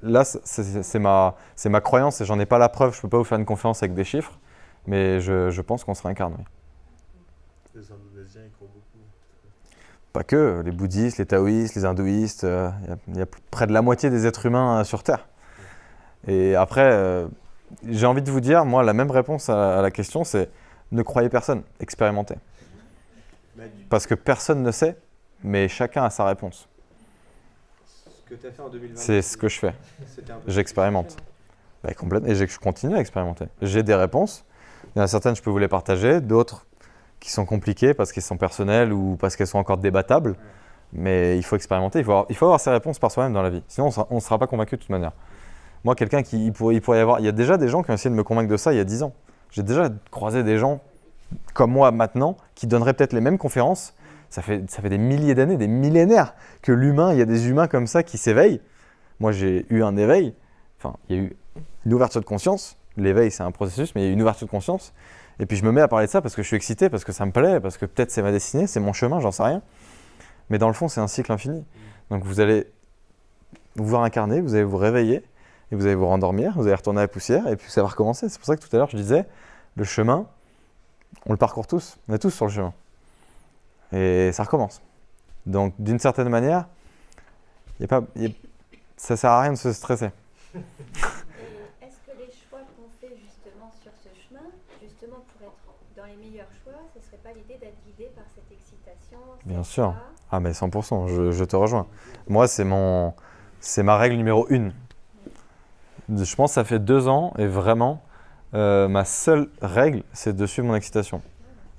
là c'est ma croyance et j'en ai pas la preuve. Je peux pas vous faire une conférence avec des chiffres, mais je pense qu'on se réincarne. Oui. Les Indonésiens y croient beaucoup. Pas que, les bouddhistes, les taoïstes, les hindouistes, il y a près de la moitié des êtres humains sur Terre. Et après, j'ai envie de vous dire, moi la même réponse à la question, c'est ne croyez personne, expérimentez. Parce que personne ne sait, mais chacun a sa réponse. Ce que tu as fait en 2020, c'est ce que je fais. J'expérimente. Complètement. Et je continue à expérimenter. J'ai des réponses. Il y en a certaines, je peux vous les partager. D'autres qui sont compliquées parce qu'elles sont personnelles ou parce qu'elles sont encore débattables. Mais il faut expérimenter. Il faut avoir ses réponses par soi-même dans la vie. Sinon, on ne sera pas convaincu de toute manière. Moi, quelqu'un il pourrait y avoir... Il y a déjà des gens qui ont essayé de me convaincre de ça il y a 10 ans. J'ai déjà croisé des gens comme moi maintenant qui donneraient peut-être les mêmes conférences. Ça fait des milliers d'années, des millénaires que l'humain, il y a des humains comme ça qui s'éveillent. Moi, j'ai eu un éveil. Enfin, il y a eu une ouverture de conscience. L'éveil, c'est un processus, mais il y a eu une ouverture de conscience. Et puis, je me mets à parler de ça parce que je suis excité, parce que ça me plaît, parce que peut-être c'est ma destinée, c'est mon chemin, j'en sais rien. Mais dans le fond, c'est un cycle infini. Donc, vous allez vous réincarner, vous allez vous réveiller, et vous allez vous rendormir, vous allez retourner à la poussière, et puis ça va recommencer. C'est pour ça que tout à l'heure, je disais, le chemin, on le parcourt tous. On est tous sur le chemin. Et ça recommence. Donc, d'une certaine manière, ça ne sert à rien de se stresser. Est-ce que les choix qu'on fait justement sur ce chemin, justement pour être dans les meilleurs choix, ce ne serait pas l'idée d'être guidé par cette excitation? Bien sûr. Ah mais 100%, je te rejoins. Moi, c'est ma règle numéro 1. Je pense que ça fait 2 ans et vraiment, ma seule règle, c'est de suivre mon excitation.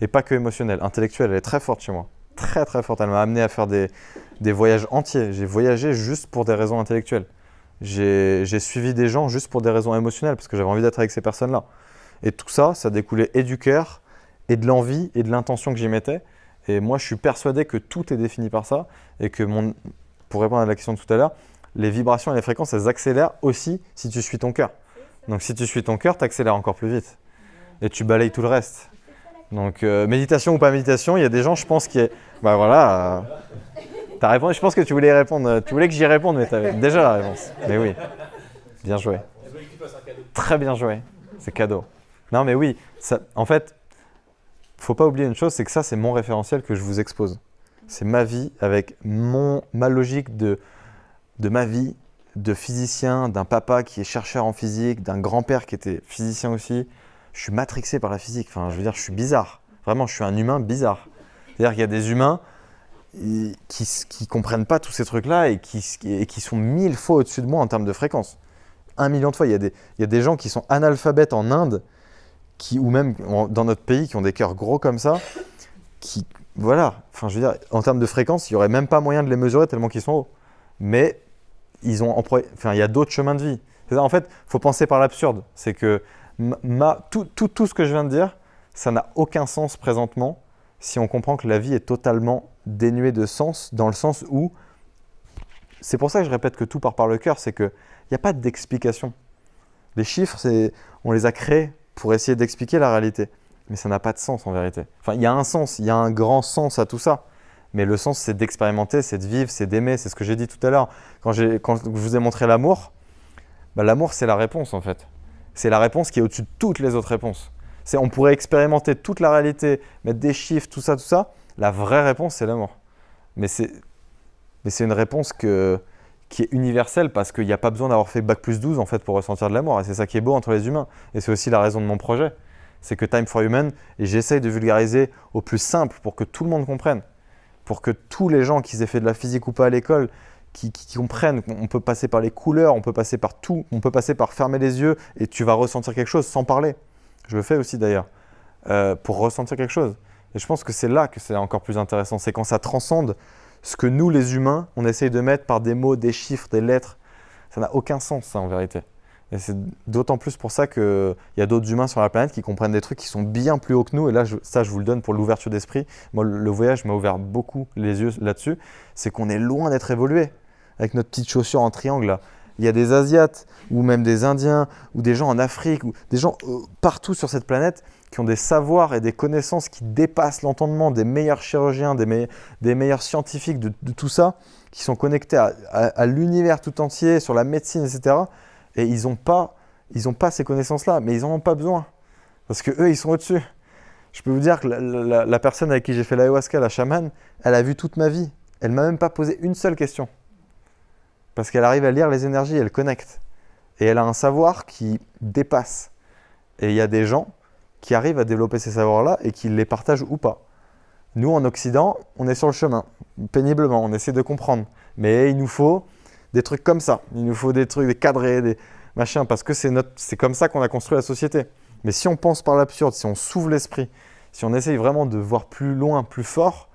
Et pas que émotionnelle, intellectuelle, elle est très forte chez moi. Très très forte, elle m'a amené à faire des voyages entiers. J'ai voyagé juste pour des raisons intellectuelles. J'ai suivi des gens juste pour des raisons émotionnelles, parce que j'avais envie d'être avec ces personnes-là. Et tout ça, ça découlait et du cœur, et de l'envie, et de l'intention que j'y mettais. Et moi, je suis persuadé que tout est défini par ça, et que pour répondre à la question de tout à l'heure, les vibrations et les fréquences, elles accélèrent aussi si tu suis ton cœur. Donc si tu suis ton cœur, tu accélères encore plus vite. Et tu balayes tout le reste. Donc méditation ou pas méditation, il y a des gens, je pense, qui est... T'as répondu, je pense que tu voulais y répondre. Tu voulais que j'y réponde, mais t'avais déjà la réponse. Mais oui, bien joué. Très bien joué, c'est cadeau. Non mais oui, ça, en fait, faut pas oublier une chose, c'est que ça c'est mon référentiel que je vous expose. C'est ma vie avec ma logique de ma vie, de physicien, d'un papa qui est chercheur en physique, d'un grand-père qui était physicien aussi. Je suis matrixé par la physique, enfin je veux dire je suis bizarre. Vraiment, je suis un humain bizarre. C'est-à-dire qu'il y a des humains qui comprennent pas tous ces trucs-là et qui sont 1000 fois au-dessus de moi en termes de fréquence. 1 million de fois. Il y a des gens qui sont analphabètes en Inde, ou même dans notre pays, qui ont des cœurs gros comme ça, voilà. Enfin, je veux dire, en termes de fréquence, il n'y aurait même pas moyen de les mesurer tellement qu'ils sont hauts. Mais il y a d'autres chemins de vie. En fait, il faut penser par l'absurde. C'est que tout ce que je viens de dire, ça n'a aucun sens présentement si on comprend que la vie est totalement dénuée de sens, dans le sens où, c'est pour ça que je répète que tout part par le cœur, c'est qu'il n'y a pas d'explication. Les chiffres, on les a créés pour essayer d'expliquer la réalité, mais ça n'a pas de sens en vérité. Enfin, il y a un sens, il y a un grand sens à tout ça, mais le sens, c'est d'expérimenter, c'est de vivre, c'est d'aimer, c'est ce que j'ai dit tout à l'heure. Quand je vous ai montré l'amour, l'amour, c'est la réponse en fait. C'est la réponse qui est au-dessus de toutes les autres réponses. On pourrait expérimenter toute la réalité, mettre des chiffres, tout ça. La vraie réponse, c'est l'amour. Mais c'est une réponse qui est universelle parce qu'il n'y a pas besoin d'avoir fait Bac+12 en fait, pour ressentir de l'amour. Et c'est ça qui est beau entre les humains. Et c'est aussi la raison de mon projet. C'est que Time for Human, et j'essaye de vulgariser au plus simple pour que tout le monde comprenne. Pour que tous les gens qui aient fait de la physique ou pas à l'école, qui comprennent qu'on peut passer par les couleurs, on peut passer par tout, on peut passer par fermer les yeux et tu vas ressentir quelque chose sans parler. Je le fais aussi d'ailleurs, pour ressentir quelque chose. Et je pense que c'est là que c'est encore plus intéressant. C'est quand ça transcende ce que nous, les humains, on essaye de mettre par des mots, des chiffres, des lettres. Ça n'a aucun sens, ça, en vérité. Et c'est d'autant plus pour ça qu'il y a d'autres humains sur la planète qui comprennent des trucs qui sont bien plus hauts que nous. Et là, ça, je vous le donne pour l'ouverture d'esprit. Moi, le voyage m'a ouvert beaucoup les yeux là-dessus. C'est qu'on est loin d'être évolué. Avec notre petite chaussure en triangle, là. Il y a des Asiates, ou même des Indiens, ou des gens en Afrique, ou des gens partout sur cette planète qui ont des savoirs et des connaissances qui dépassent l'entendement des meilleurs chirurgiens, des meilleurs scientifiques, de tout ça, qui sont connectés à l'univers tout entier, sur la médecine, etc. Et ils n'ont pas ces connaissances-là, mais ils n'en ont pas besoin. Parce qu'eux, ils sont au-dessus. Je peux vous dire que la personne avec qui j'ai fait l'ayahuasca, la chamane, elle a vu toute ma vie. Elle ne m'a même pas posé une seule question. Parce qu'elle arrive à lire les énergies, elle connecte. Et elle a un savoir qui dépasse. Et il y a des gens qui arrivent à développer ces savoirs-là et qui les partagent ou pas. Nous, en Occident, on est sur le chemin, péniblement, on essaie de comprendre. Mais il nous faut des trucs comme ça. Il nous faut des trucs, des cadrés, des machins, parce que c'est comme ça qu'on a construit la société. Mais si on pense par l'absurde, si on s'ouvre l'esprit, si on essaye vraiment de voir plus loin, plus fort,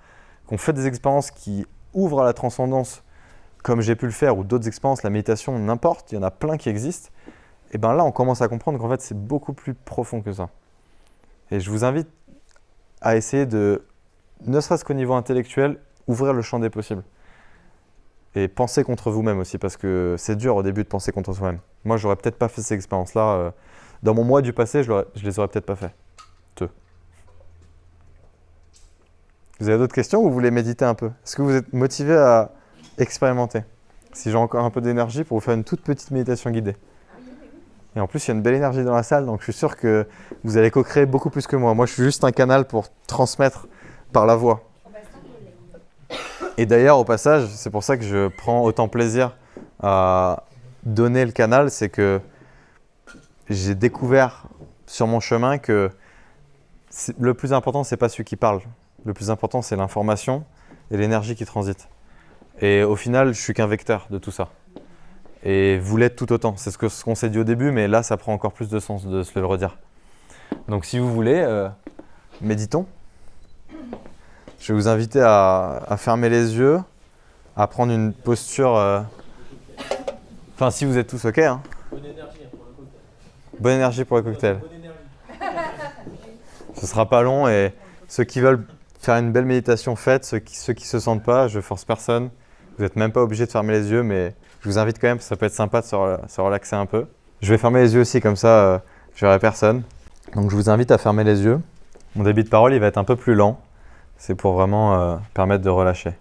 qu'on fait des expériences qui ouvrent à la transcendance, comme j'ai pu le faire, ou d'autres expériences, la méditation, n'importe, il y en a plein qui existent, et bien là, on commence à comprendre qu'en fait, c'est beaucoup plus profond que ça. Et je vous invite à essayer de, ne serait-ce qu'au niveau intellectuel, ouvrir le champ des possibles. Et penser contre vous-même aussi, parce que c'est dur au début de penser contre soi-même. Moi, j'aurais peut-être pas fait ces expériences-là. Dans mon moi du passé, je les aurais peut-être pas fait. Vous avez d'autres questions ou vous voulez méditer un peu? Est-ce que vous êtes motivé à expérimenter? Si j'ai encore un peu d'énergie pour vous faire une toute petite méditation guidée. Et en plus, il y a une belle énergie dans la salle, donc je suis sûr que vous allez co-créer beaucoup plus que moi. Moi, je suis juste un canal pour transmettre par la voix. Et d'ailleurs, au passage, c'est pour ça que je prends autant plaisir à donner le canal, c'est que j'ai découvert sur mon chemin que le plus important, c'est pas celui qui parle. Le plus important, c'est l'information et l'énergie qui transite. Et au final, je suis qu'un vecteur de tout ça. Et vous l'êtes tout autant. C'est ce qu'on s'est dit au début, mais là, ça prend encore plus de sens de se le redire. Donc, si vous voulez, méditons. Je vais vous inviter à fermer les yeux, à prendre une posture... Enfin, si vous êtes tous OK. Hein. Bonne énergie pour le cocktail. Bonne énergie pour le cocktail. Bonne énergie. Ce sera pas long et ceux qui veulent faire une belle méditation, faites. Ceux qui se sentent pas, je force personne. Vous n'êtes même pas obligé de fermer les yeux, mais je vous invite quand même, parce que ça peut être sympa de se relaxer un peu. Je vais fermer les yeux aussi, comme ça, je verrai personne. Donc je vous invite à fermer les yeux. Mon débit de parole, il va être un peu plus lent. C'est pour vraiment permettre de relâcher.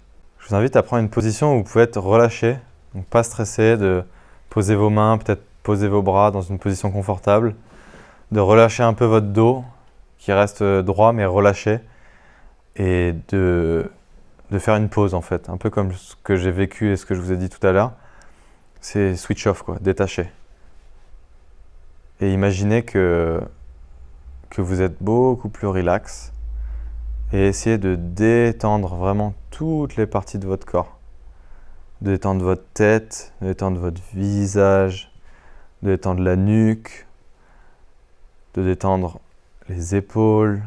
Je vous invite à prendre une position où vous pouvez être relâché, donc pas stressé, de poser vos mains, peut-être poser vos bras dans une position confortable, de relâcher un peu votre dos, qui reste droit mais relâché, et de faire une pause en fait, un peu comme ce que j'ai vécu et ce que je vous ai dit tout à l'heure. C'est switch off, quoi, détaché. Et imaginez que vous êtes beaucoup plus relax et essayez de détendre vraiment toutes les parties de votre corps. De détendre votre tête, de détendre votre visage, de détendre la nuque, de détendre les épaules,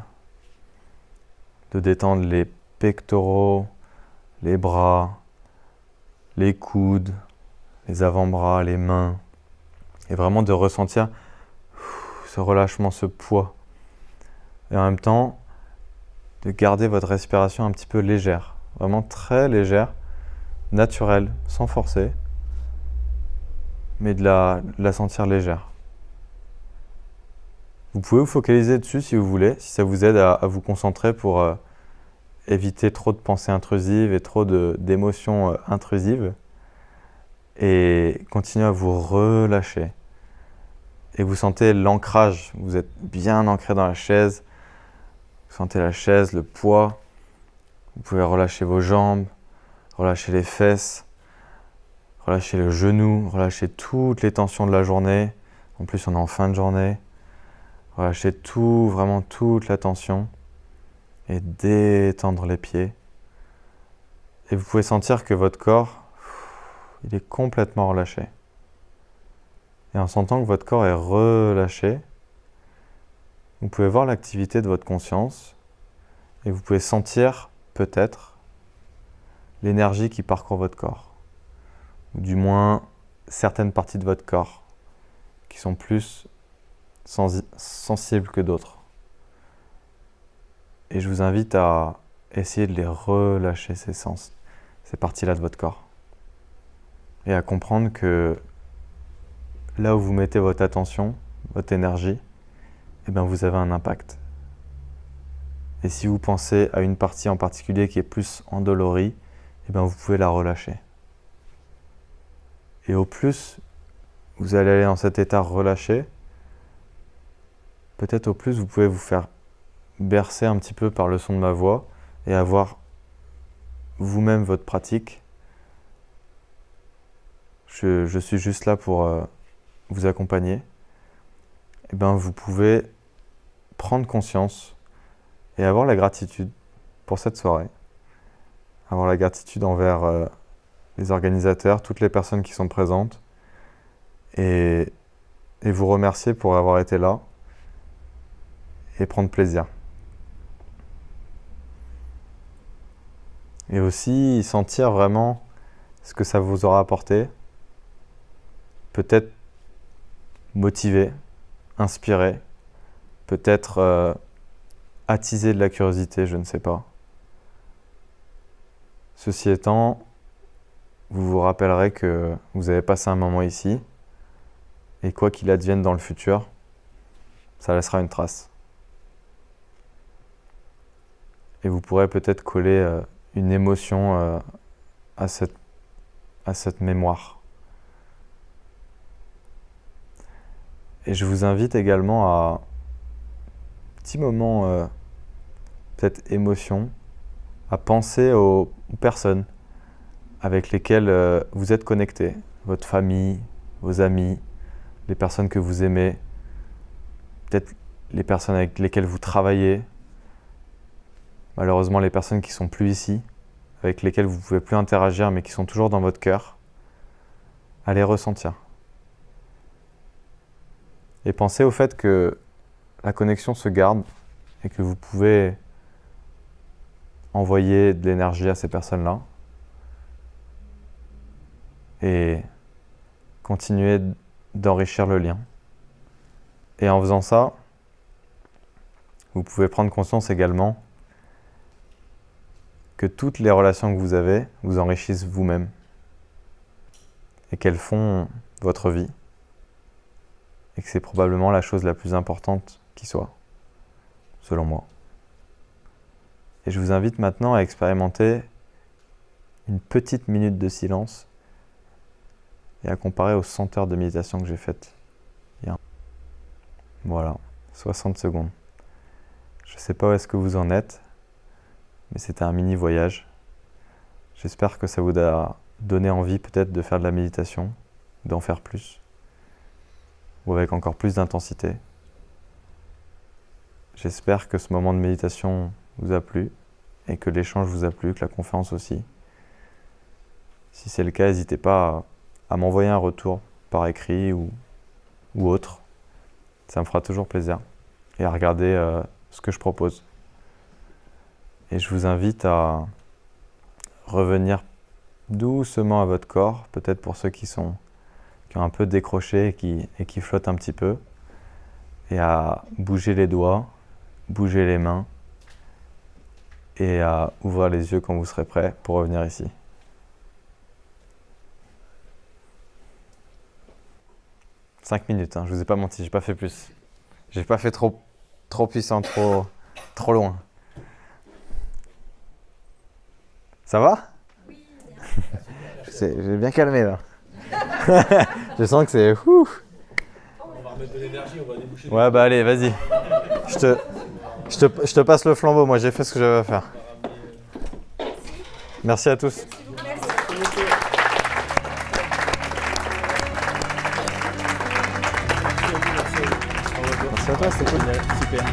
de détendre les pectoraux, les bras, les coudes, les avant-bras, les mains, et vraiment de ressentir ce relâchement, ce poids. Et en même temps, de garder votre respiration un petit peu légère, vraiment très légère, naturelle, sans forcer, mais de la sentir légère. Vous pouvez vous focaliser dessus si vous voulez, si ça vous aide à vous concentrer pour éviter trop de pensées intrusives et trop d'émotions intrusives. Et continuez à vous relâcher. Et vous sentez l'ancrage, vous êtes bien ancré dans la chaise. Vous sentez la chaise, le poids. Vous pouvez relâcher vos jambes, relâcher les fesses, relâcher le genou, relâcher toutes les tensions de la journée. En plus, on est en fin de journée. Relâchez tout, vraiment toute la tension. Et détendre les pieds. Et vous pouvez sentir que votre corps, il est complètement relâché. Et en sentant que votre corps est relâché, vous pouvez voir l'activité de votre conscience et vous pouvez sentir peut-être l'énergie qui parcourt votre corps. Ou du moins certaines parties de votre corps qui sont plus sensibles que d'autres. Et je vous invite à essayer de les relâcher, ces parties-là de votre corps. Et à comprendre que là où vous mettez votre attention, votre énergie, eh bien vous avez un impact. Et si vous pensez à une partie en particulier qui est plus endolorie, eh bien vous pouvez la relâcher. Et au plus vous allez aller dans cet état relâché, peut-être au plus vous pouvez vous faire bercer un petit peu par le son de ma voix et avoir vous-même votre pratique. Je suis juste là pour vous accompagner. Et bien, vous pouvez prendre conscience et avoir la gratitude pour cette soirée. Avoir la gratitude envers les organisateurs, toutes les personnes qui sont présentes. Et vous remercier pour avoir été là et prendre plaisir. Et aussi sentir vraiment ce que ça vous aura apporté. Peut-être motiver, inspirer, peut-être attiser de la curiosité, je ne sais pas. Ceci étant, vous vous rappellerez que vous avez passé un moment ici et quoi qu'il advienne dans le futur, ça laissera une trace. Et vous pourrez peut-être coller une émotion à cette mémoire. Et je vous invite également à un petit moment, peut-être émotion, à penser aux personnes avec lesquelles vous êtes connectés, votre famille, vos amis, les personnes que vous aimez, peut-être les personnes avec lesquelles vous travaillez, malheureusement les personnes qui ne sont plus ici, avec lesquelles vous ne pouvez plus interagir mais qui sont toujours dans votre cœur, à les ressentir. Et pensez au fait que la connexion se garde et que vous pouvez envoyer de l'énergie à ces personnes-là et continuer d'enrichir le lien. Et en faisant ça, vous pouvez prendre conscience également que toutes les relations que vous avez vous enrichissent vous-même et qu'elles font votre vie et que c'est probablement la chose la plus importante qui soit, selon moi. Et je vous invite maintenant à expérimenter une petite minute de silence et à comparer aux 100 heures de méditation que j'ai faites hier. Voilà, 60 secondes. Je ne sais pas où est-ce que vous en êtes, mais c'était un mini voyage. J'espère que ça vous a donné envie peut-être de faire de la méditation, d'en faire plus, ou avec encore plus d'intensité. J'espère que ce moment de méditation vous a plu et que l'échange vous a plu, que la conférence aussi. Si c'est le cas, n'hésitez pas à m'envoyer un retour par écrit ou autre. Ça me fera toujours plaisir. Et à regarder ce que je propose. Et je vous invite à revenir doucement à votre corps, peut-être pour ceux qui ont un peu décroché et qui flottent un petit peu, et à bouger les doigts, bouger les mains, et à ouvrir les yeux quand vous serez prêt pour revenir ici. « 5 minutes, hein, je vous ai pas menti, j'ai pas fait plus. J'ai pas fait trop puissant, trop loin. Ça va? Oui. J'ai bien calmé là. Je sens que c'est... On va remettre de l'énergie, on va déboucher. Ouais, bah allez, vas-y. Je te passe le flambeau, moi j'ai fait ce que j'avais à faire. Merci à tous. Merci à toi, c'était cool. Super.